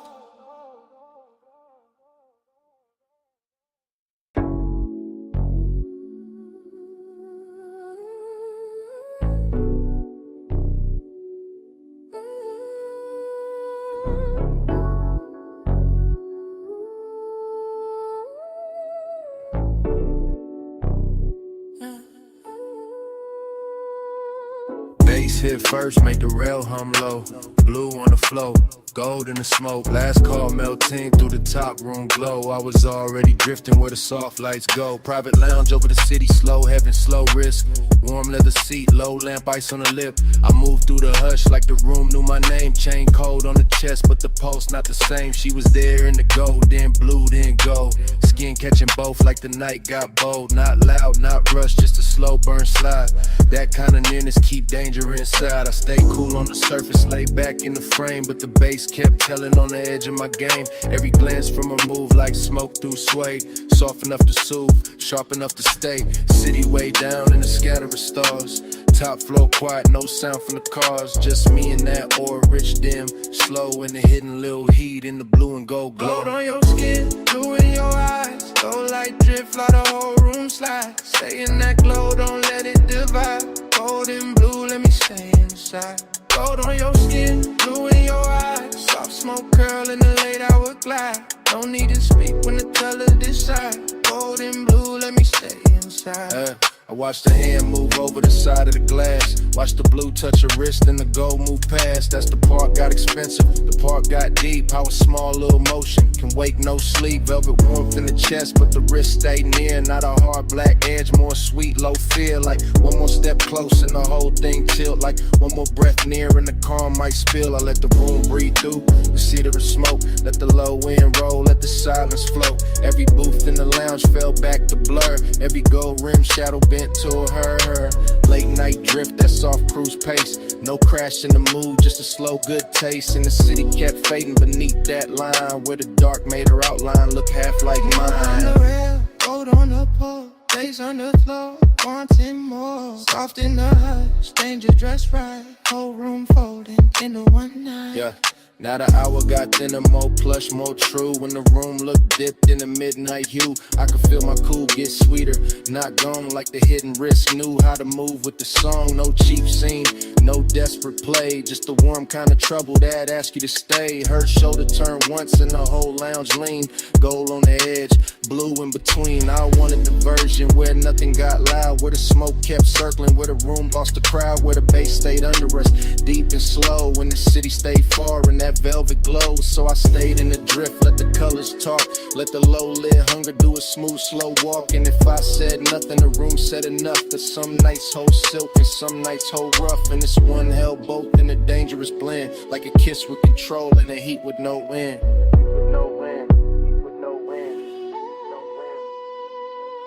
Bass hit first, make the rail hum low. Blue on the flow, gold in the smoke. Last call melting through the top room glow. I was already drifting where the soft lights go. Private lounge over the city, slow heaven, slow risk. Warm leather seat, low lamp, ice on the lip. I moved through the hush like the room knew my name. Chain cold on the chest, but the pulse not the same. She was there in the gold, then blue, then gold. Skin catching both like the night got bold. Not loud, not rushed, just a slow burn slide. That kind of nearness keep danger inside. I stay cool on the surface, lay back in the frame, but the bass kept telling on the edge of my game. Every glance from her move like smoke through suede. Soft enough to soothe, sharp enough to stay. City way down in the scatter of stars. Top floor quiet, no sound from the cars. Just me and that ore rich dim. Slow in the hidden little heat in the blue and gold glow. Gold on your skin, blue in your eyes. Gold light drip, fly the whole room slide. Stay in that glow, don't let it divide. Gold and blue, let me stay inside. Gold on your skin, blue in your eyes. Soft smoke curl in the late hour glide. No need to speak when the colors decide. Gold and blue, let me stay inside. I watched the hand move over the side of the glass. Watch the blue touch her wrist and the gold move past. That's the part got expensive, the part got deep. How a small little motion can wake no sleep. Velvet warmth in the chest, but the wrist stay near. Not a hard black edge, more sweet, low fear. Like one more step close and the whole thing tilt. Like one more breath near and the calm might spill. I let the room breathe through the cedar of smoke. Let the low wind roll, let the silence flow. Every booth in the lounge fell back to blur. Every gold rim shadow bent to her. Late night drift, that soft cruise pace. No crash in the mood, just a slow good taste. And the city kept fading beneath that line, where the dark made her outline look half like mine. On the rail, gold on the pole, days on the floor, wanting more. Soft in the hush, danger dressed right. Whole room folding into one night. Yeah. Now the hour got thinner, more plush, more true. When the room looked dipped in the midnight hue, I could feel my cool get sweeter. Not gone like the hidden wrist. Knew how to move with the song. No cheap scene, no desperate play. Just a warm kind of trouble that ask you to stay. Her shoulder turn once and the whole lounge lean. Gold on the edge, blue in between. I wanted the version where nothing got loud, where the smoke kept circling, where the room lost the crowd, where the bass stayed under us, deep and slow. When the city stayed far and that velvet glow, so I stayed in the drift, let the colors talk, let the low lid hunger do a smooth slow walk. And if I said nothing, the room said enough. That some nights hold silk and some nights hold rough, and this one held both in a dangerous blend, like a kiss with control and a heat with no end.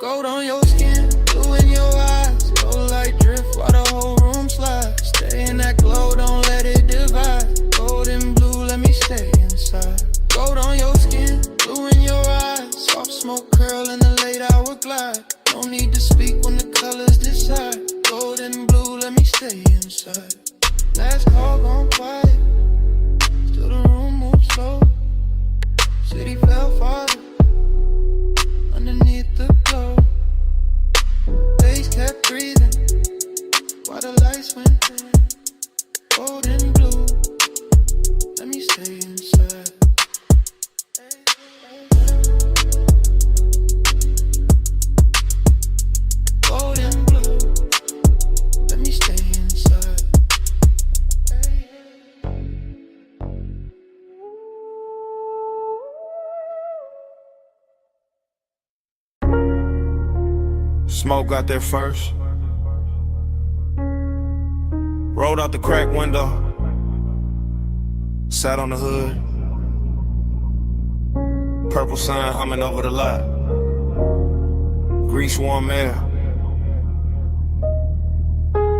Gold on your skin, blue in your eyes. Gold light drift while the whole room slides. Stay in that glow, don't let it divide. Gold and blue, let me stay inside. Gold on your skin, blue in your eyes. Soft smoke curl in the late hour glide. No need to speak when the colors decide. Gold and blue, let me stay inside. Last call gone quiet, still the room moves slow. City fell farther underneath the glow. Bass kept breathing while the lights went dim. Gold and blue, let me stay inside. Gold and blue, let me stay inside. Smoke got there first. Rolled out the crack window. Sat on the hood. Purple sign humming over the lot. Grease warm air.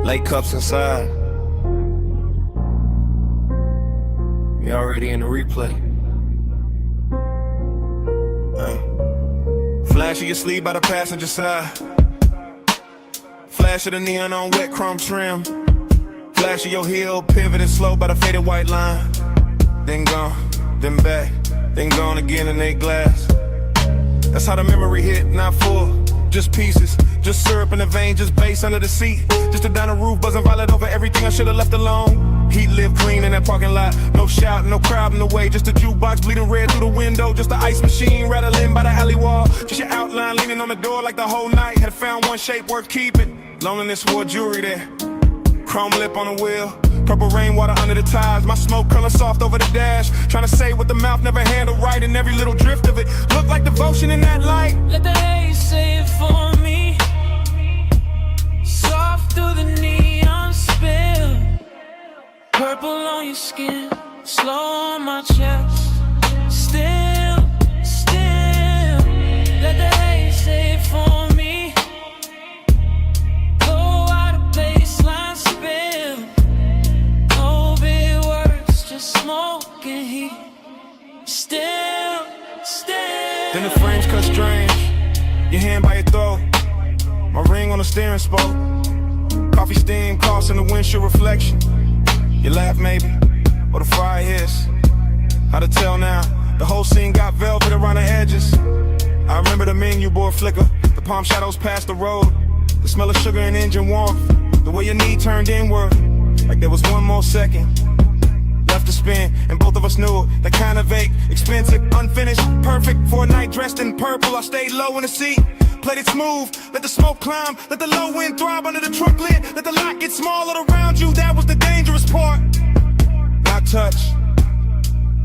Late cups inside. You already in the replay. Flash of your sleeve by the passenger side. Flash of the neon on wet chrome trim. Flash of your heel, pivoting slow by the faded white line. Then gone, then back, then gone again in they glass. That's how the memory hit, not full, just pieces. Just syrup in the vein, just bass under the seat. Just a down the roof, buzzing violet over everything I should've left alone. Heat lived clean in that parking lot. No shout, no crowd in the way. Just a jukebox bleeding red through the window. Just the ice machine rattling by the alley wall. Just your outline leaning on the door like the whole night. Had found one shape worth keeping. Loneliness wore jewelry there. Chrome lip on the wheel. Purple rainwater under the tires. My smoke curling soft over the dash. Trying to say what the mouth never handled right. And every little drift of it looked like devotion in that light. Let the haze say it for me. Soft through the neon spill. Purple on your skin, slow on my chest. Still, let the haze say it for me. Go out of baseline spill. No big words, just smoke and heat. Still. Then the frames cut strange. Your hand by your throat. My ring on the steering spoke. Coffee steam crossing the windshield reflection. You laugh maybe, or the fire hiss. How to tell now? The whole scene got velvet around the edges. I remember the menu board flicker. The palm shadows past the road. The smell of sugar and engine warmth. The way your knee turned inward, like there was one more second left to spin, and both of us knew it. That kind of vague, expensive, unfinished, perfect for a night dressed in purple. I stayed low in the seat, played it smooth, let the smoke climb, let the low wind throb under the truck lid, let the lot get smaller around you. That was the dangerous part. Not touch,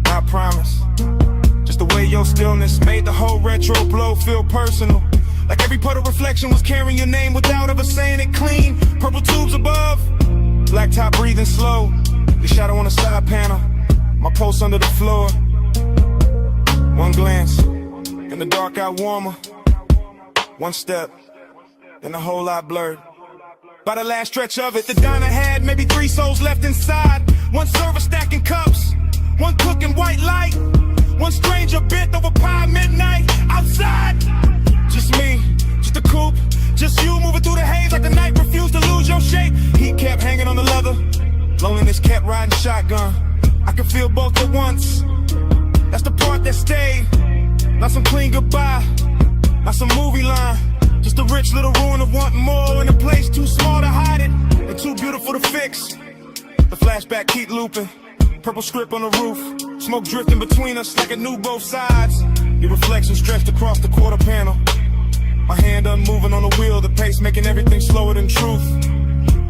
not promise. Just the way your stillness made the whole retro blow feel personal. Like every puddle reflection was carrying your name without ever saying it clean. Purple tubes above, black top breathing slow. The shadow on the side panel, my pulse under the floor. One glance, and the dark got warmer. One step, then a whole lot blurred. By the last stretch of it, the diner had maybe 3 souls left inside. One server stacking cups, one cooking white light. One stranger bent over pie midnight outside. Just me, just a coupe, just you moving through the haze like the night refused to lose your shape. Heat kept hanging on the leather, loneliness kept riding shotgun. I could feel both at once, that's the part that stayed. Not some clean goodbye, not some movie line. Just a rich little ruin of wanting more in a place too small to hide it and too beautiful to fix. The flashback keep looping, purple script on the roof, smoke drifting between us like it knew both sides. Your reflection stretched across the quarter panel, my hand unmoving on the wheel, the pace making everything slower than truth.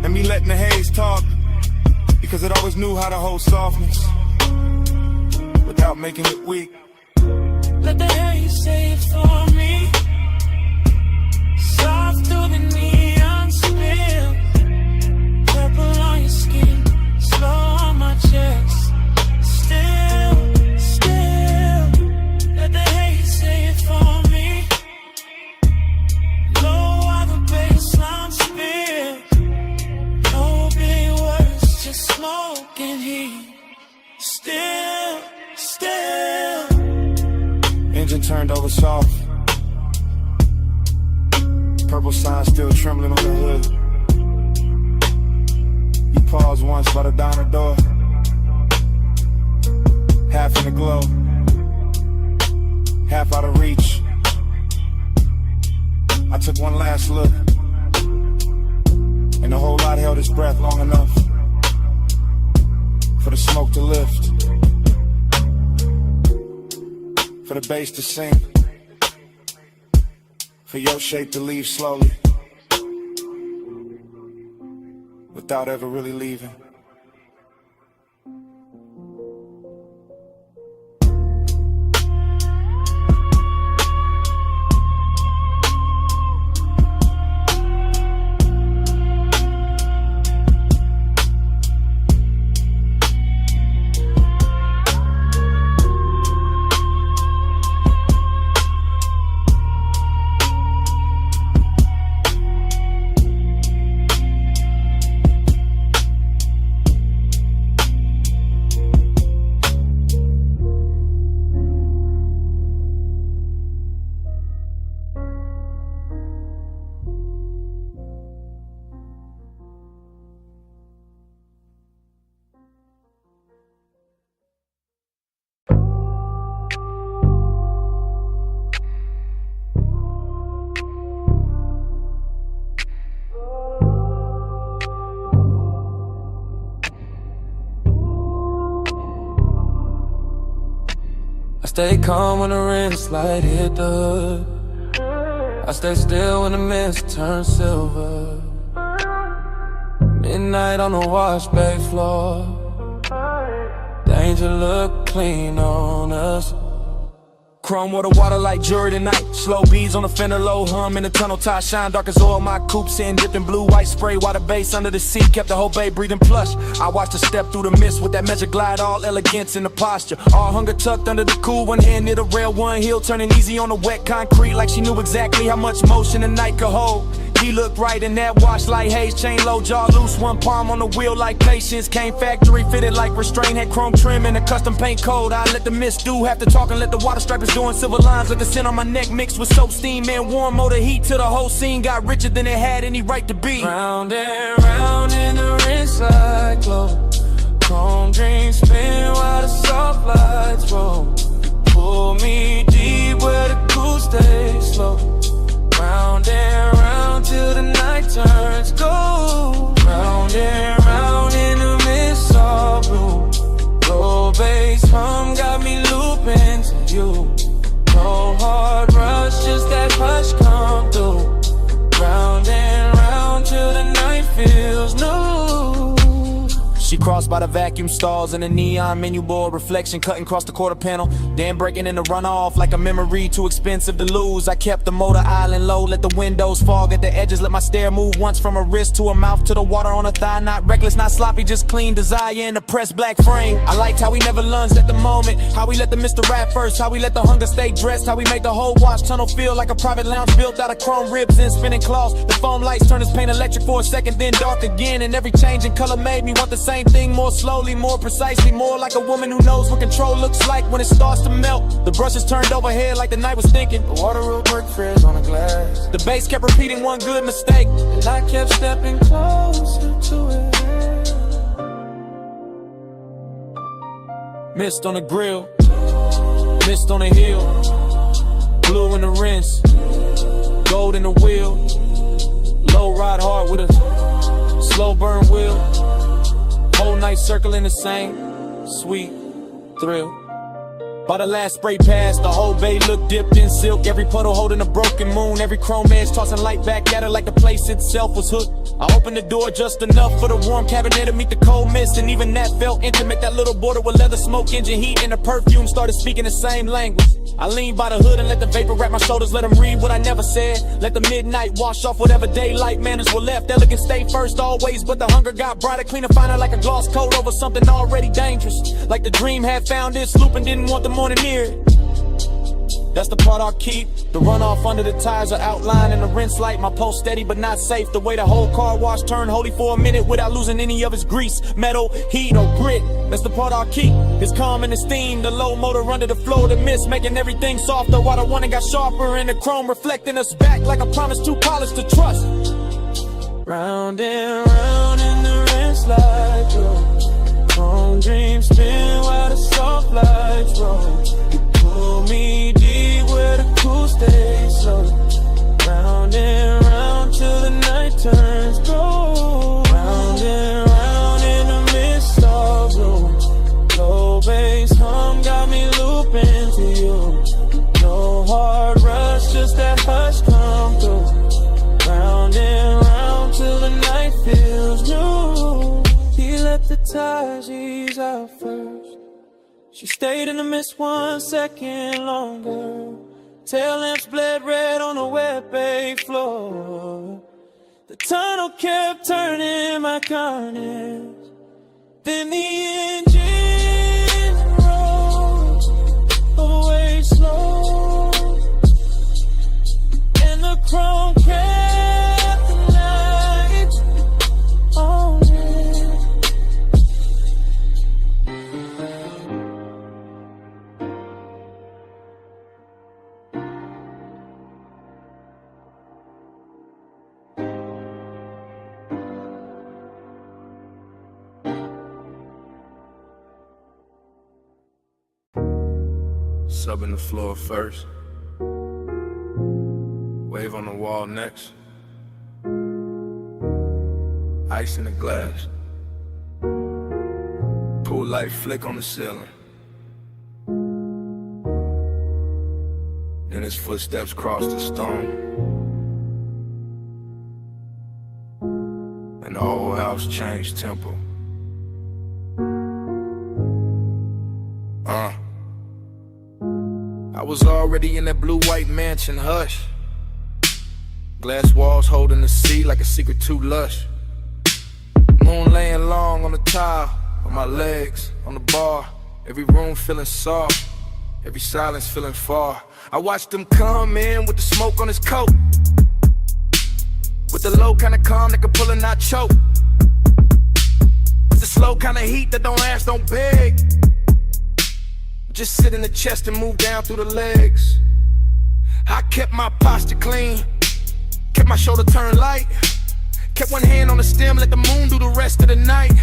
And me letting the haze talk, because it always knew how to hold softness without making it weak. Let the haze say it for me. Soft through the neon spill. Purple on your skin, slow on my chest. Still, let the haze say it for me. Low on the baseline spill. No big words, just smoke and heat. Still. Engine turned over soft, purple sign still trembling on the hood. You paused once by the diner door, half in the glow, half out of reach. I took one last look, and the whole lot held its breath long enough for the smoke to lift, for the bass to sink, for your shape to leave slowly, without ever really leaving. stay calm when the wrist light hit the hood. I stay still when the mist turns silver. Midnight on the wash bay floor. Danger look clean on us. Chrome water like jury tonight. Slow beats on the fender, low hum in the tunnel. Tie shine dark as oil. My coupe sitting dipped in blue, white spray. Water base under the seat, kept the whole bay breathing plush. I watched her step through the mist with that measure glide, all elegance in the posture. All hunger tucked under the cool, one hand near the rail, one heel turning easy on the wet concrete, like she knew exactly how much motion the night could hold. He looked right in that wash like haze, chain low, jaw loose, one palm on the wheel like patience. Came factory fitted like restraint, had chrome trim and a custom paint code. I let the mist do half the talking, let the water stripers doing silver lines. Let the scent on my neck mixed with soap steam and warm motor heat till the whole scene got richer than it had any right to be. Round and round in the rinse like glow. Chrome dreams spin while the soft lights roll. Pull me deep where the cool stays slow. Round and round till the night turns gold. Round and round in the mist all blue. Low bass hum got me looping to you. No hard rush, just that hush come through. Round and round till the night feels new. She crossed by the vacuum stalls and the neon menu board. Reflection cutting across the quarter panel. Then breaking in the runoff like a memory too expensive to lose. I kept the motor island low, let the windows fog at the edges. Let my stare move once from a wrist to a mouth to the water on a thigh. Not reckless, not sloppy, just clean desire in the pressed black frame. I liked how we never lunged at the moment. How we let the Mr. Rap first. How we let the hunger stay dressed. How we made the whole wash tunnel feel like a private lounge built out of chrome ribs and spinning cloths. The foam lights turned his paint electric for a second, then dark again. And every change in color made me want the same thing, more slowly, more precisely, more like a woman who knows what control looks like when it starts to melt. The brushes turned overhead like the night was thinking. The water will work frizz on the glass. The bass kept repeating one good mistake, and I kept stepping closer to it. Mist on the grill, mist on the hill, blue in the rinse, gold in the wheel. Low ride hard with a slow burn wheel. Whole night circling the same sweet thrill. By the last spray pass, the whole bay looked dipped in silk. Every puddle holding a broken moon. Every chrome edge tossing light back at her like the place itself was hooked. I opened the door just enough for the warm cabinet to meet the cold mist. And even that felt intimate. That little border with leather smoke, engine heat, and the perfume started speaking the same language. I leaned by the hood and let the vapor wrap my shoulders. Let them read what I never said. Let the midnight wash off whatever daylight manners were left. Elegant stay first always, but the hunger got brighter. Cleaner, finer like a gloss coat over something already dangerous. Like the dream had found its loop and didn't want the morning near it. That's the part I'll keep. The runoff under the tires are outlined in the rinse light. My pulse steady but not safe. The way the whole car wash turned holy for a minute without losing any of its grease, metal, heat, or grit. That's the part I'll keep. It's calm and esteemed. The low motor under the flow, the mist making everything softer while the one got sharper. And the chrome reflecting us back like a promise too polished to trust. Round and round in the rinse light glow. Chrome dreams spin while the soft lights roll. You pull me deep where the cool stays slow. Round and round till the night turns gold. Round and round in the mist all blue. Low bass hum got me looping to you. No hard rush, just that hush come through. Round and round till the night feels new. He let the tires ease out first. She stayed in the mist 1 second longer. Tail lamps bled red on the wet bay floor. The tunnel kept turning my carnage. Then the engine rolled away slow. And the chrome kept the night on it. Subbing the floor first. Wave on the wall next. Ice in the glass. Pool light flick on the ceiling. Then his footsteps crossed the stone, and the whole house changed tempo. I was already in that blue-white mansion, hush. Glass walls holding the sea like a secret too lush. Moon laying long on the tile, on my legs, on the bar. Every room feeling soft, every silence feeling far. I watched him come in with the smoke on his coat, with the low kind of calm that could pull and not choke, with the slow kind of heat that don't ask, don't beg. Just sit in the chest and move down through the legs. I kept my posture clean, kept my shoulder turned light, kept one hand on the stem, let the moon do the rest of the night.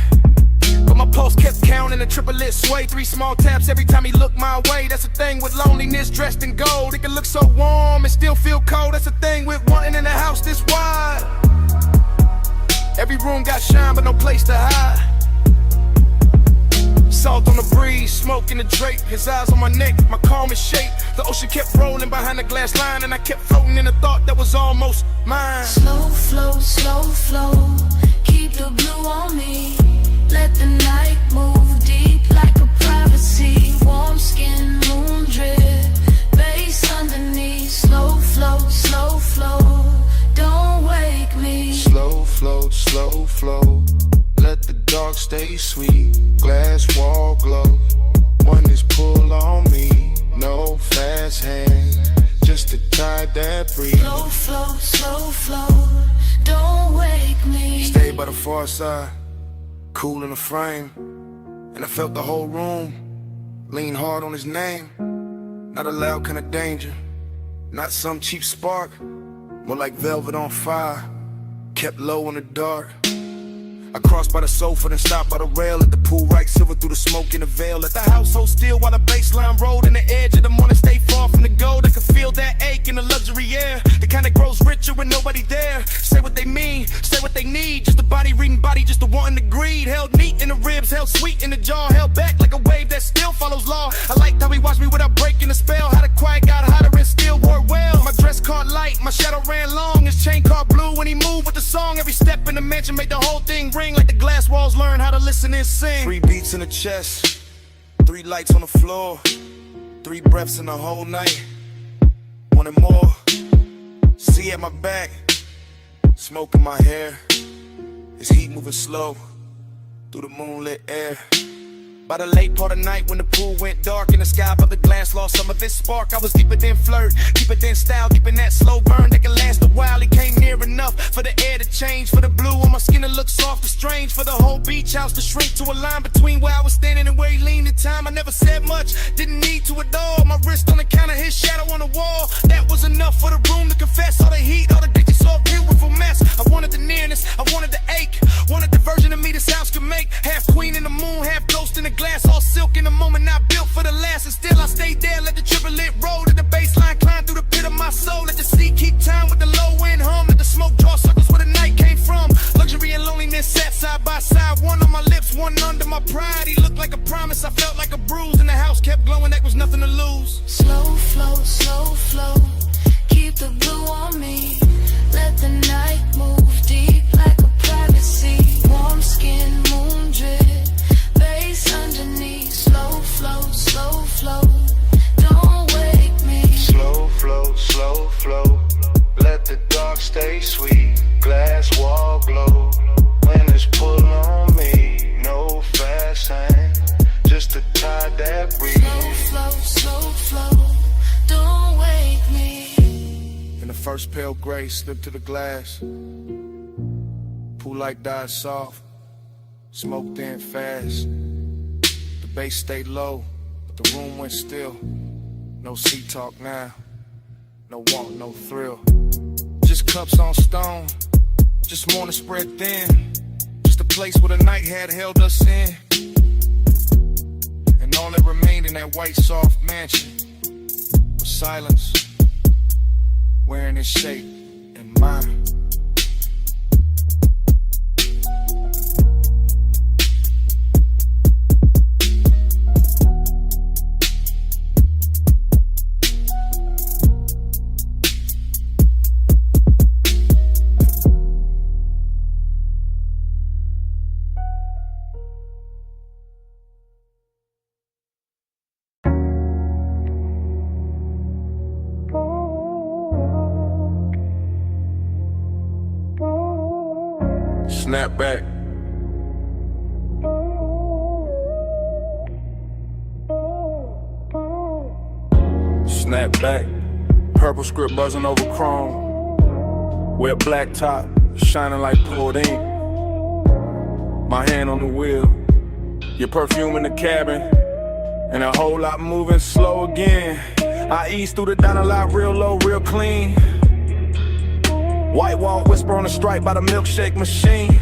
But my pulse kept counting, a triplet sway, 3 small taps every time he looked my way. That's the thing with loneliness dressed in gold. It can look so warm and still feel cold. That's the thing with wanting in a house this wide. Every room got shine but no place to hide. Salt on the breeze, smoke in the drape. His eyes on my neck, my calmest shape. The ocean kept rolling behind the glass line, and I kept floating in a thought that was almost mine. Slow flow, keep the blue on me. Let the night move deep like a privacy. Warm skin, moon drip, bass underneath. Slow flow, don't wake me. Slow flow, let the dark stay sweet. Glass wall glow, one is pull on me. No fast hand, just to tie that breeze. Slow flow, don't wake me. Stay by the far side, cool in the frame, and I felt the whole room lean hard on his name. Not a loud kind of danger, not some cheap spark, more like velvet on fire, kept low in the dark. I crossed by the sofa, then stopped by the rail at the pool, right silver through the smoke in the veil. Let the house hold still while the baseline rolled, and the edge of the morning stay far from the gold. I could feel that ache in the luxury air, the kind that grows richer when nobody there. Say what they mean, say what they need. Just a body reading body, just a wanting to greed. Held neat in the ribs, held sweet in the jaw, held back like a wave that still follows law. I liked how he watched me without breaking the spell. How the quiet got hotter and still wore well. My dress caught light, my shadow ran long. His chain caught blue when he moved with the song. Every step in the mansion made the whole thing ring. Like the glass walls learn how to listen and sing. 3 beats in the chest, 3 lights on the floor, 3 breaths in the whole night. Wanted more. See at my back, smoke in my hair. His heat moving slow through the moonlit air. By the late part of night when the pool went dark and the sky above the glass lost some of its spark, I was deeper than flirt, deeper than style, deeper than that slow burn that can last a while. He came near enough for the air to change, for the blue on my skin to look soft and strange, for the whole beach house to shrink to a line between where I was standing and where he leaned in time. I never said much, didn't need to at all. My wrist on the counter, his shadow on the wall. That was enough for the room to confess. All the heat, all the ditches, all beautiful mess. I wanted the nearness, I wanted the ache, wanted the version of me this house could make. Half queen in the moon, half ghost in the glass, all silk in the moment, not built for the last. And still I stayed there, let the triplet roll, let the baseline climb through the pit of my soul. Let the sea keep time with the low end hum, let the smoke draw circles where the night came from. Luxury and loneliness sat side by side, one on my lips, one under my pride. He looked like a promise, I felt like a bruise, and the house kept glowing, there was nothing to lose. Slow flow, keep the blue on me. Let the night move deep like a privacy. Warm skin, moon drip, bass underneath. Slow flow, don't wake me. Slow flow, let the dark stay sweet. Glass wall glow, when it's pull on me. No fast hand, just to tie that breeze. Slow flow, don't wake me. In the first pale gray slipped to the glass. Pool light died soft, smoke thin fast. The bass stayed low, but the room went still. No sea talk now, no want, no thrill. Just cups on stone, just morning spread thin. Just a place where the night had held us in. And all that remained in that white soft mansion was silence, wearing its shape in mine. snap back. Snap back. Purple script buzzing over chrome. Wet black top, shining like poured ink. My hand on the wheel. Your perfume in the cabin. And a whole lot moving slow again. I ease through the diner lot real low, real clean. White wall whisper on the stripe by the milkshake machine.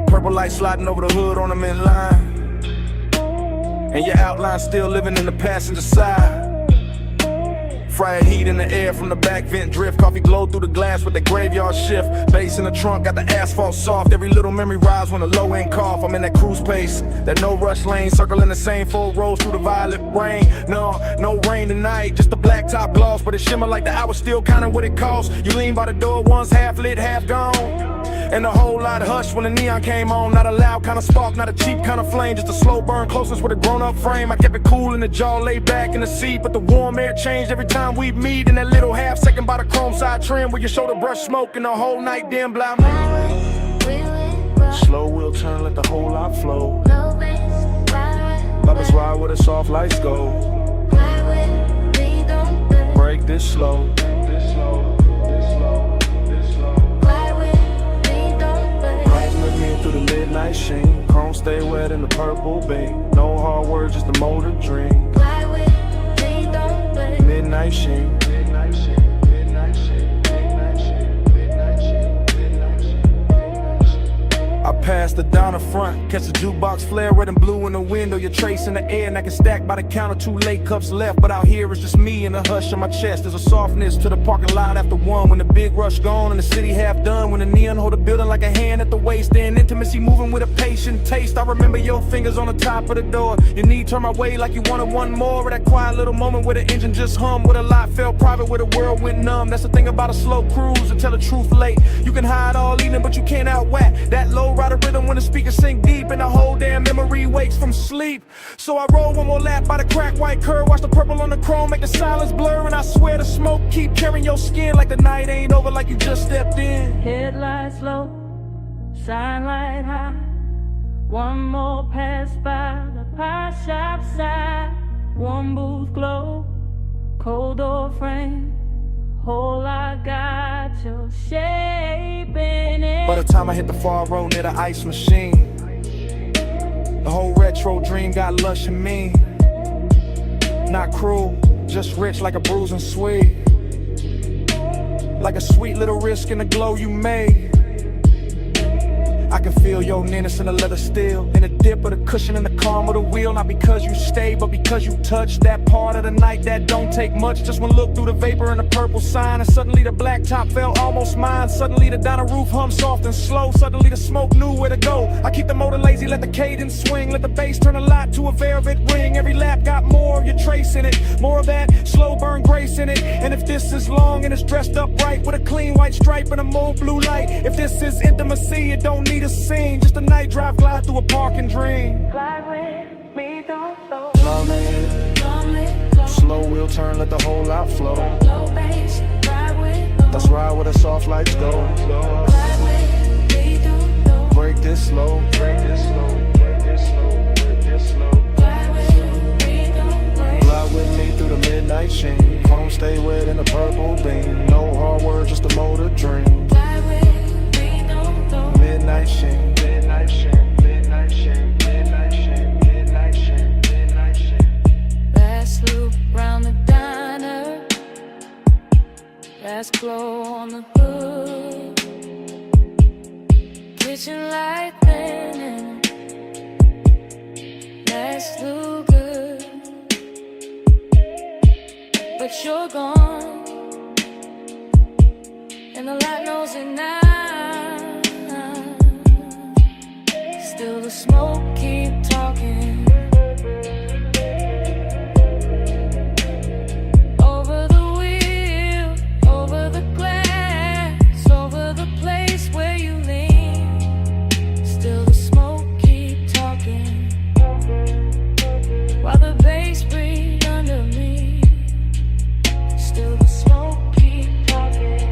Purple light sliding over the hood on the midline. And your outline still living in the passenger side. Fried heat in the air from the back vent drift. Coffee glow through the glass with the graveyard shift. Bass in the trunk, got the asphalt soft. Every little memory rise when the low end cough. I'm in that cruise pace, that no rush lane. Circling the same 4 rows through the violet rain. No rain tonight, just the black top gloss. But it shimmer like the hour still counting what it costs. You lean by the door, one's half lit, half gone. And a whole lot hush when the neon came on. Not a loud kind of spark, not a cheap kind of flame. Just a slow burn, closeness with a grown-up frame. I kept it cool in the jaw, laid back in the seat. But the warm air changed every time we meet. In that little half second by the chrome side trim where your shoulder brush smoke and the whole night dim blind. Slow wheel turn, let the whole lot flow. Bubbles ride where the soft lights go. Break this slow. Through the midnight sheen, chrome stay wet in the purple beam. No hard words, just the motor dream. Midnight sheen. I pass the down the front, catch the jukebox flare, red and blue in the window. Your trace in the air, and I can stack by the counter. 2 late cups left, but out here it's just me and the hush on my chest. There's a softness to the parking lot after 1. When the big rush gone and the city half done. When the neon hold the building like a hand at the waist. And intimacy moving with a patient taste. I remember your fingers on the top of the door. Your knee turned my way like you wanted one more. Or that quiet little moment where the engine just hummed. Where the lot felt private, where the world went numb. That's the thing about a slow cruise, to tell the truth late. You can hide all evening, but you can't outwhack that low rider rhythm when the speakers sink deep. And the whole damn memory wakes from sleep. So I roll one more lap by the cracked white curve. Watch the purple on the chrome make the silence blur. And I swear the smoke keep carrying your skin like the night ain't over, like you just stepped in. Headlights low, shine light high. One more pass by the pie shop side. One booth glow, cold door frame. Whole lot got your shape in it. By the time I hit the far road near the ice machine, the whole retro dream got lush and mean. Not cruel, just rich like a bruising sweet. Like a sweet little risk in the glow you made. I can feel your nearness in the leather steel, in the dip of the cushion and the calm of the wheel. Not because you stay, but because you touch that part of the night that don't take much. Just one look through the vapor and the purple sign, and suddenly the black top felt almost mine. Suddenly the diner roof hummed soft and slow. Suddenly the smoke knew where to go. I keep the motor lazy, let the cadence swing. Let the bass turn a lot to a velvet ring. Every lap got more of your trace in it, more of that slow burn grace in it. And if this is long and it's dressed up right with a clean white stripe and a mauve blue light, if this is intimacy, it don't need a scene, just a night drive, glide through a park and dream. Fly with me, don't slow. Slow wheel turn, let the whole lot flow. Low bass, ride with. Let's ride where the soft lights go. Fly with me, don't slow. Break this slow, break this slow, break this slow, break this slow. Fly with me, don't slow. Fly with me through the midnight sheen. Chrome stay wet in the purple beam. No hard words, just a motor dream. Fly with me, don't slow. Midnight sheen, midnight sheen, midnight sheen, midnight sheen, midnight sheen, midnight sheen. Last loop round the diner. Last glow on the hood. Kitchen light thinning. Last look good, but you're gone, and the light knows it now. Still the smoke keep talking. Over the wheel, over the glass, over the place where you lean. Still the smoke keep talking. While the bass breathe under me. Still the smoke keep talking.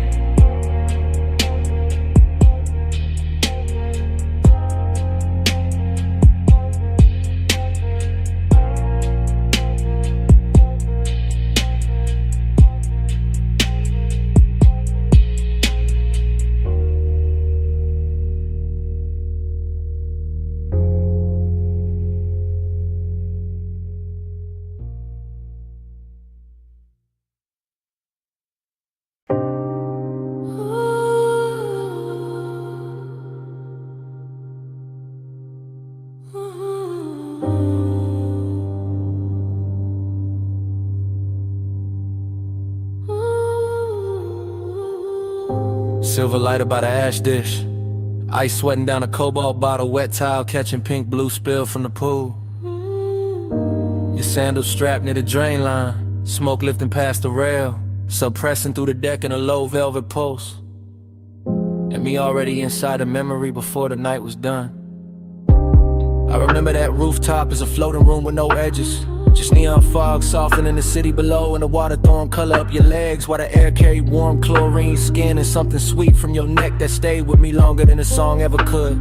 Silver lighter by the ash dish. Ice sweating down a cobalt bottle, wet towel catching pink blue spill from the pool. Your sandals strapped near the drain line, smoke lifting past the rail, suppressing through the deck in a low velvet pulse. And me already inside a memory before the night was done. I remember that rooftop as a floating room with no edges. Just neon fog softening the city below, and the water throwing color up your legs while the air carried warm chlorine skin and something sweet from your neck that stayed with me longer than a song ever could.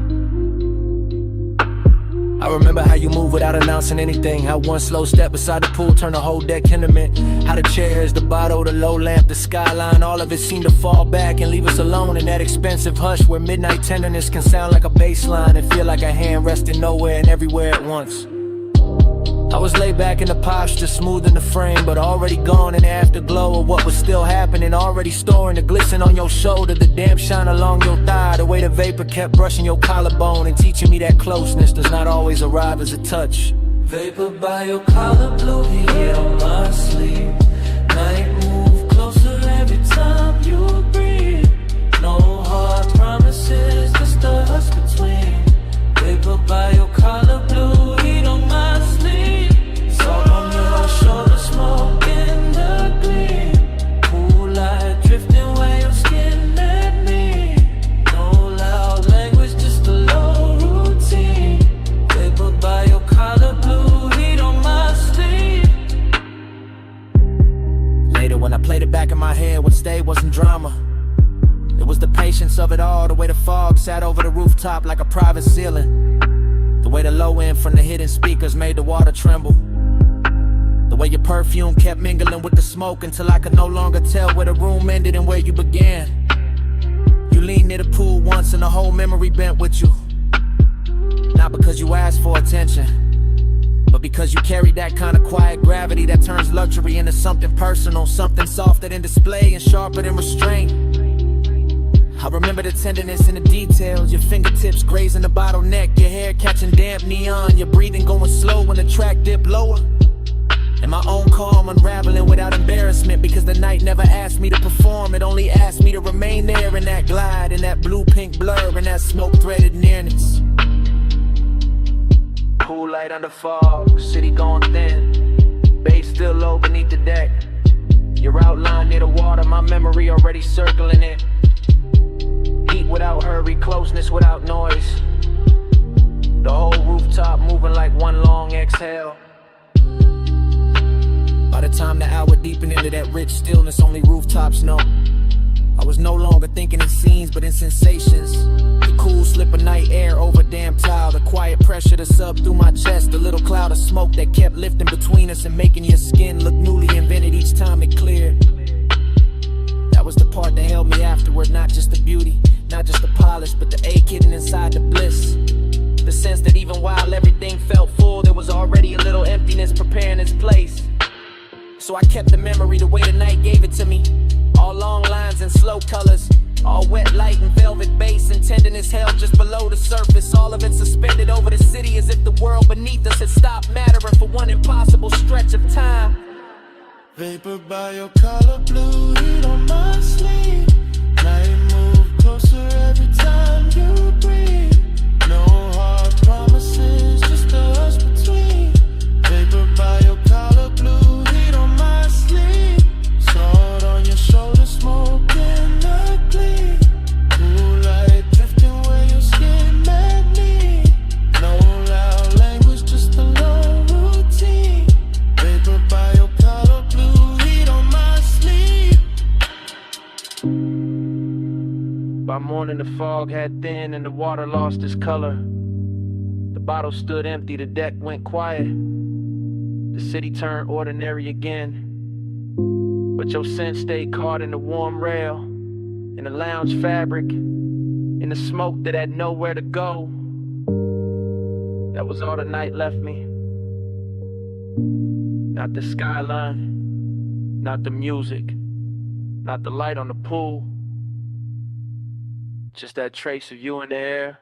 I remember how you move without announcing anything, how one slow step beside the pool turned the whole deck intimate, how the chairs, the bottle, the low lamp, the skyline, all of it seemed to fall back and leave us alone in that expensive hush where midnight tenderness can sound like a bass line and feel like a hand resting nowhere and everywhere at once. I was laid back in the posture, smoothing the frame, but already gone in the afterglow of what was still happening, already storing the glisten on your shoulder, the damp shine along your thigh, the way the vapor kept brushing your collarbone and teaching me that closeness does not always arrive as a touch. Vapor by your collar, blue heat on my sleeve. Night move closer every time you breathe. No hard promises, just a hush between. Vapor by your collar, blue heat on my sleeve. Salt on your shoulder, smoke in the gleam. Cool light drifting where your skin met me. No loud language, just a low routine. Vapor by your collar, blue heat on my sleeve. Later when I played it back in my head, what stayed wasn't drama. It was the patience of it all, the way the fog sat over the rooftop like a private ceiling. The way the low end from the hidden speakers made the water tremble. The way your perfume kept mingling with the smoke until I could no longer tell where the room ended and where you began. You leaned near the pool once and the whole memory bent with you. Not because you asked for attention, but because you carried that kind of quiet gravity that turns luxury into something personal, something softer than display and sharper than restraint. I remember the tenderness in the details, your fingertips grazing the bottleneck, your hair catching damp neon, your breathing going slow when the track dipped lower. And my own calm unraveling without embarrassment, because the night never asked me to perform, it only asked me to remain there in that glide, in that blue-pink blur, in that smoke-threaded nearness. Cool light under fog, city going thin, bass still low beneath the deck. Your outline near the water, my memory already circling it. Heat without hurry, closeness without noise. The whole rooftop moving like one long exhale. By the time the hour deepened into that rich stillness only rooftops know, I was no longer thinking in scenes but in sensations. The cool slip of night air over damp tile, the quiet pressure to sub through my chest, the little cloud of smoke that kept lifting between us and making your skin look newly invented each time it cleared. That was the part that held me afterward, not just the beauty, not just the polish, but the ache hidden inside the bliss. The sense that even while everything felt full, there was already a little emptiness preparing its place. So I kept the memory the way the night gave it to me. All long lines and slow colors, all wet light and velvet bass and tenderness held just below the surface. All of it suspended over the city as if the world beneath us had stopped mattering for one impossible stretch of time. Vapor by your collar, blue heat on my sleeve. Night move closer every time you breathe. No hard promises, just a hush between. Vapor by your collar, blue heat on my sleeve. Sword on your shoulder, smoke in the gleam. Cool light drifting where your skin met me. No loud language, just a low routine. Vapor by your collar, blue heat on my sleeve. By morning the fog had thinned and the water lost its color. The bottle stood empty, the deck went quiet. The city turned ordinary again. But your scent stayed caught in the warm rail, in the lounge fabric, in the smoke that had nowhere to go. That was all the night left me. Not the skyline, not the music, not the light on the pool. Just that trace of you in the air.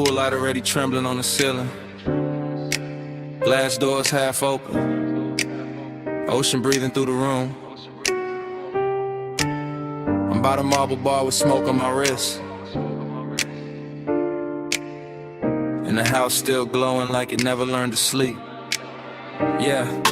Jewel light already trembling on the ceiling. Glass doors half open. Ocean breathing through the room. I'm by the marble bar with smoke on my wrist. And the house still glowing like it never learned to sleep. Yeah.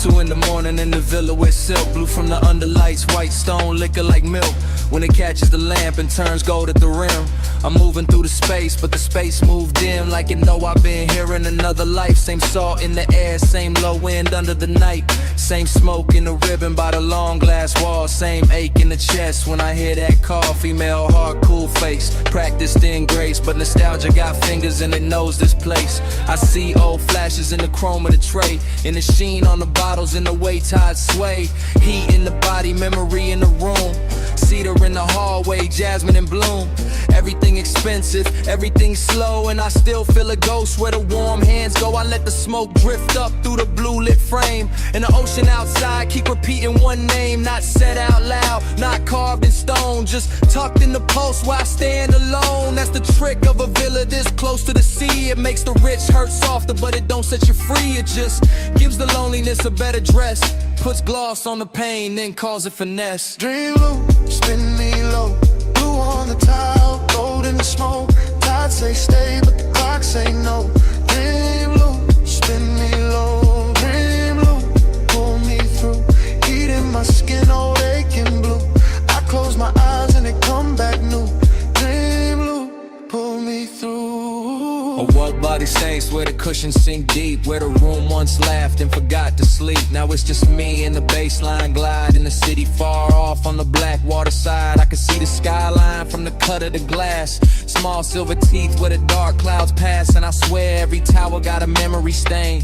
2 in the morning in the villa with silk, blue from the underlights, white stone liquor like milk. When it catches the lamp and turns gold at the rim, I'm moving through the space, but the space moved dim, like it know I've been here in another life. Same salt in the air, same low wind under the night, same smoke in the ribbon by the long glass wall, same ache in the chest when I hear that call. Female heart, cool face, practiced in grace, but nostalgia got fingers and it knows this place. I see old flashes in the chrome of the tray, in the sheen on the bottles, in the way tides sway. Heat in the body, memory in the room, cedar in the hallway, jasmine in bloom. Everything expensive, everything slow, and I still feel a ghost where the warm hands go. I let the smoke drift up through the blue lit frame, and the ocean outside keep repeating one name, not said out loud, not carved in stone, just tucked in the pulse where I stand alone. That's the trick of a villa this close to the sea. It makes the rich hurt softer, but it don't set you free. It just gives the loneliness a better dress, puts gloss on the pain, then calls it finesse. Dream low, spin me low, blue on the tile, gold in the smoke. Tide say stay, but the clock say no. Dream low, spin me low, dream low, pull me through. Heat in my skin, old aching blue. I close my eyes and it come back new. Dream low, pull me through. A what body saints where the cushions sink deep, where the room once laughed and forgot to sleep. Now it's just me and the baseline glide in the city far off on the black water side. I can see the skyline from the cut of the glass, small silver teeth where the dark clouds pass. And I swear every tower got a memory stain,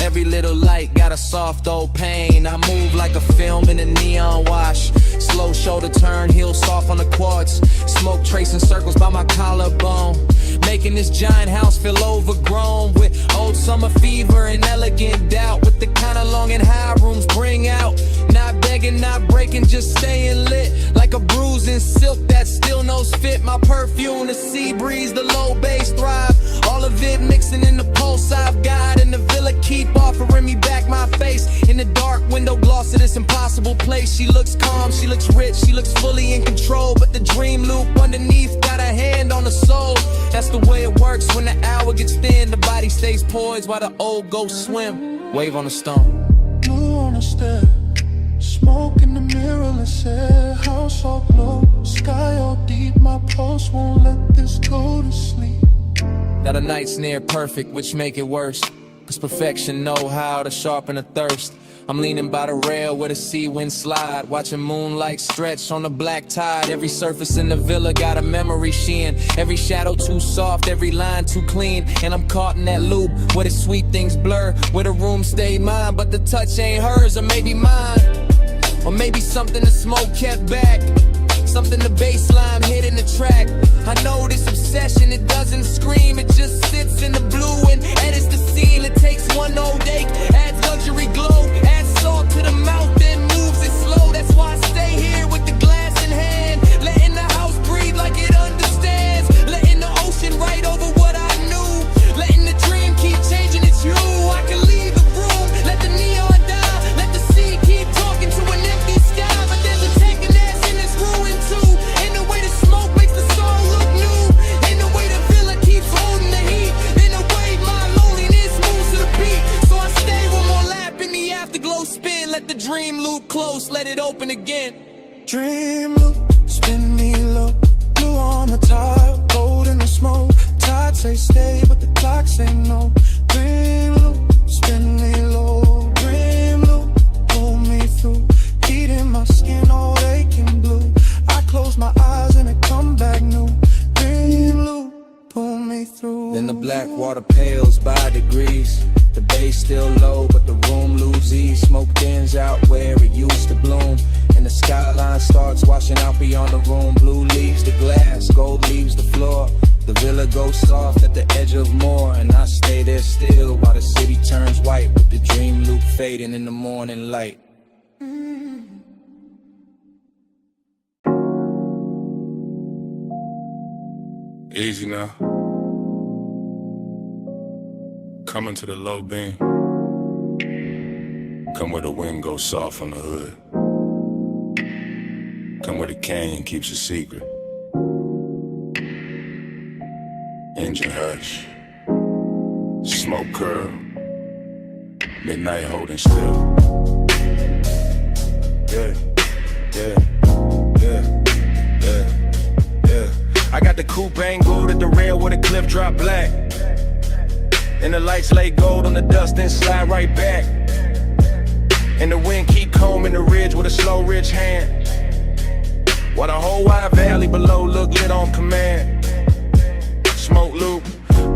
every little light got a soft old pain. I move like a film in a neon wash, slow shoulder turn, heel soft on the quartz, smoke tracing circles by my collarbone, making this giant house feel overgrown with old summer fever and elegant doubt, with the kind of long and high rooms bring out. Not begging, not breaking, just staying lit, like a bruise in silk that still knows fit. My perfume, the sea breeze, the low bass thrive, all of it mixing in the pulse I've got. And the villa keep offering me back my face in the dark window gloss of this impossible place. She looks calm, she looks rich, she looks fully in control, but the dream loop underneath got a hand on the soul. That's the way it works when the hour gets thin, the body stays poised while the old ghosts swim. Wave on the stone. Blue on the step, smoke in the mirrorless air, house all glow, sky all deep. My pulse won't let this go to sleep. Now the night's near perfect, which make it worse, cause perfection know how to sharpen a thirst. I'm leaning by the rail where the sea wind slide, watching moonlight stretch on the black tide. Every surface in the villa got a memory sheen, every shadow too soft, every line too clean. And I'm caught in that loop where the sweet things blur, where the room stayed mine, but the touch ain't hers, or maybe mine. Or maybe something the smoke kept back, something the bass line hit in the track. I know this obsession, it doesn't scream, it just sits in the blue and edits the scene. It takes one old ache, adds luxury glow, adds salt to the mouth, then moves it slow. That's why I stay here with the glass in hand, letting the house breathe like it understands, letting the ocean write over what I knew, letting the dream keep changing its hue. I can leave the room, let the neon die, let the sea keep talking to an empty sky. But there's a taking ass in this ruin too, in the way the smoke makes the song look new, in the way the villa keeps holding the heat, in the way my loneliness moves to the beat. So I stay one more lap in the afterglow spin, let the dream loop close, let it open again. Dream loop, spin me low, blue on the top, gold in the smoke. Tide say stay, but the clock say no. Dream loop, spin me low, dream loop, pull me through. Heat in my skin, all aching blue. I close my eyes and it come back new. Dream loop, pull me through. Then the black water pales by degrees, the bass still low, but the room loses ease. Smoke thins out where it used to bloom, and the skyline starts washing out beyond the room. Blue leaves the glass, gold leaves the floor. The villa goes soft at the edge of more, and I stay there still while the city turns white, with the dream loop fading in the morning light. Easy now. Coming to the low beam. Come where the wind goes soft on the hood. Come where the canyon keeps a secret. Engine hush. Smoke curl. Midnight holding still. Yeah, yeah, yeah, yeah, yeah. I got the coupe angled at the rail where the cliff drop black. And the lights lay gold on the dust, then slide right back. And the wind keep combing the ridge with a slow rich hand. While the whole wide valley below look lit on command. Smoke loop,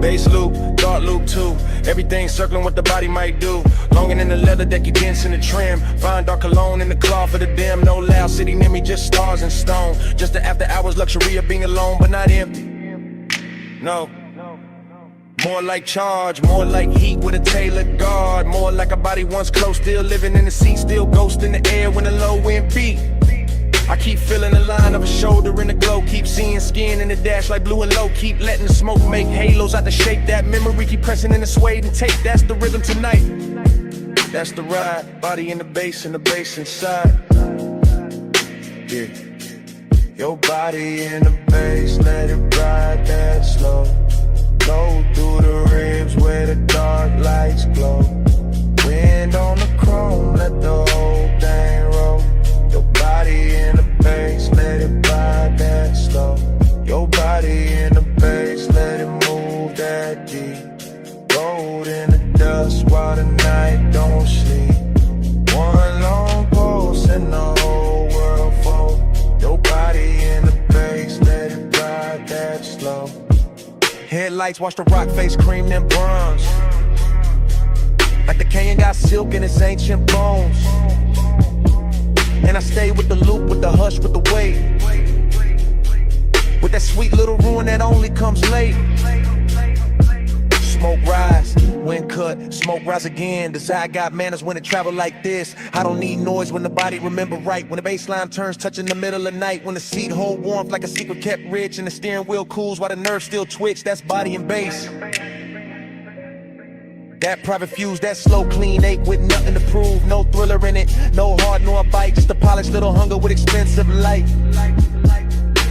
bass loop, dark loop too. Everything circling what the body might do. Longing in the leather that you dents in the trim. Fine dark cologne in the cloth for the dim. No loud city near me, just stars and stone. Just the after hours luxury of being alone but not empty. No. More like charge, more like heat with a tailored guard. More like a body once close, still living in the seat, still ghost in the air when the low wind beat. I keep feeling the line of a shoulder in the glow. Keep seeing skin in the dash like blue and low. Keep letting the smoke make halos out the shape. That memory keep pressing in the suede and tape. That's the rhythm tonight. That's the ride. Body in the bass and the bass inside. Yeah. Your body in the bass, let it ride that slow. Go through the ribs where the dark lights glow. Wind on the chrome, let the whole thing roll. Your body in the bass, let it ride that slow. Your body in the bass, let it move that deep. Gold in the dust while the night don't sleep. One long pulse and the whole world fold. Your body in the bass, let it ride that slow. Headlights watch the rock face cream them bronze. Like the canyon got silk in its ancient bones. And I stay with the loop, with the hush, with the weight. With that sweet little ruin that only comes late. Smoke rise, wind cut, smoke rise again. Desire got manners when it travel like this. I don't need noise when the body remember right. When the bass line turns touching the middle of night. When the seat hold warmth like a secret kept rich. And the steering wheel cools while the nerves still twitch. That's body and bass. That private fuse, that slow clean ache with nothing to prove. No thriller in it, no heart nor bite. Just a polished little hunger with expensive light.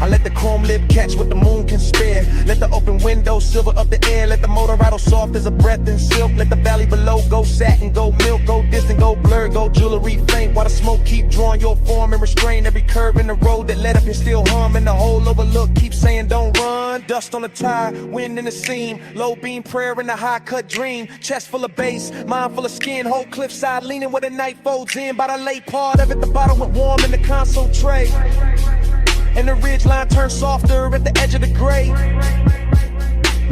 I let the chrome lip catch what the moon can spare. Let the open window silver up the air. Let the motor rattle soft as a breath in silk. Let the valley below go satin, go milk, go distant, go blurred, go jewelry faint. While the smoke keep drawing your form and restrain every curve in the road that led up and still hum. And the whole overlook keep saying don't run. Dust on the tire, wind in the seam. Low beam prayer in the high cut dream. Chest full of bass, mind full of skin. Whole cliffside leaning where the night folds in. By the late part of it, the bottle went warm in the console tray. And the ridge line turned softer at the edge of the gray.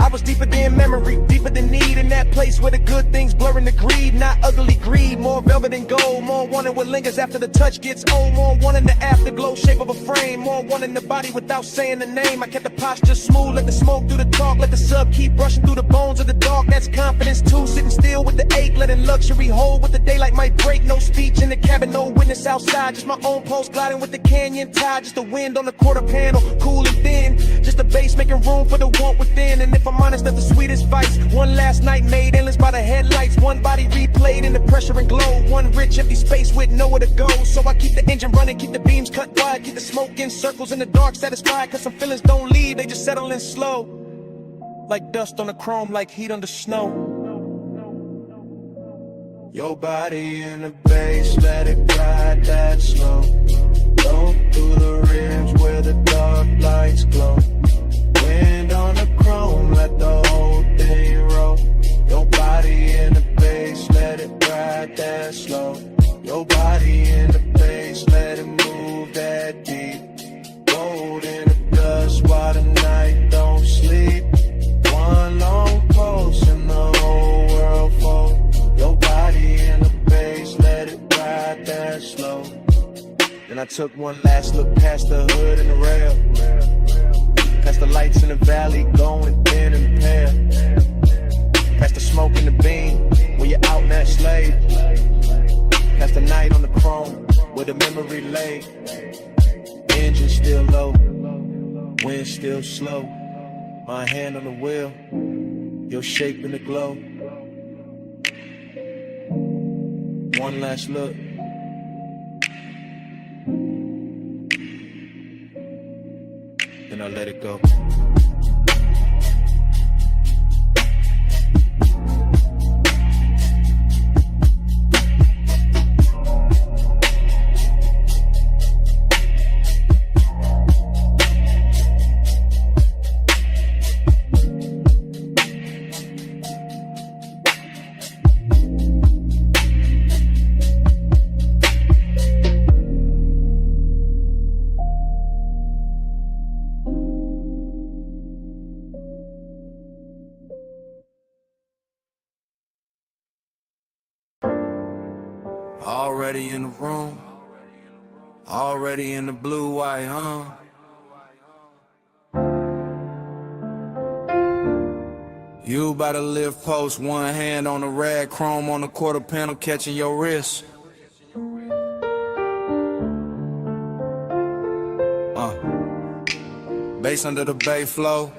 I was deeper than memory, deeper than need. In that place where the good things blurring the greed. Not ugly greed, more velvet and gold. More wanting what lingers after the touch gets old. More wanting the afterglow shape of a frame. More wanting the body without saying the name. I kept the posture smooth, let the smoke do the talk. Let the sub keep brushing through the bones of the dark. That's confidence too, sitting still with the ache. Letting luxury hold with the daylight might break. No speech in the cabin, no witness outside. Just my own pulse gliding with the canyon tide. Just the wind on the quarter panel, cool and thin. Just the bass making room for the want within. And if I'm honest, that's the sweetest vice. One last night made endless by the headlights. One body replayed in the pressure and glow. One rich empty space with nowhere to go. So I keep the engine running, keep the beams cut wide. Keep the smoke in circles in the dark satisfied. Cause some feelings don't leave, they just settle in slow. Like dust on the chrome, like heat under snow. Your body in the bass, let it ride that slow. Go through the ribs where the dark lights glow. Wind on the chrome, let the whole thing roll. Your body in the bass, let it ride that slow. Your body in the bass, let it move that deep. Gold in the dust while the night don't sleep. One long pulse and the whole world fold. Your body in the bass, let it ride that slow. Then I took one last look past the hood and the rail. Past the lights in the valley going thin and pale. Past the smoke in the beam when you're out in that slave. Past the night on the chrome where the memory lay. Engine still low, wind still slow. My hand on the wheel, your shape in the glow. One last look. Then I let it go. Already in the room, already in the blue white, You about to live post, one hand on the rag, chrome on the quarter panel, catching your wrist. Bass under the bay flow,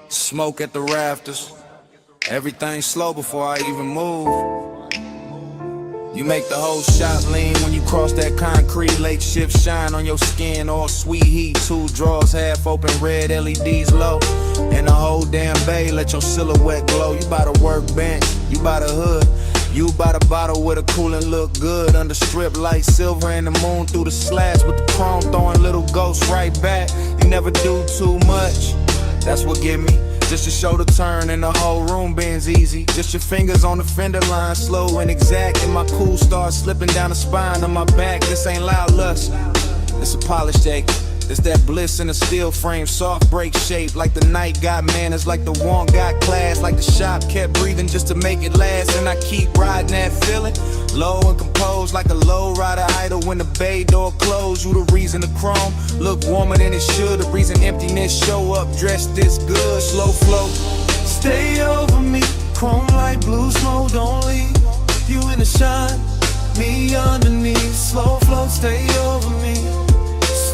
smoke at the rafters. Everything slow before I even move. You make the whole shot lean when you cross that concrete. Late shift shine on your skin, all sweet heat. Two drawers half open, red LEDs low. And the whole damn bay let your silhouette glow. You by the workbench, you by the hood, you by the bottle with a cooling look good. Under strip light, silver and the moon through the slats with the chrome throwing little ghosts right back. You never do too much, that's what get me. Just to show the turn and the whole room bends easy. Just your fingers on the fender line, slow and exact. And my cool starts slipping down the spine of my back. This ain't loud lust, it's a polished ache. It's that bliss in a steel frame, soft break shape. Like the night got manners, like the want got class. Like the shop kept breathing just to make it last. And I keep riding that feeling, low and composed. Like a low rider idle when the bay door closed. You the reason the chrome look warmer than it should. The reason emptiness show up dressed this good. Slow flow, Stay over me, chrome like blue smoke, don't leave. You in the shine, me underneath. Slow flow, stay over me.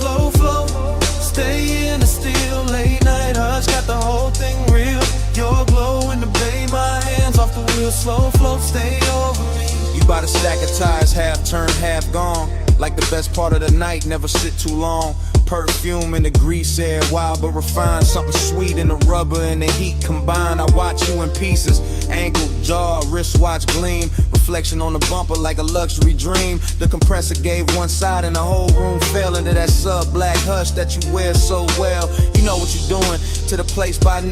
Slow flow, stay in the still. Late night hush, got the whole thing real. Your glow in the bay, my hands off the wheel. Slow flow, stay over me. you by the stack of tires, half turned, half gone. Like the best part of the night, never sit too long. Perfume in the grease air, wild but refined. Something sweet in the rubber and the heat combined. I watch you in pieces, ankle, jaw, wristwatch gleam. Reflection on the bumper like a luxury dream. The compressor gave one side and the whole room fell into that sub-black hush that you wear so well. You know what you're doing to the place by now.